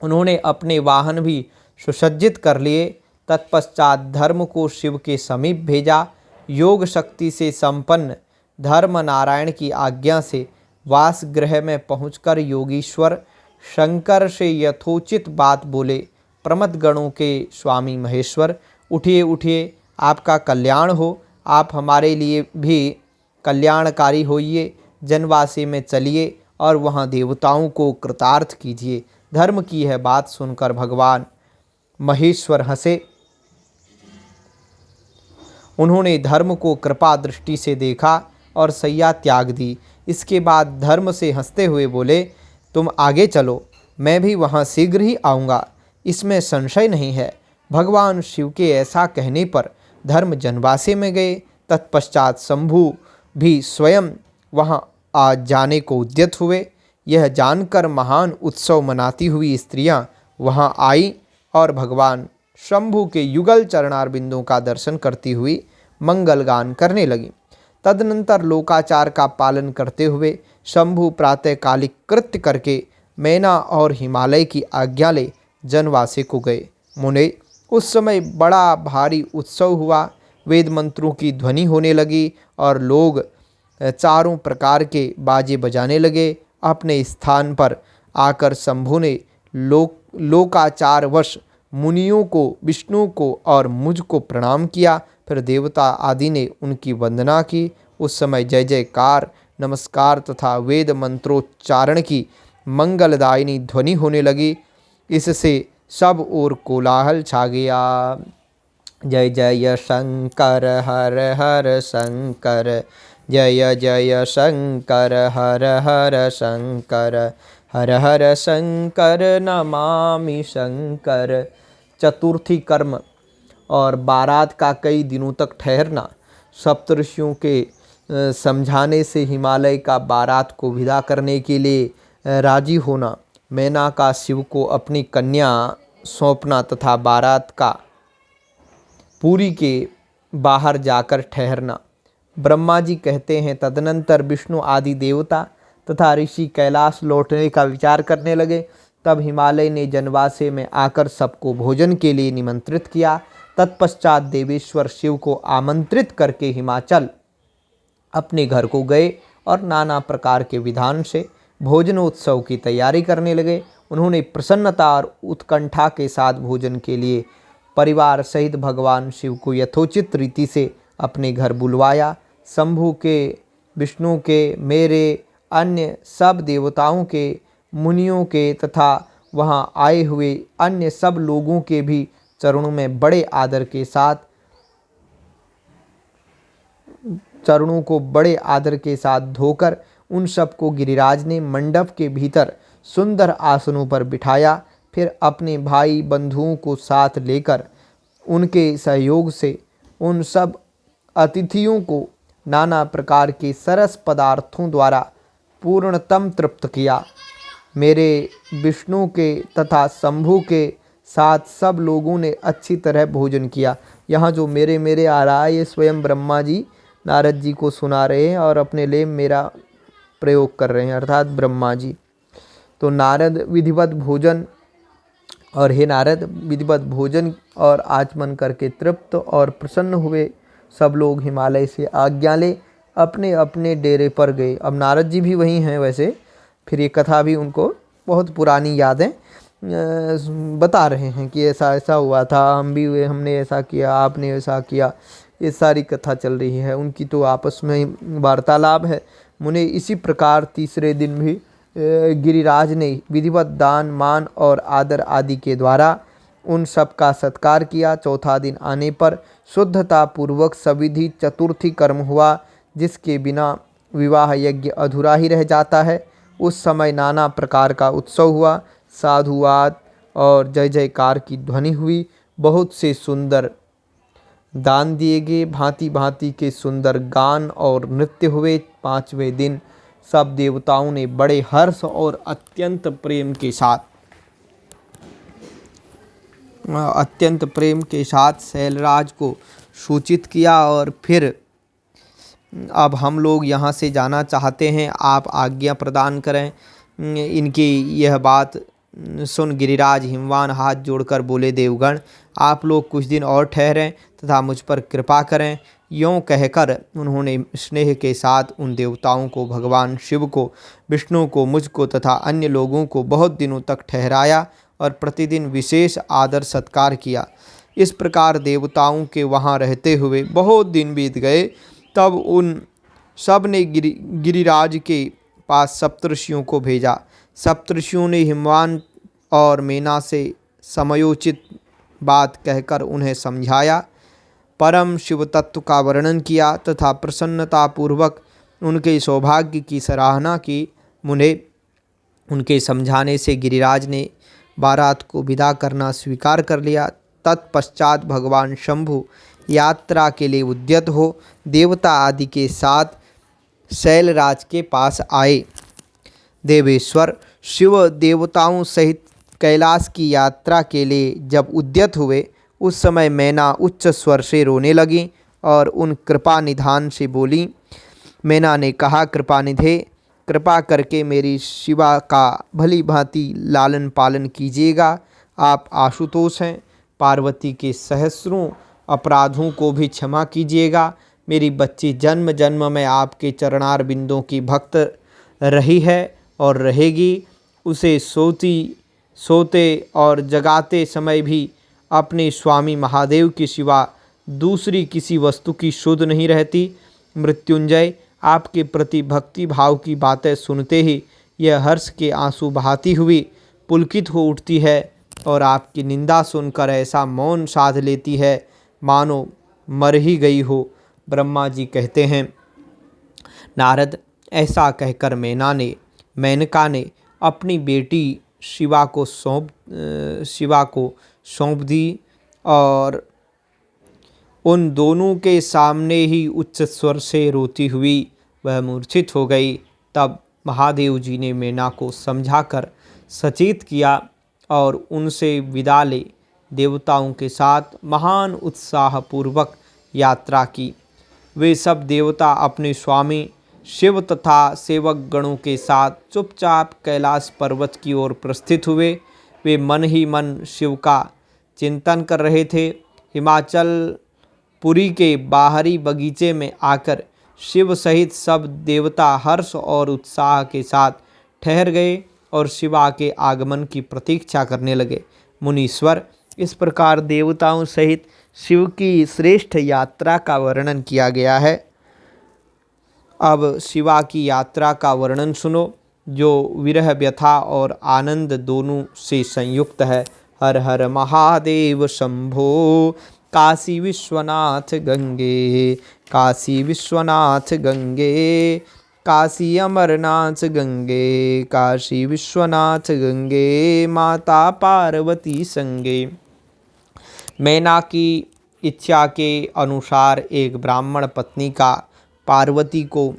उन्होंने अपने वाहन भी सुसज्जित कर लिए। तत्पश्चात धर्म को शिव के समीप भेजा। योग शक्ति से संपन्न धर्म नारायण की आज्ञा से वासगृह में पहुंचकर योगीश्वर शंकर से यथोचित बात बोले। प्रमथ गणों के स्वामी महेश्वर, उठिए उठिए, आपका कल्याण हो। आप हमारे लिए भी कल्याणकारी होइए। जनवासी में चलिए और वहाँ देवताओं को कृतार्थ कीजिए। धर्म की यह बात सुनकर भगवान महेश्वर हंसे। उन्होंने धर्म को कृपा दृष्टि से देखा और सैया त्याग दी। इसके बाद धर्म से हंसते हुए बोले, तुम आगे चलो, मैं भी वहाँ शीघ्र ही आऊँगा, इसमें संशय नहीं है। भगवान शिव के ऐसा कहने पर धर्म जनवासे में गए। तत्पश्चात शंभु भी स्वयं वहाँ आ जाने को उद्यत हुए। यह जानकर महान उत्सव मनाती हुई स्त्रियां वहाँ आईं और भगवान शंभु के युगल चरणारविंदों का दर्शन करती हुई मंगल गान करने लगी। तदनंतर लोकाचार का पालन करते हुए शंभु प्रातःकालिक कृत्य करके मैना और हिमालय की आज्ञा ले जनवासे को गए। मुने, उस समय बड़ा भारी उत्सव हुआ। वेद मंत्रों की ध्वनि होने लगी और लोग चारों प्रकार के बाजे बजाने लगे। अपने स्थान पर आकर शंभु ने लोकाचारवश मुनियों को, विष्णु को और मुझ को प्रणाम किया। फिर देवता आदि ने उनकी वंदना की। उस समय जय जयकार, नमस्कार तथा वेद मंत्रोच्चारण की मंगलदायिनी ध्वनि होने लगी। इससे सब ओर कोलाहल छा गया। जय जय शंकर हर हर शंकर, जय जय शंकर हर हर शंकर, हर हर शंकर नमामि शंकर। चतुर्थी कर्म और बारात का कई दिनों तक ठहरना, सप्तऋषियों के समझाने से हिमालय का बारात को विदा करने के लिए राजी होना, मैना का शिव को अपनी कन्या सौंपना तथा बारात का पुरी के बाहर जाकर ठहरना। ब्रह्मा जी कहते हैं, तदनंतर विष्णु आदि देवता तथा ऋषि कैलाश लौटने का विचार करने लगे। तब हिमालय ने जनवासे में आकर सबको भोजन के लिए निमंत्रित किया। तत्पश्चात देवेश्वर शिव को आमंत्रित करके हिमाचल अपने घर को गए और नाना प्रकार के विधान से भोजनोत्सव की तैयारी करने लगे। उन्होंने प्रसन्नता और उत्कंठा के साथ भोजन के लिए परिवार सहित भगवान शिव को यथोचित रीति से अपने घर बुलवाया। शंभु के, विष्णु के, मेरे, अन्य सब देवताओं के, मुनियों के तथा वहाँ आए हुए अन्य सब लोगों के भी चरणों में बड़े आदर के साथ, चरणों को बड़े आदर के साथ धोकर उन सबको गिरिराज ने मंडप के भीतर सुंदर आसनों पर बिठाया। फिर अपने भाई बंधुओं को साथ लेकर उनके सहयोग से उन सब अतिथियों को नाना प्रकार के सरस पदार्थों द्वारा पूर्णतम तृप्त किया। मेरे, विष्णु के तथा शंभु के साथ सब लोगों ने अच्छी तरह भोजन किया। यहाँ जो मेरे मेरे आ रहा है, ये स्वयं ब्रह्मा जी नारद जी को सुना रहे हैं और अपने लिए मेरा प्रयोग कर रहे हैं, अर्थात ब्रह्मा जी। तो नारद विधिवत भोजन, और हे नारद, विधिवत भोजन और आचमन करके तृप्त और प्रसन्न हुए सब लोग हिमालय से आज्ञा ले अपने अपने डेरे पर गए। अब नारद जी भी वहीं हैं वैसे। फिर ये कथा भी उनको बहुत पुरानी यादें बता रहे हैं कि ऐसा ऐसा हुआ था, हम भी हुए, हमने ऐसा किया, आपने ऐसा किया। ये सारी कथा चल रही है उनकी, तो आपस में वार्तालाप है। मुने, इसी प्रकार तीसरे दिन भी गिरिराज ने विधिवत दान, मान और आदर आदि के द्वारा उन सब का सत्कार किया। चौथा दिन आने पर शुद्धता पूर्वक सविधि चतुर्थी कर्म हुआ, जिसके बिना विवाह यज्ञ अधूरा ही रह जाता है। उस समय नाना प्रकार का उत्सव हुआ, साधुवाद और जय जयकार की ध्वनि हुई। बहुत से सुंदर दान दिए गए, भांति भांति के सुंदर गान और नृत्य हुए। पांचवें दिन सब देवताओं ने बड़े हर्ष और अत्यंत प्रेम के साथ शैलराज को सूचित किया और फिर अब हम लोग यहाँ से जाना चाहते हैं, आप आज्ञा प्रदान करें। इनकी यह बात सुन गिरिराज हिमवान हाथ जोड़कर बोले, देवगण, आप लोग कुछ दिन और ठहरें तथा मुझ पर कृपा करें। यों कहकर उन्होंने स्नेह के साथ उन देवताओं को, भगवान शिव को, विष्णु को, मुझको तथा अन्य लोगों को बहुत दिनों तक ठहराया और प्रतिदिन विशेष आदर सत्कार किया। इस प्रकार देवताओं के वहाँ रहते हुए बहुत दिन बीत गए। तब उन सब ने गिरिराज के पास सप्तऋषियों को भेजा। सप्तऋषियों ने हिमवान और मेना से समयोचित बात कहकर उन्हें समझाया, परम शिव तत्व का वर्णन किया तथा प्रसन्नतापूर्वक उनके सौभाग्य की सराहना की। मुने उनके समझाने से गिरिराज ने बारात को विदा करना स्वीकार कर लिया। तत्पश्चात भगवान शंभु यात्रा के लिए उद्यत हो देवता आदि के साथ शैलराज के पास आए। देवेश्वर शिव देवताओं सहित कैलाश की यात्रा के लिए जब उद्यत हुए, उस समय मैना उच्च स्वर से रोने लगी और उन कृपा निधान से बोली। मैना ने कहा, कृपानिधे, कृपा करके मेरी शिवा का भली भांति लालन पालन कीजिएगा। आप आशुतोष हैं, पार्वती के सहस्रों अपराधों को भी क्षमा कीजिएगा। मेरी बच्ची जन्म जन्म में आपके चरणार बिंदों की भक्त रही है और रहेगी। उसे सोते और जगाते समय भी अपने स्वामी महादेव के सिवा दूसरी किसी वस्तु की सुध नहीं रहती। मृत्युंजय, आपके प्रति भक्ति भाव की बातें सुनते ही यह हर्ष के आंसू बहाती हुई पुलकित हो उठती है और आपकी निंदा सुनकर ऐसा मौन साध लेती है मानो मर ही गई हो। ब्रह्मा जी कहते हैं, नारद, ऐसा कहकर मेनका ने अपनी बेटी शिवा को सौंप दी और उन दोनों के सामने ही उच्च स्वर से रोती हुई वह मूर्छित हो गई। तब महादेव जी ने मेना को समझाकर सचेत किया और उनसे विदा ले देवताओं के साथ महान उत्साहपूर्वक यात्रा की। वे सब देवता अपने स्वामी शिव तथा सेवक गणों के साथ चुपचाप कैलाश पर्वत की ओर प्रस्थित हुए। वे मन ही मन शिव का चिंतन कर रहे थे। हिमाचल पुरी के बाहरी बगीचे में आकर शिव सहित सब देवता हर्ष और उत्साह के साथ ठहर गए और शिवा के आगमन की प्रतीक्षा करने लगे। मुनीश्वर, इस प्रकार देवताओं सहित शिव की श्रेष्ठ यात्रा का वर्णन किया गया है। अब शिवा की यात्रा का वर्णन सुनो, जो विरह व्यथा और आनंद दोनों से संयुक्त है। हर हर महादेव शंभो, काशी विश्वनाथ गंगे, काशी विश्वनाथ गंगे, काशी अमरनाथ गंगे, काशी विश्वनाथ गंगे, माता पार्वती संगे। मैना की इच्छा के अनुसार एक ब्राह्मण पत्नी का पार्वती को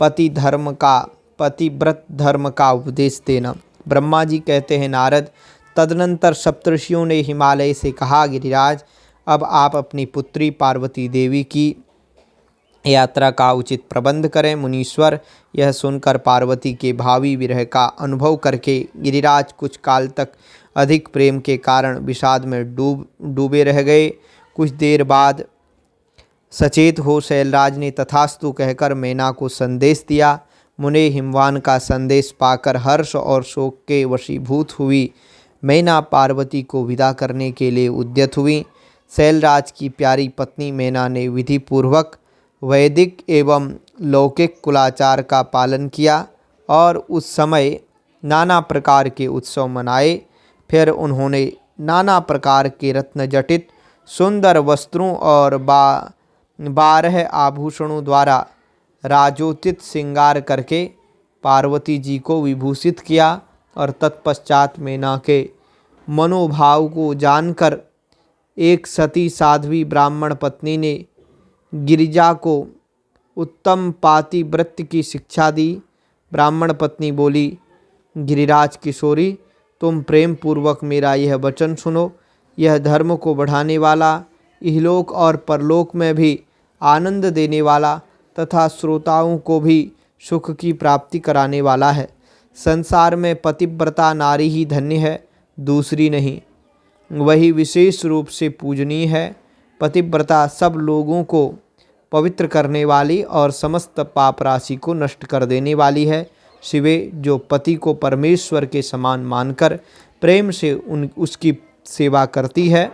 पतिव्रत धर्म का उपदेश देना। ब्रह्मा जी कहते हैं, नारद, तदनंतर सप्तऋषियों ने हिमालय से कहा, गिरिराज, अब आप अपनी पुत्री पार्वती देवी की यात्रा का उचित प्रबंध करें। मुनीश्वर, यह सुनकर पार्वती के भावी विरह का अनुभव करके गिरिराज कुछ काल तक अधिक प्रेम के कारण विषाद में डूबे रह गए। कुछ देर बाद सचेत हो शैलराज ने तथास्तु कहकर मैना को संदेश दिया। मुने हिमवान का संदेश पाकर हर्ष और शोक के वशीभूत हुई मैना पार्वती को विदा करने के लिए उद्यत हुई। शैलराज की प्यारी पत्नी मैना ने विधिपूर्वक वैदिक एवं लौकिक कुलाचार का पालन किया और उस समय नाना प्रकार के उत्सव मनाए। फिर उन्होंने नाना प्रकार के रत्न जटित सुंदर वस्त्रों और 12 आभूषणों द्वारा राजोचित श्रृंगार करके पार्वती जी को विभूषित किया और तत्पश्चात मैना के मनोभाव को जानकर एक सती साध्वी ब्राह्मण पत्नी ने गिरिजा को उत्तम पातिव्रत्य की शिक्षा दी। ब्राह्मण पत्नी बोली, गिरिराज किशोरी, तुम प्रेम पूर्वक मेरा यह वचन सुनो। यह धर्म को बढ़ाने वाला, इहलोक और परलोक में भी आनंद देने वाला तथा श्रोताओं को भी सुख की प्राप्ति कराने वाला है। संसार में पतिव्रता नारी ही धन्य है, दूसरी नहीं। वही विशेष रूप से पूजनीय है। पतिव्रता सब लोगों को पवित्र करने वाली और समस्त पाप राशि को नष्ट कर देने वाली है। शिवे, जो पति को परमेश्वर के समान मानकर प्रेम से उसकी सेवा करती है,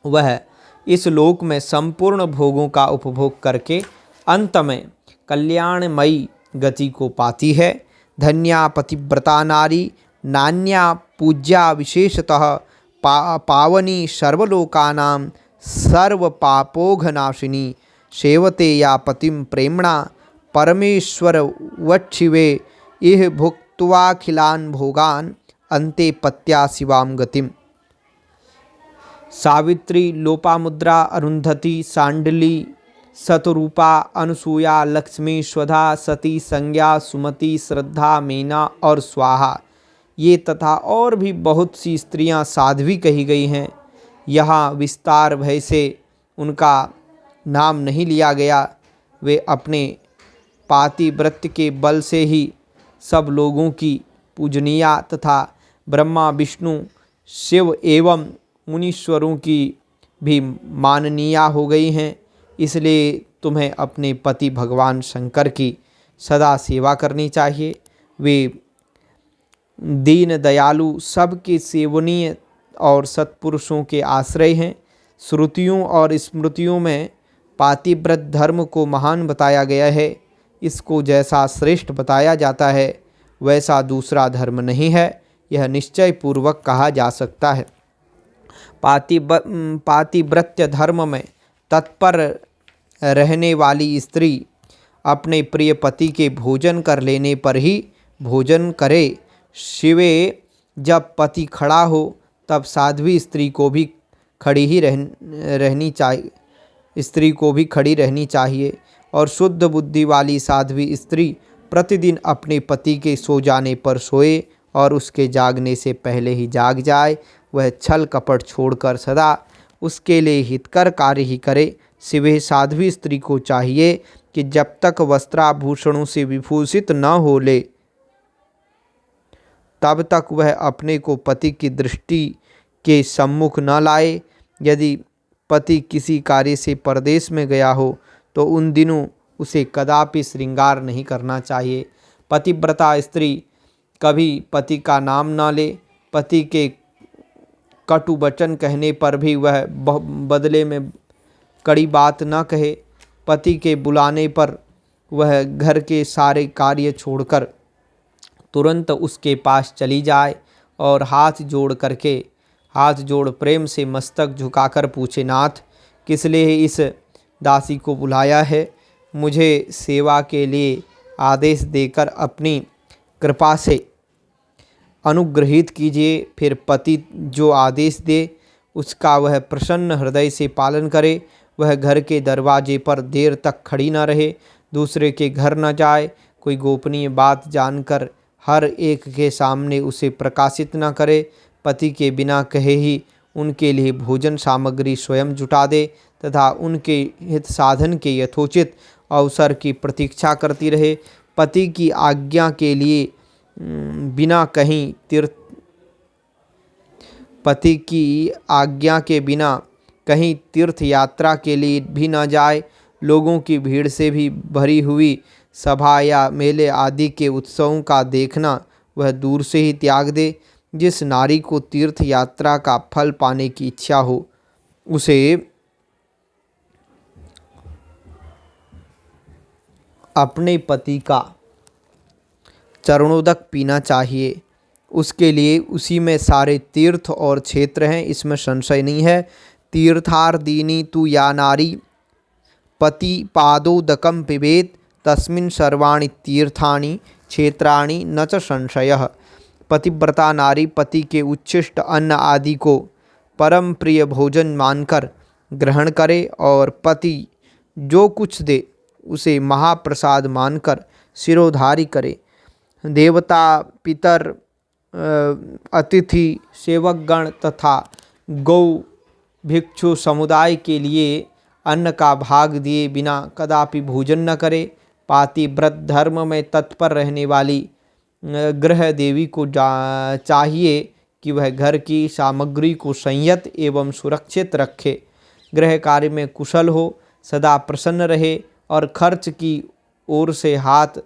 वह इस लोक में संपूर्ण भोगों का उपभोग करके अंत में कल्याणमयी गति को पाती है। धन्या पतिव्रता नारी नान्या पूज्या विशेषतः पावनी सर्वलोकानां सर्वपापोघनाशिनी सेवते या पतिं प्रेम्णा परमेश्वर वक्षिवे इह भुक्त्वाखिलान् भोगान् अन्ते पत्या शिवां गतिम्। सावित्री, लोपामुद्रा, अरुंधति, सांडली, शतरूपा, अनसूया, लक्ष्मी, स्वधा, सती, संज्ञा, सुमति, श्रद्धा, मीना और स्वाहा, ये तथा और भी बहुत सी स्त्रियां साध्वी कही गई हैं। यहाँ विस्तार भय से उनका नाम नहीं लिया गया। वे अपने पातिव्रत्य के बल से ही सब लोगों की पूजनीया तथा ब्रह्मा, विष्णु, शिव एवं मुनीश्वरों की भी माननीया हो गई हैं। इसलिए तुम्हें अपने पति भगवान शंकर की सदा सेवा करनी चाहिए। वे दीन दयालु, सबके सेवनीय और सत्पुरुषों के आश्रय हैं। श्रुतियों और स्मृतियों में पातिव्रत धर्म को महान बताया गया है। इसको जैसा श्रेष्ठ बताया जाता है वैसा दूसरा धर्म नहीं है, यह निश्चय पूर्वक कहा जा सकता है। पातिव्रत्य धर्म में तत्पर रहने वाली स्त्री अपने प्रिय पति के भोजन कर लेने पर ही भोजन करे। शिवे जब पति खड़ा हो तब साध्वी स्त्री को भी खड़ी रहनी चाहिए और शुद्ध बुद्धि वाली साध्वी स्त्री प्रतिदिन अपने पति के सो जाने पर सोए और उसके जागने से पहले ही जाग जाए। वह छल कपट छोड़कर सदा उसके लिए हितकर कार्य ही करे। शिवे साध्वी स्त्री को चाहिए कि जब तक वस्त्राभूषणों से विभूषित न हो ले तब तक वह अपने को पति की दृष्टि के सम्मुख न लाए। यदि पति किसी कार्य से परदेश में गया हो तो उन दिनों उसे कदापि श्रृंगार नहीं करना चाहिए। पतिव्रता स्त्री कभी पति का नाम न ले। पति के कटु वचन कहने पर भी वह बदले में कड़ी बात न कहे। पति के बुलाने पर वह घर के सारे कार्य छोड़कर तुरंत उसके पास चली जाए और हाथ जोड़ प्रेम से मस्तक झुकाकर पूछे, नाथ किस लिए इस दासी को बुलाया है? मुझे सेवा के लिए आदेश देकर अपनी कृपा से अनुग्रहित कीजिए। फिर पति जो आदेश दे उसका वह प्रसन्न हृदय से पालन करे। वह घर के दरवाजे पर देर तक खड़ी न रहे, दूसरे के घर न जाए, कोई गोपनीय बात जानकर हर एक के सामने उसे प्रकाशित न करे। पति के बिना कहे ही उनके लिए भोजन सामग्री स्वयं जुटा दे तथा उनके हित साधन के यथोचित अवसर की प्रतीक्षा करती रहे। पति की आज्ञा के बिना कहीं तीर्थ यात्रा के लिए भी न जाए। लोगों की भीड़ से भी भरी हुई सभा या मेले आदि के उत्सवों का देखना वह दूर से ही त्याग दे। जिस नारी को तीर्थ यात्रा का फल पाने की इच्छा हो उसे अपने पति का चरणोदक पीना चाहिए। उसके लिए उसी में सारे तीर्थ और क्षेत्र हैं, इसमें संशय नहीं है। तीर्थार्दिनी तु या नारी पति पादोदकं पिबेत तस्मिन् सर्वाणि तीर्थानि क्षेत्राणि न च संशयः। पतिव्रता नारी पति के उच्छिष्ट अन्न आदि को परम प्रिय भोजन मानकर ग्रहण करे और पति जो कुछ दे उसे महाप्रसाद मानकर सिरोधारी करे। देवता, पितर, अतिथि, सेवकगण तथा गौ भिक्षु समुदाय के लिए अन्न का भाग दिए बिना कदापि भोजन न करे। पातिव्रत धर्म में तत्पर रहने वाली गृह देवी को चाहिए कि वह घर की सामग्री को संयत एवं सुरक्षित रखे, गृह कार्य में कुशल हो, सदा प्रसन्न रहे और खर्च की ओर से हाथ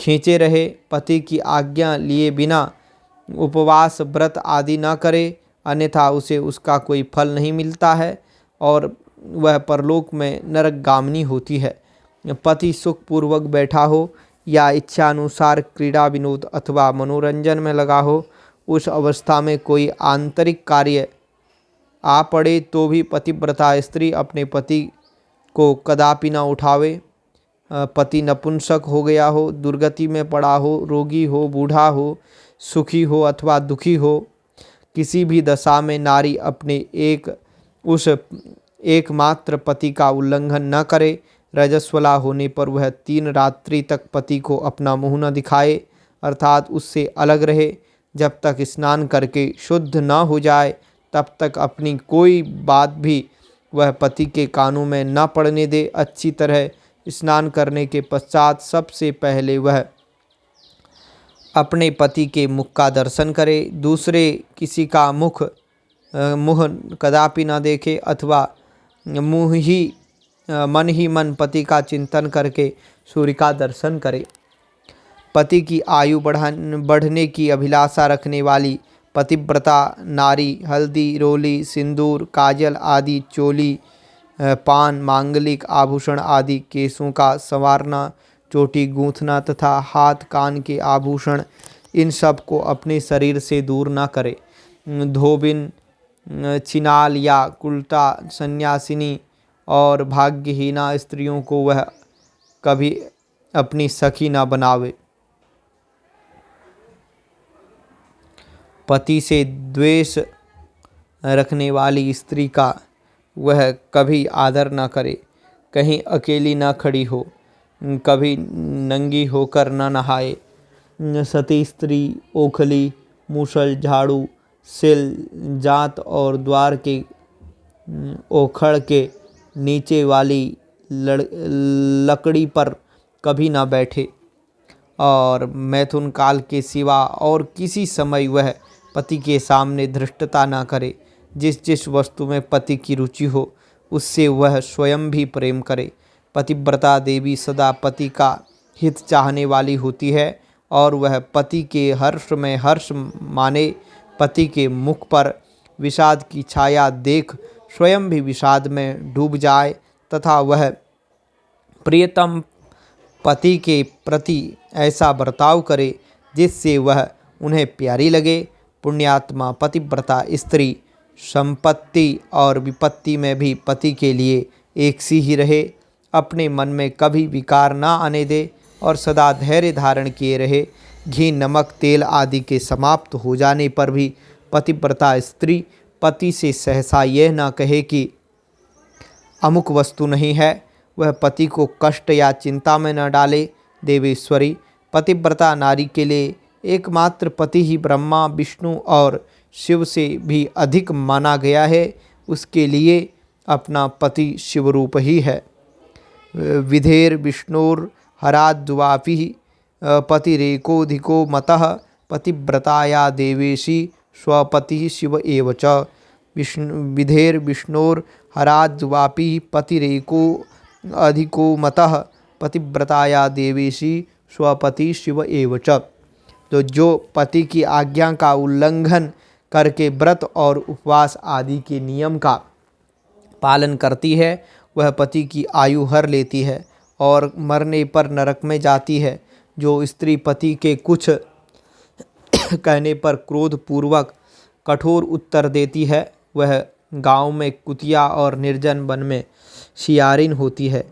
खींचे रहे। पति की आज्ञा लिए बिना उपवास व्रत आदि न करे, अन्यथा उसे उसका कोई फल नहीं मिलता है और वह परलोक में नरकगामिनी होती है। पति सुखपूर्वक बैठा हो या इच्छानुसार क्रीड़ा विनोद अथवा मनोरंजन में लगा हो, उस अवस्था में कोई आंतरिक कार्य आ पड़े तो भी पतिव्रता स्त्री अपने पति को कदापि न उठावे। पति नपुंसक हो गया हो, दुर्गति में पड़ा हो, रोगी हो, बूढ़ा हो, सुखी हो अथवा दुखी हो, किसी भी दशा में नारी अपने उस एकमात्र पति का उल्लंघन न करे। रजस्वला होने पर वह 3 रात्रि तक पति को अपना मुंह न दिखाए, अर्थात उससे अलग रहे। जब तक स्नान करके शुद्ध न हो जाए तब तक अपनी कोई बात भी वह पति के कानों में न पड़ने दे। अच्छी तरह स्नान करने के पश्चात सबसे पहले वह अपने पति के मुख का दर्शन करे, दूसरे किसी का मुँह कदापि न देखे अथवा मन ही मन पति का चिंतन करके सूर्य का दर्शन करे। पति की आयु बढ़ने की अभिलाषा रखने वाली पतिव्रता नारी हल्दी, रोली, सिंदूर, काजल आदि, चोली, पान, मांगलिक आभूषण आदि, केसों का संवारना, चोटी गूंथना तथा हाथ कान के आभूषण, इन सब को अपने शरीर से दूर न करे। धोबिन, छिनाल या कुलटा सन्यासिनी और भाग्यहीना स्त्रियों को वह कभी अपनी सखी न बनावे। पति से द्वेष रखने वाली स्त्री का वह कभी आदर न करे, कहीं अकेली न खड़ी हो, कभी नंगी होकर न नहाए। सती स्त्री ओखली, मूसल, झाड़ू, सिल, जांत और द्वार के ओखड़ के नीचे वाली लकड़ी पर कभी न बैठे और मैथुन काल के सिवा और किसी समय वह पति के सामने धृष्टता न करे। जिस वस्तु में पति की रुचि हो उससे वह स्वयं भी प्रेम करे। पतिव्रता देवी सदा पति का हित चाहने वाली होती है और वह पति के हर्ष में हर्ष माने। पति के मुख पर विषाद की छाया देख स्वयं भी विषाद में डूब जाए तथा वह प्रियतम पति के प्रति ऐसा बर्ताव करे जिससे वह उन्हें प्यारी लगे। पुण्यात्मा पतिव्रता स्त्री संपत्ति और विपत्ति में भी पति के लिए एक सी ही रहे, अपने मन में कभी विकार ना आने दे और सदा धैर्य धारण किए रहे। घी, नमक, तेल आदि के समाप्त हो जाने पर भी पतिव्रता स्त्री पति से सहसा यह ना कहे कि अमुक वस्तु नहीं है, वह पति को कष्ट या चिंता में न डाले। देवेश्वरी पतिव्रता नारी के लिए एकमात्र पति ही ब्रह्मा, विष्णु और शिव से भी अधिक माना गया है। उसके लिए अपना पति शिवरूप ही है। विधेर विष्णुर हराद्वापि पतिरेकोधिको मतः पतिव्रताया देवेशी स्वपति शिव एव च। विधेर विष्णुर हराद्वापि पतिरेको अधिको मतः पतिव्रताया देवेशी स्वपति शिव एव च। तो जो पति की आज्ञा का उल्लंघन करके व्रत और उपवास आदि के नियम का पालन करती है वह पति की आयु हर लेती है और मरने पर नरक में जाती है। जो स्त्री पति के कुछ कहने पर क्रोधपूर्वक कठोर उत्तर देती है वह गांव में कुतिया और निर्जन वन में शियारिन होती है।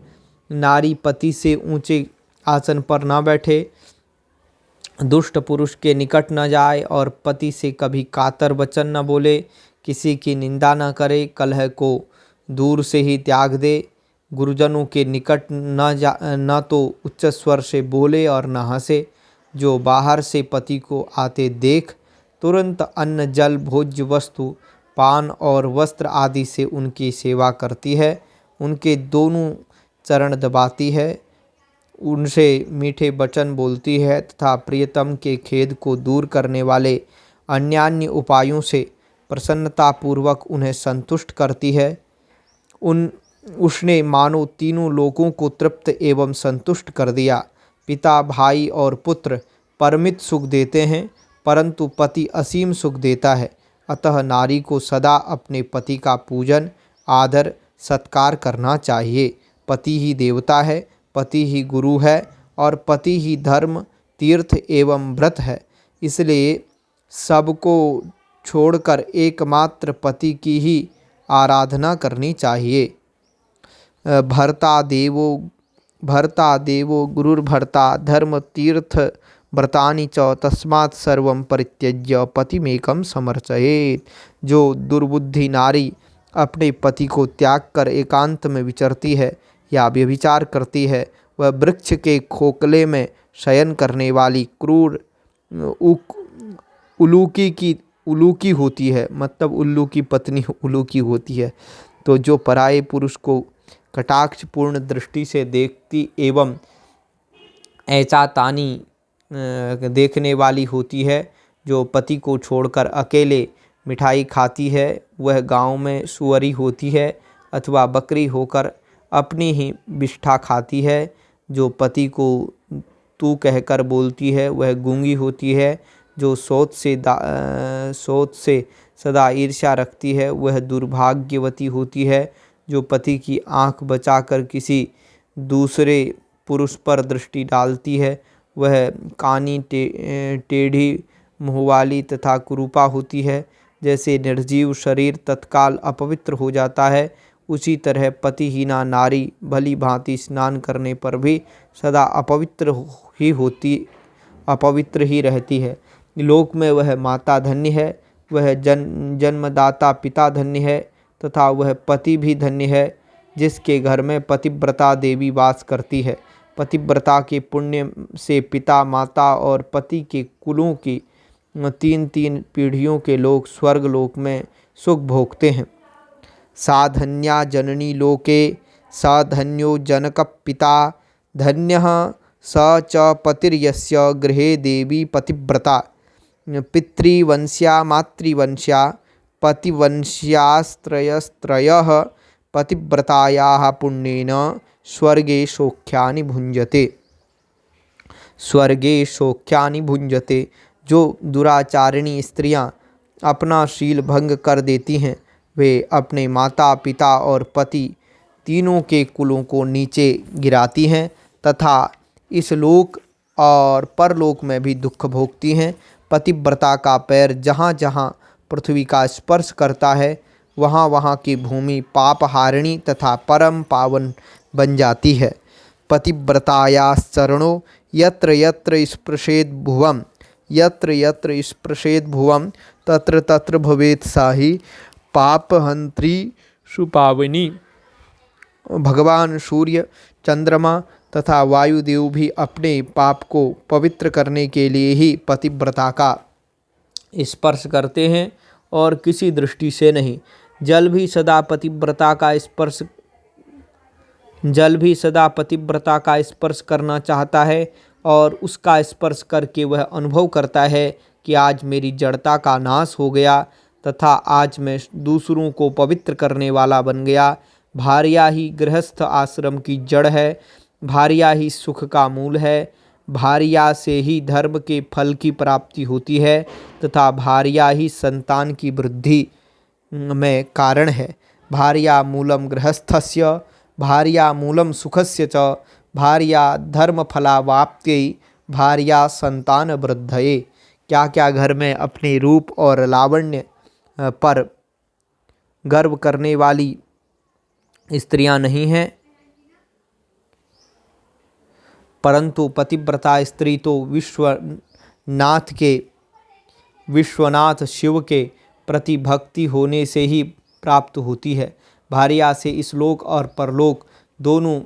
नारी पति से ऊंचे आसन पर न बैठे, दुष्ट पुरुष के निकट न जाए और पति से कभी कातर वचन न बोले, किसी की निंदा न करे, कलह को दूर से ही त्याग दे, गुरुजनों के निकट न तो उच्च स्वर से बोले और न हंसे। जो बाहर से पति को आते देख तुरंत अन्न, जल, भोज्य वस्तु, पान और वस्त्र आदि से उनकी सेवा करती है, उनके दोनों चरण दबाती है, उनसे मीठे वचन बोलती है तथा प्रियतम के खेद को दूर करने वाले अन्यान्य उपायों से प्रसन्नतापूर्वक उन्हें संतुष्ट करती है। उसने मानो तीनों लोगों को तृप्त एवं संतुष्ट कर दिया। पिता, भाई और पुत्र परमित सुख देते हैं परंतु पति असीम सुख देता है। अतः नारी को सदा अपने पति का पूजन, आदर, सत्कार करना चाहिए। पति ही देवता है, पति ही गुरु है और पति ही धर्म, तीर्थ एवं व्रत है। इसलिए सबको छोड़कर एकमात्र पति की ही आराधना करनी चाहिए। भर्ता देवो गुरुर्भर्ता धर्म तीर्थ व्रतानि च तस्मात् सर्वं परित्यज्य पतिमेकं समर्चयेत्। जो दुर्बुद्धि नारी अपने पति को त्याग कर एकांत में विचरती है या व्यभिचार करती है, वह वृक्ष के खोखले में शयन करने वाली क्रूर उल्लू की होती है, मतलब उल्लू की पत्नी उल्लू की होती है। तो जो पराये पुरुष को कटाक्षपूर्ण दृष्टि से देखती एवं ऐसा तानी देखने वाली होती है, जो पति को छोड़कर अकेले मिठाई खाती है, वह गांव में सुअरी होती है अथवा बकरी होकर अपनी ही विष्ठा खाती है। जो पति को तू कहकर बोलती है, वह गूंगी होती है। जो सोच से सदा ईर्ष्या रखती है, वह दुर्भाग्यवती होती है। जो पति की आंख बचाकर किसी दूसरे पुरुष पर दृष्टि डालती है, वह कानी टेढ़ी मुँहवाली तथा कुरूपा होती है। जैसे निर्जीव शरीर तत्काल अपवित्र हो जाता है, उसी तरह पतिहीना नारी भली भांति स्नान करने पर भी सदा अपवित्र ही रहती है। लोक में वह माता धन्य है, वह जन्मदाता पिता धन्य है तथा वह पति भी धन्य है, जिसके घर में पतिव्रता देवी वास करती है। पतिव्रता के पुण्य से पिता, माता और पति के कुलों की 3-3 पीढ़ियों के लोग स्वर्ग लोक में सुख भोगते हैं। साधन्या जननी लोके स धन्यो जनक पिता धन्यः स च पतिर्यस्य गृहे देवी पतिव्रता। पितृवंश्या मातृवंश्या पतिवंश्यास्त्रयस्त्रयः पतिव्रतायाः पुण्येन स्वर्गे सौख्यानि भुंजते। जो दुराचारिणी स्त्रियां अपना शील भंग कर देती हैं, वे अपने माता पिता और पति तीनों के कुलों को नीचे गिराती हैं तथा इस लोक और परलोक में भी दुख भोगती हैं। पतिव्रता का पैर जहाँ जहाँ पृथ्वी का स्पर्श करता है, वहाँ वहाँ की भूमि पापहारिणी तथा परम पावन बन जाती है। पतिव्रतायाश्चरणो यत्र यत्र स्पृशेद भुवं तत्र तत्र भवेत् सा ही पापहंत्री सुपावनी। भगवान सूर्य, चंद्रमा तथा वायुदेव भी अपने पाप को पवित्र करने के लिए ही पतिव्रता का स्पर्श करते हैं और किसी दृष्टि से नहीं। जल भी सदा पतिव्रता का स्पर्श करना चाहता है और उसका स्पर्श करके वह अनुभव करता है कि आज मेरी जड़ता का नाश हो गया तथा आज मैं दूसरों को पवित्र करने वाला बन गया। भार्या ही गृहस्थ आश्रम की जड़ है, भार्या ही सुख का मूल है, भार्या से ही धर्म के फल की प्राप्ति होती है तथा भार्या ही संतान की वृद्धि में कारण है। भार्या मूलम गृहस्थस्य भार्या मूलम सुखस्य च भार्या धर्म फलावाप्त्यै भार्या संतान वृद्धये। क्या क्या घर में अपने रूप और लावण्य पर गर्व करने वाली स्त्रियां नहीं हैं, परंतु पतिव्रता स्त्री तो विश्वनाथ शिव के प्रति भक्ति होने से ही प्राप्त होती है। भार्या से इस लोक और परलोक दोनों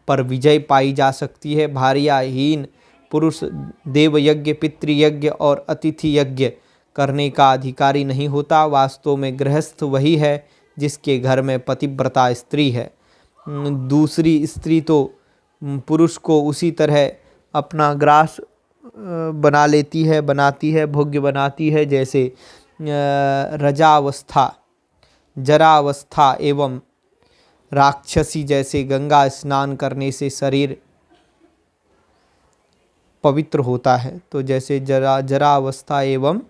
पर विजय पाई जा सकती है। भार्याहीन पुरुष देवयज्ञ, पितृयज्ञ और अतिथि यज्ञ करने का अधिकारी नहीं होता। वास्तव में गृहस्थ वही है जिसके घर में पतिव्रता स्त्री है। दूसरी स्त्री तो पुरुष को उसी तरह अपना ग्रास बनाती है, भोग्य बनाती है, जैसे रजावस्था, जरावस्था एवं राक्षसी। जैसे गंगा स्नान करने से शरीर पवित्र होता है, तो जैसे जरावस्था एवं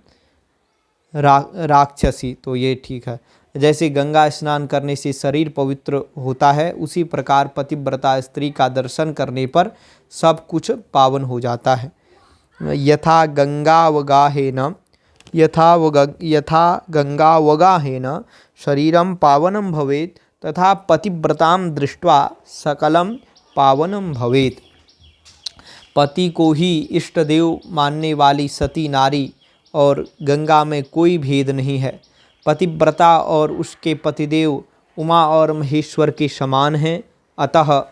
राक्षसी, तो ये ठीक है। जैसे गंगा स्नान करने से शरीर पवित्र होता है, उसी प्रकार पतिव्रता स्त्री का दर्शन करने पर सब कुछ पावन हो जाता है। यथा गंगावगाहेन शरीरं पावनं भवेत् तथा पतिव्रतां दृष्ट्वा सकलं पावनं भवेत्। पति को ही इष्ट देव मानने वाली सती नारी और गंगा में कोई भेद नहीं है। पतिव्रता और उसके पतिदेव उमा और महेश्वर के समान हैं। अतः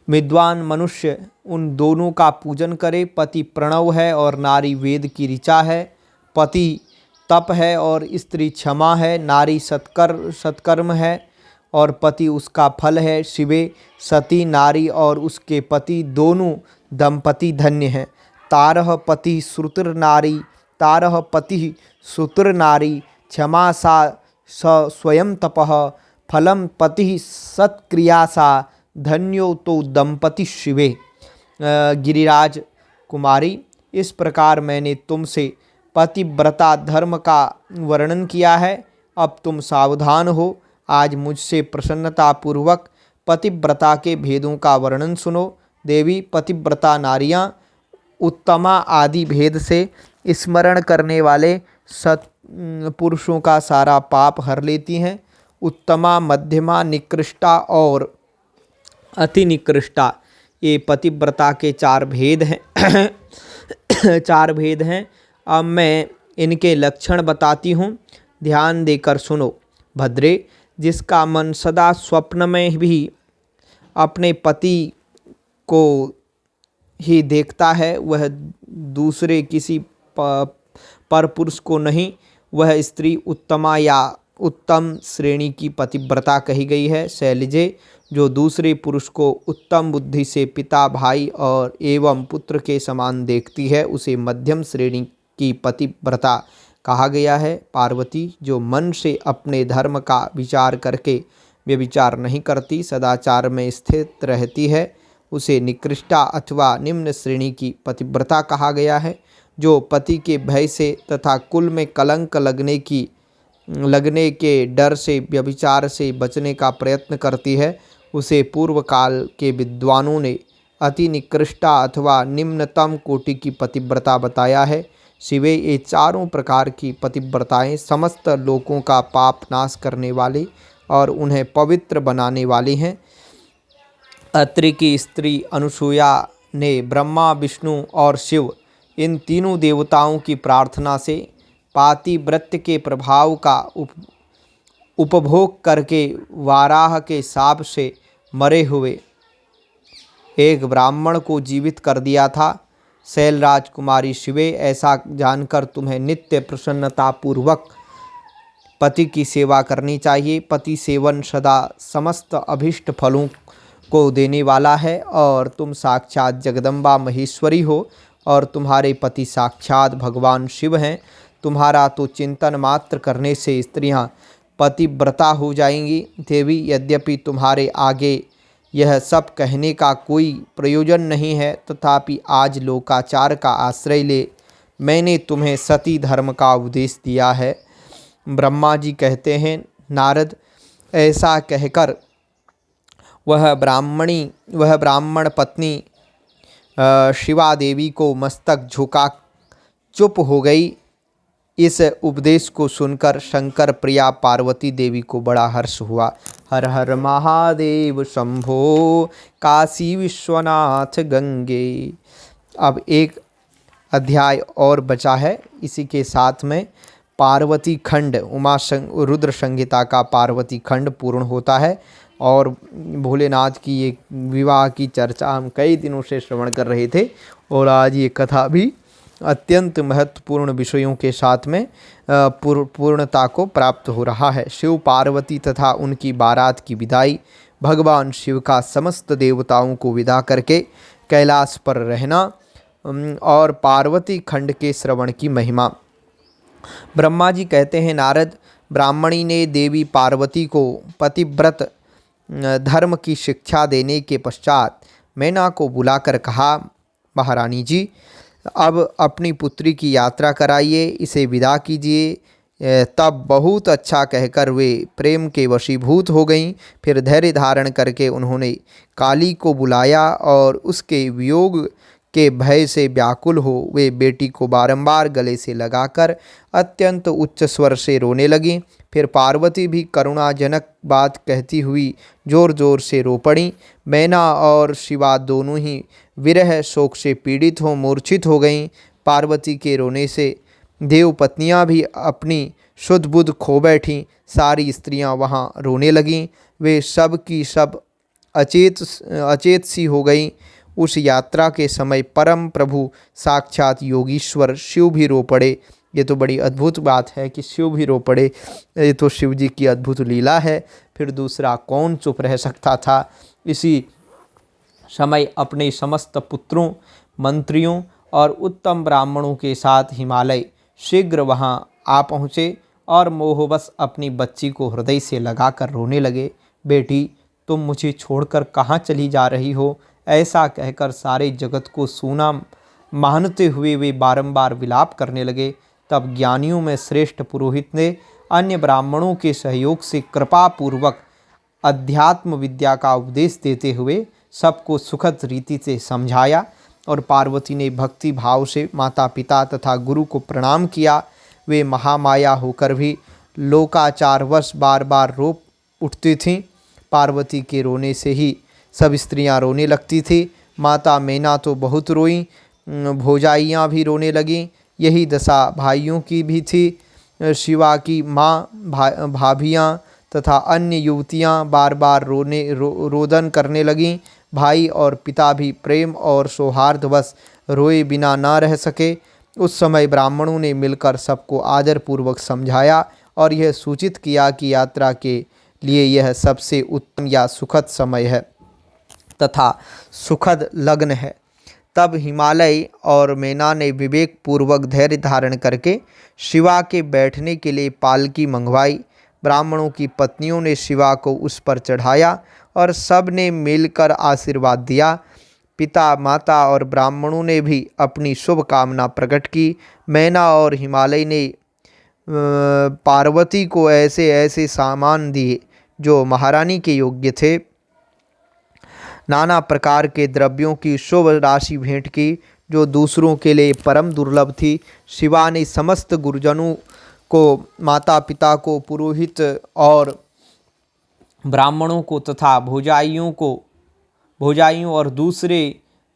विद्वान मनुष्य उन दोनों का पूजन करे। पति प्रणव है और नारी वेद की ऋचा है। पति तप है और स्त्री क्षमा है। नारी सत्कर्म है और पति उसका फल है। शिवे सती नारी और उसके पति दोनों दंपति धन्य हैं। तारः पति श्रुतिर नारी क्षमा सा स्वयं तपः फलम पति सत्क्रिया सा धन्यो तो दंपति शिवे। गिरिराज कुमारी, इस प्रकार मैंने तुमसे पतिव्रता धर्म का वर्णन किया है। अब तुम सावधान हो। आज मुझसे प्रसन्नतापूर्वक पतिव्रता के भेदों का वर्णन सुनो। देवी, पतिव्रता नारियां उत्तमा आदि भेद से स्मरण करने वाले पुरुषों का सारा पाप हर लेती हैं। उत्तमा, मध्यमा, निकृष्टा और अति निकृष्टा, ये पतिव्रता के 4 भेद हैं। 4 भेद हैं। अब मैं इनके लक्षण बताती हूँ, ध्यान देकर सुनो। भद्रे, जिसका मन सदा स्वप्न में भी अपने पति को ही देखता है, वह दूसरे किसी पर पुरुष को नहीं, वह स्त्री उत्तमा या उत्तम श्रेणी की पतिव्रता कही गई है। शैलजे, जो दूसरे पुरुष को उत्तम बुद्धि से पिता, भाई और एवं पुत्र के समान देखती है, उसे मध्यम श्रेणी की पतिव्रता कहा गया है। पार्वती, जो मन से अपने धर्म का विचार करके व्यभिचार नहीं करती, सदाचार में स्थित रहती है, उसे निकृष्टा अथवा निम्न श्रेणी की पतिव्रता कहा गया है। जो पति के भय से तथा कुल में कलंक लगने के डर से व्यभिचार से बचने का प्रयत्न करती है, उसे पूर्व काल के विद्वानों ने अति निकृष्टा अथवा निम्नतम कोटि की पतिव्रता बताया है। शिवे, ये चारों प्रकार की पतिव्रताएं समस्त लोकों का पाप नाश करने वाली और उन्हें पवित्र बनाने वाली हैं। अत्रि की स्त्री अनुसूया ने ब्रह्मा, विष्णु और शिव, इन तीनों देवताओं की प्रार्थना से पातिव्रत्य के प्रभाव का उपभोग करके वाराह के शाप से मरे हुए एक ब्राह्मण को जीवित कर दिया था। शैल राजकुमारी शिवे, ऐसा जानकर तुम्हें नित्य प्रसन्नतापूर्वक पति की सेवा करनी चाहिए। पति सेवन सदा समस्त अभिष्ट फलों को देने वाला है और तुम साक्षात जगदम्बा महेश्वरी हो और तुम्हारे पति साक्षात भगवान शिव हैं। तुम्हारा तो चिंतन मात्र करने से स्त्रियां पतिव्रता हो जाएंगी। देवी, यद्यपि तुम्हारे आगे यह सब कहने का कोई प्रयोजन नहीं है, तथापि आज लोकाचार का आश्रय ले मैंने तुम्हें सती धर्म का उपदेश दिया है। ब्रह्मा जी कहते हैं, नारद, ऐसा कहकर वह ब्राह्मण पत्नी शिवा देवी को मस्तक झुका चुप हो गई। इस उपदेश को सुनकर शंकर प्रिया पार्वती देवी को बड़ा हर्ष हुआ। हर हर महादेव शंभो काशी विश्वनाथ गंगे। अब एक अध्याय और बचा है, इसी के साथ में पार्वती खंड रुद्र संहिता का पार्वती खंड पूर्ण होता है। और भोलेनाथ की ये विवाह की चर्चा हम कई दिनों से श्रवण कर रहे थे और आज ये कथा भी अत्यंत महत्वपूर्ण विषयों के साथ में पूर्णता को प्राप्त हो रहा है। शिव पार्वती तथा उनकी बारात की विदाई, भगवान शिव का समस्त देवताओं को विदा करके कैलाश पर रहना और पार्वती खंड के श्रवण की महिमा। ब्रह्मा जी कहते हैं, नारद, ब्राह्मणी ने देवी पार्वती को पतिव्रत धर्म की शिक्षा देने के पश्चात मैना को बुलाकर कहा, महारानी जी, अब अपनी पुत्री की यात्रा कराइए, इसे विदा कीजिए। तब बहुत अच्छा कहकर वे प्रेम के वशीभूत हो गईं। फिर धैर्य धारण करके उन्होंने काली को बुलाया और उसके वियोग के भय से व्याकुल हो वे बेटी को बारंबार गले से लगाकर अत्यंत उच्च स्वर से रोने लगीं। फिर पार्वती भी करुणाजनक बात कहती हुई जोर जोर से रो पड़ीं। मैना और शिवा दोनों ही विरह शोक से पीड़ित हो मूर्छित हो गईं। पार्वती के रोने से देव पत्नियाँ भी अपनी शुद्ध बुद्ध खो बैठीं। सारी स्त्रियाँ वहाँ रोने लगीं। वे सब की सब अचेत सी हो गईं। उस यात्रा के समय परम प्रभु साक्षात योगीश्वर शिव भी रो पड़े। ये तो बड़ी अद्भुत बात है कि शिव भी रो पड़े। ये तो शिव जी की अद्भुत लीला है। फिर दूसरा कौन चुप रह सकता था। इसी समय अपने समस्त पुत्रों, मंत्रियों और उत्तम ब्राह्मणों के साथ हिमालय शीघ्र वहां आ पहुँचे और मोहवश अपनी बच्ची को हृदय से लगाकर रोने लगे। बेटी, तुम मुझे छोड़कर कहाँ चली जा रही हो? ऐसा कहकर सारे जगत को सूना मानते हुए वे बारंबार विलाप करने लगे। तब ज्ञानियों में श्रेष्ठ पुरोहित ने अन्य ब्राह्मणों के सहयोग से कृपापूर्वक अध्यात्म विद्या का उपदेश देते हुए सबको सुखद रीति से समझाया और पार्वती ने भक्ति भाव से माता पिता तथा गुरु को प्रणाम किया। वे महामाया होकर भी लोकाचारवश बार बार रो उठती थीं। पार्वती के रोने से ही सब स्त्रियां रोने लगती थी। माता मैना तो बहुत रोईं, भौजाइयाँ भी रोने लगीं। यही दशा भाइयों की भी थी। शिवा की माँ, भाभियाँ तथा अन्य युवतियाँ बार बार रोदन करने लगीं। भाई और पिता भी प्रेम और सौहार्दवश रोए बिना न रह सके। उस समय ब्राह्मणों ने मिलकर सबको आदरपूर्वक समझाया और यह सूचित किया कि यात्रा के लिए यह सबसे उत्तम या सुखद समय है तथा सुखद लग्न है। तब हिमालय और मैना ने विवेक पूर्वक धैर्य धारण करके शिवा के बैठने के लिए पालकी मंगवाई। ब्राह्मणों की पत्नियों ने शिवा को उस पर चढ़ाया और सब ने मिलकर आशीर्वाद दिया। पिता, माता और ब्राह्मणों ने भी अपनी शुभ कामना प्रकट की। मैना और हिमालय ने पार्वती को ऐसे ऐसे सामान दिए जो महारानी के योग्य थे। नाना प्रकार के द्रव्यों की शुभ राशि भेंट की जो दूसरों के लिए परम दुर्लभ थी। शिवा ने समस्त गुरुजनों को, माता पिता को, पुरोहित और ब्राह्मणों को तथा भौजाइयों और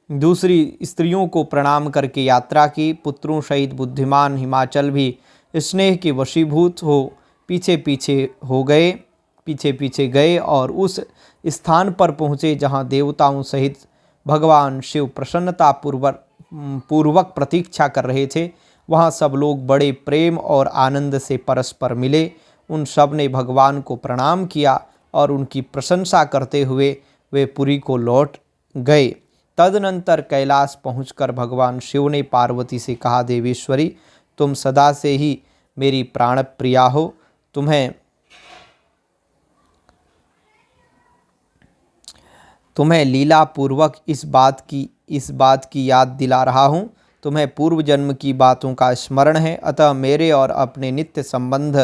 दूसरी स्त्रियों को प्रणाम करके यात्रा की। पुत्रों सहित बुद्धिमान हिमाचल भी स्नेह के वशीभूत हो पीछे पीछे गए और उस स्थान पर पहुँचे जहाँ देवताओं सहित भगवान शिव प्रसन्नता पूर्वक प्रतीक्षा कर रहे थे। वहाँ सब लोग बड़े प्रेम और आनंद से परस्पर मिले। उन सब ने भगवान को प्रणाम किया और उनकी प्रशंसा करते हुए वे पुरी को लौट गए। तदनंतर कैलाश पहुंचकर भगवान शिव ने पार्वती से कहा, देवेश्वरी, तुम सदा से ही मेरी प्राण प्रिया हो। तुम्हें लीला पूर्वक इस बात की याद दिला रहा हूँ। तुम्हें पूर्व जन्म की बातों का स्मरण है, अतः मेरे और अपने नित्य संबंध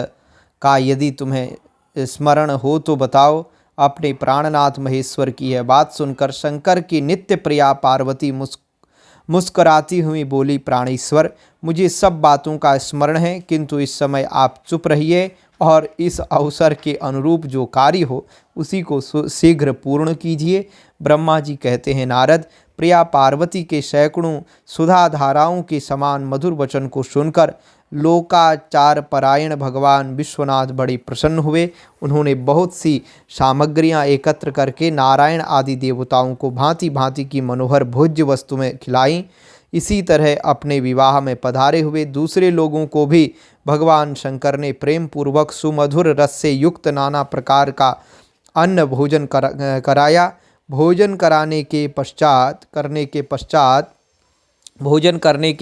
का यदि तुम्हें स्मरण हो तो बताओ। अपने प्राणनाथ महेश्वर की यह बात सुनकर शंकर की नित्य प्रिया पार्वती मुस्कुराती हुई बोली, प्राणेश्वर, मुझे सब बातों का स्मरण है, किंतु इस समय आप चुप रहिए और इस अवसर के अनुरूप जो कार्य हो उसी को शीघ्र पूर्ण कीजिए। ब्रह्मा जी कहते हैं, नारद, प्रिया पार्वती के सैकड़ों सुधा धाराओं के समान मधुर वचन को सुनकर लोकाचार परायण भगवान विश्वनाथ बड़े प्रसन्न हुए। उन्होंने बहुत सी सामग्रियां एकत्र करके नारायण आदि देवताओं को भांति भांति की मनोहर भोज्य वस्तुएं खिलाईं। इसी तरह अपने विवाह में पधारे हुए दूसरे लोगों को भी भगवान शंकर ने प्रेम पूर्वक सुमधुर रस से युक्त नाना प्रकार का अन्न भोजन कराया। भोजन करने के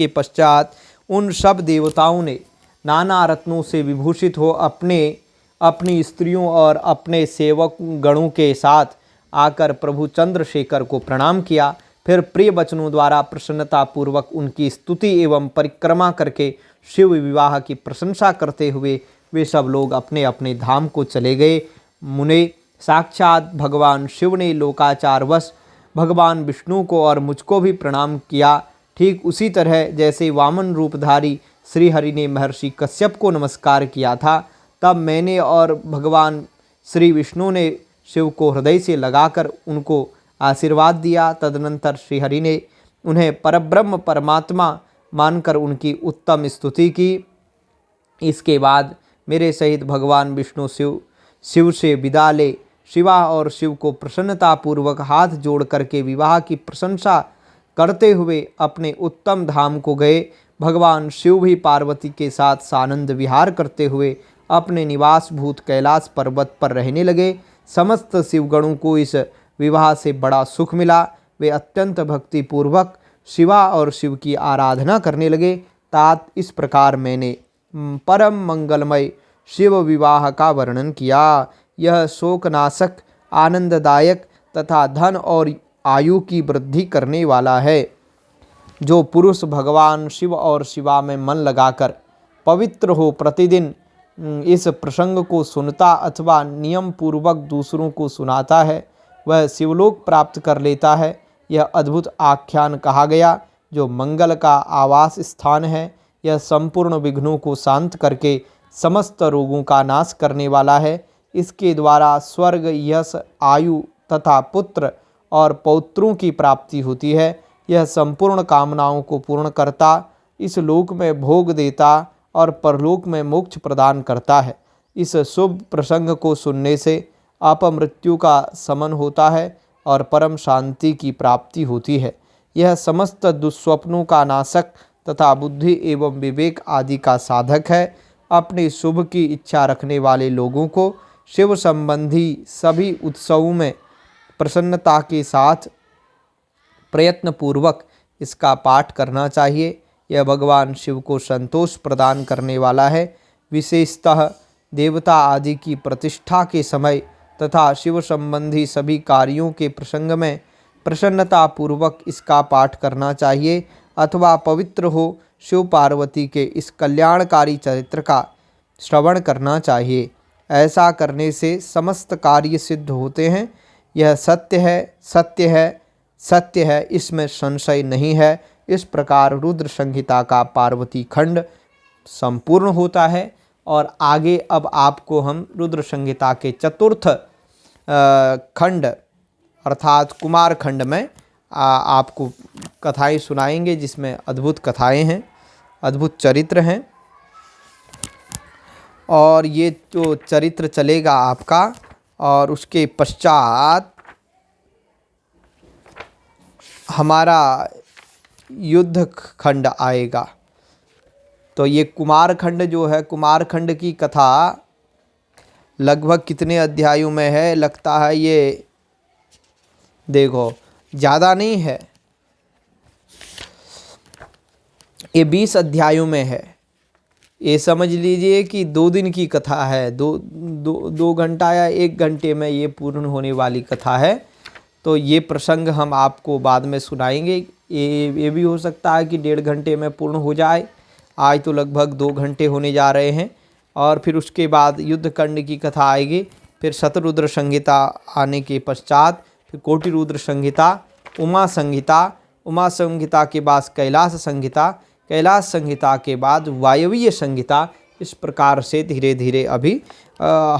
पश्चात उन सब देवताओं ने नाना रत्नों से विभूषित हो अपनी स्त्रियों और अपने सेवक गणों के साथ आकर प्रभु चंद्रशेखर को प्रणाम किया। फिर प्रिय वचनों द्वारा प्रसन्नतापूर्वक उनकी स्तुति एवं परिक्रमा करके शिव विवाह की प्रशंसा करते हुए वे सब लोग अपने अपने धाम को चले गए। मुने साक्षात भगवान शिव ने लोकाचारवश भगवान विष्णु को और मुझको भी प्रणाम किया। ठीक उसी तरह जैसे वामन रूपधारी श्री हरि ने महर्षि कश्यप को नमस्कार किया था, तब मैंने और भगवान श्री विष्णु ने शिव को हृदय से लगाकर उनको आशीर्वाद दिया। तदनंतर श्रीहरि ने उन्हें परब्रह्म परमात्मा मानकर उनकी उत्तम स्तुति की। इसके बाद मेरे सहित भगवान विष्णु शिव से विदा ले शिवा और शिव को प्रसन्नतापूर्वक हाथ जोड़ करके विवाह की प्रशंसा करते हुए अपने उत्तम धाम को गए। भगवान शिव भी पार्वती के साथ सानंद विहार करते हुए अपने निवास भूत कैलाश पर्वत पर रहने लगे। समस्त शिवगणों को इस विवाह से बड़ा सुख मिला। वे अत्यंत भक्तिपूर्वक शिवा और शिव की आराधना करने लगे। तात इस प्रकार मैंने परम मंगलमय शिव विवाह का वर्णन किया। यह शोकनाशक, आनंददायक तथा धन और आयु की वृद्धि करने वाला है। जो पुरुष भगवान शिव और शिवा में मन लगाकर पवित्र हो प्रतिदिन इस प्रसंग को सुनता अथवा नियम पूर्वक दूसरों को सुनाता है, वह शिवलोक प्राप्त कर लेता है। यह अद्भुत आख्यान कहा गया जो मंगल का आवास स्थान है। यह संपूर्ण विघ्नों को शांत करके समस्त रोगों का नाश करने वाला है। इसके द्वारा स्वर्ग, यश, आयु तथा पुत्र और पौत्रों की प्राप्ति होती है। यह संपूर्ण कामनाओं को पूर्ण करता, इस लोक में भोग देता और परलोक में मोक्ष प्रदान करता है। इस शुभ प्रसंग को सुनने से अपमृत्यु का शमन होता है और परम शांति की प्राप्ति होती है। यह समस्त दुस्वप्नों का नाशक तथा बुद्धि एवं विवेक आदि का साधक है। अपने शुभ की इच्छा रखने वाले लोगों को शिव संबंधी सभी उत्सवों में प्रसन्नता के साथ प्रयत्नपूर्वक इसका पाठ करना चाहिए। यह भगवान शिव को संतोष प्रदान करने वाला है। विशेषतः देवता आदि की प्रतिष्ठा के समय तथा शिव संबंधी सभी कार्यों के प्रसंग में प्रसन्नतापूर्वक इसका पाठ करना चाहिए अथवा पवित्र हो शिव पार्वती के इस कल्याणकारी चरित्र का श्रवण करना चाहिए। ऐसा करने से समस्त कार्य सिद्ध होते हैं। यह सत्य है, सत्य है, सत्य है, इसमें संशय नहीं है। इस प्रकार रुद्र संहिता का पार्वती खंड संपूर्ण होता है। और आगे अब आपको हम रुद्र संहिता के चतुर्थ खंड अर्थात कुमार खंड में आपको कथाएं सुनाएंगे, जिसमें अद्भुत कथाएं हैं, अद्भुत चरित्र हैं। और ये जो चरित्र चलेगा आपका, और उसके पश्चात हमारा युद्ध खंड आएगा। तो ये कुमार खंड जो है, कुमार खंड की कथा लगभग कितने अध्यायों में है, लगता है ये देखो ज़्यादा नहीं है, ये 20 अध्यायों में है। ये समझ लीजिए कि 2 दिन की कथा है। दो घंटा या 1 घंटे में ये पूर्ण होने वाली कथा है। तो ये प्रसंग हम आपको बाद में सुनाएंगे। ये भी हो सकता है कि 1.5 घंटे में पूर्ण हो जाए। आज तो लगभग 2 घंटे होने जा रहे हैं। और फिर उसके बाद युद्ध खंड की कथा आएगी। फिर शतरुद्र संहिता आने के पश्चात फिर कोटि रुद्र संहिता, उमा संहिता, उमा संहिता के बाद कैलाश संहिता, कैलाश संहिता के बाद वायवीय संहिता। इस प्रकार से धीरे धीरे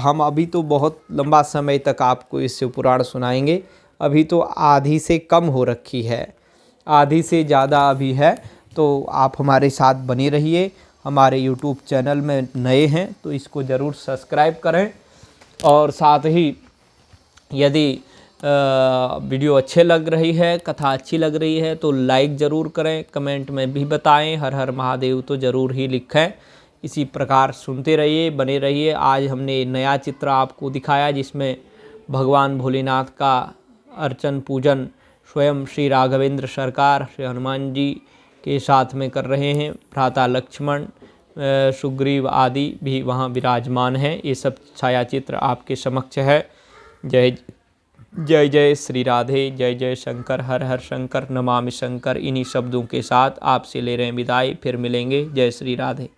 हम अभी तो बहुत लंबा समय तक आपको इस शिव पुराण सुनाएंगे। अभी तो आधी से कम हो रखी है, आधी से ज़्यादा अभी है। तो आप हमारे साथ बने रहिए। हमारे YouTube चैनल में नए हैं तो इसको ज़रूर सब्सक्राइब करें। और साथ ही यदि वीडियो अच्छे लग रही है, कथा अच्छी लग रही है तो लाइक ज़रूर करें, कमेंट में भी बताएं, हर हर महादेव तो ज़रूर ही लिखें। इसी प्रकार सुनते रहिए, बने रहिए। आज हमने नया चित्र आपको दिखाया जिसमें भगवान भोलेनाथ का अर्चन पूजन स्वयं श्री राघवेंद्र सरकार श्री हनुमान जी के साथ में कर रहे हैं। भ्राता लक्ष्मण, सुग्रीव आदि भी वहाँ विराजमान हैं। ये सब छाया चित्र आपके समक्ष है। जय जय जय श्री राधे, जय जय शंकर, हर हर शंकर, नमामि शंकर। इन्हीं शब्दों के साथ आपसे ले रहे हैं विदाई, फिर मिलेंगे। जय श्री राधे।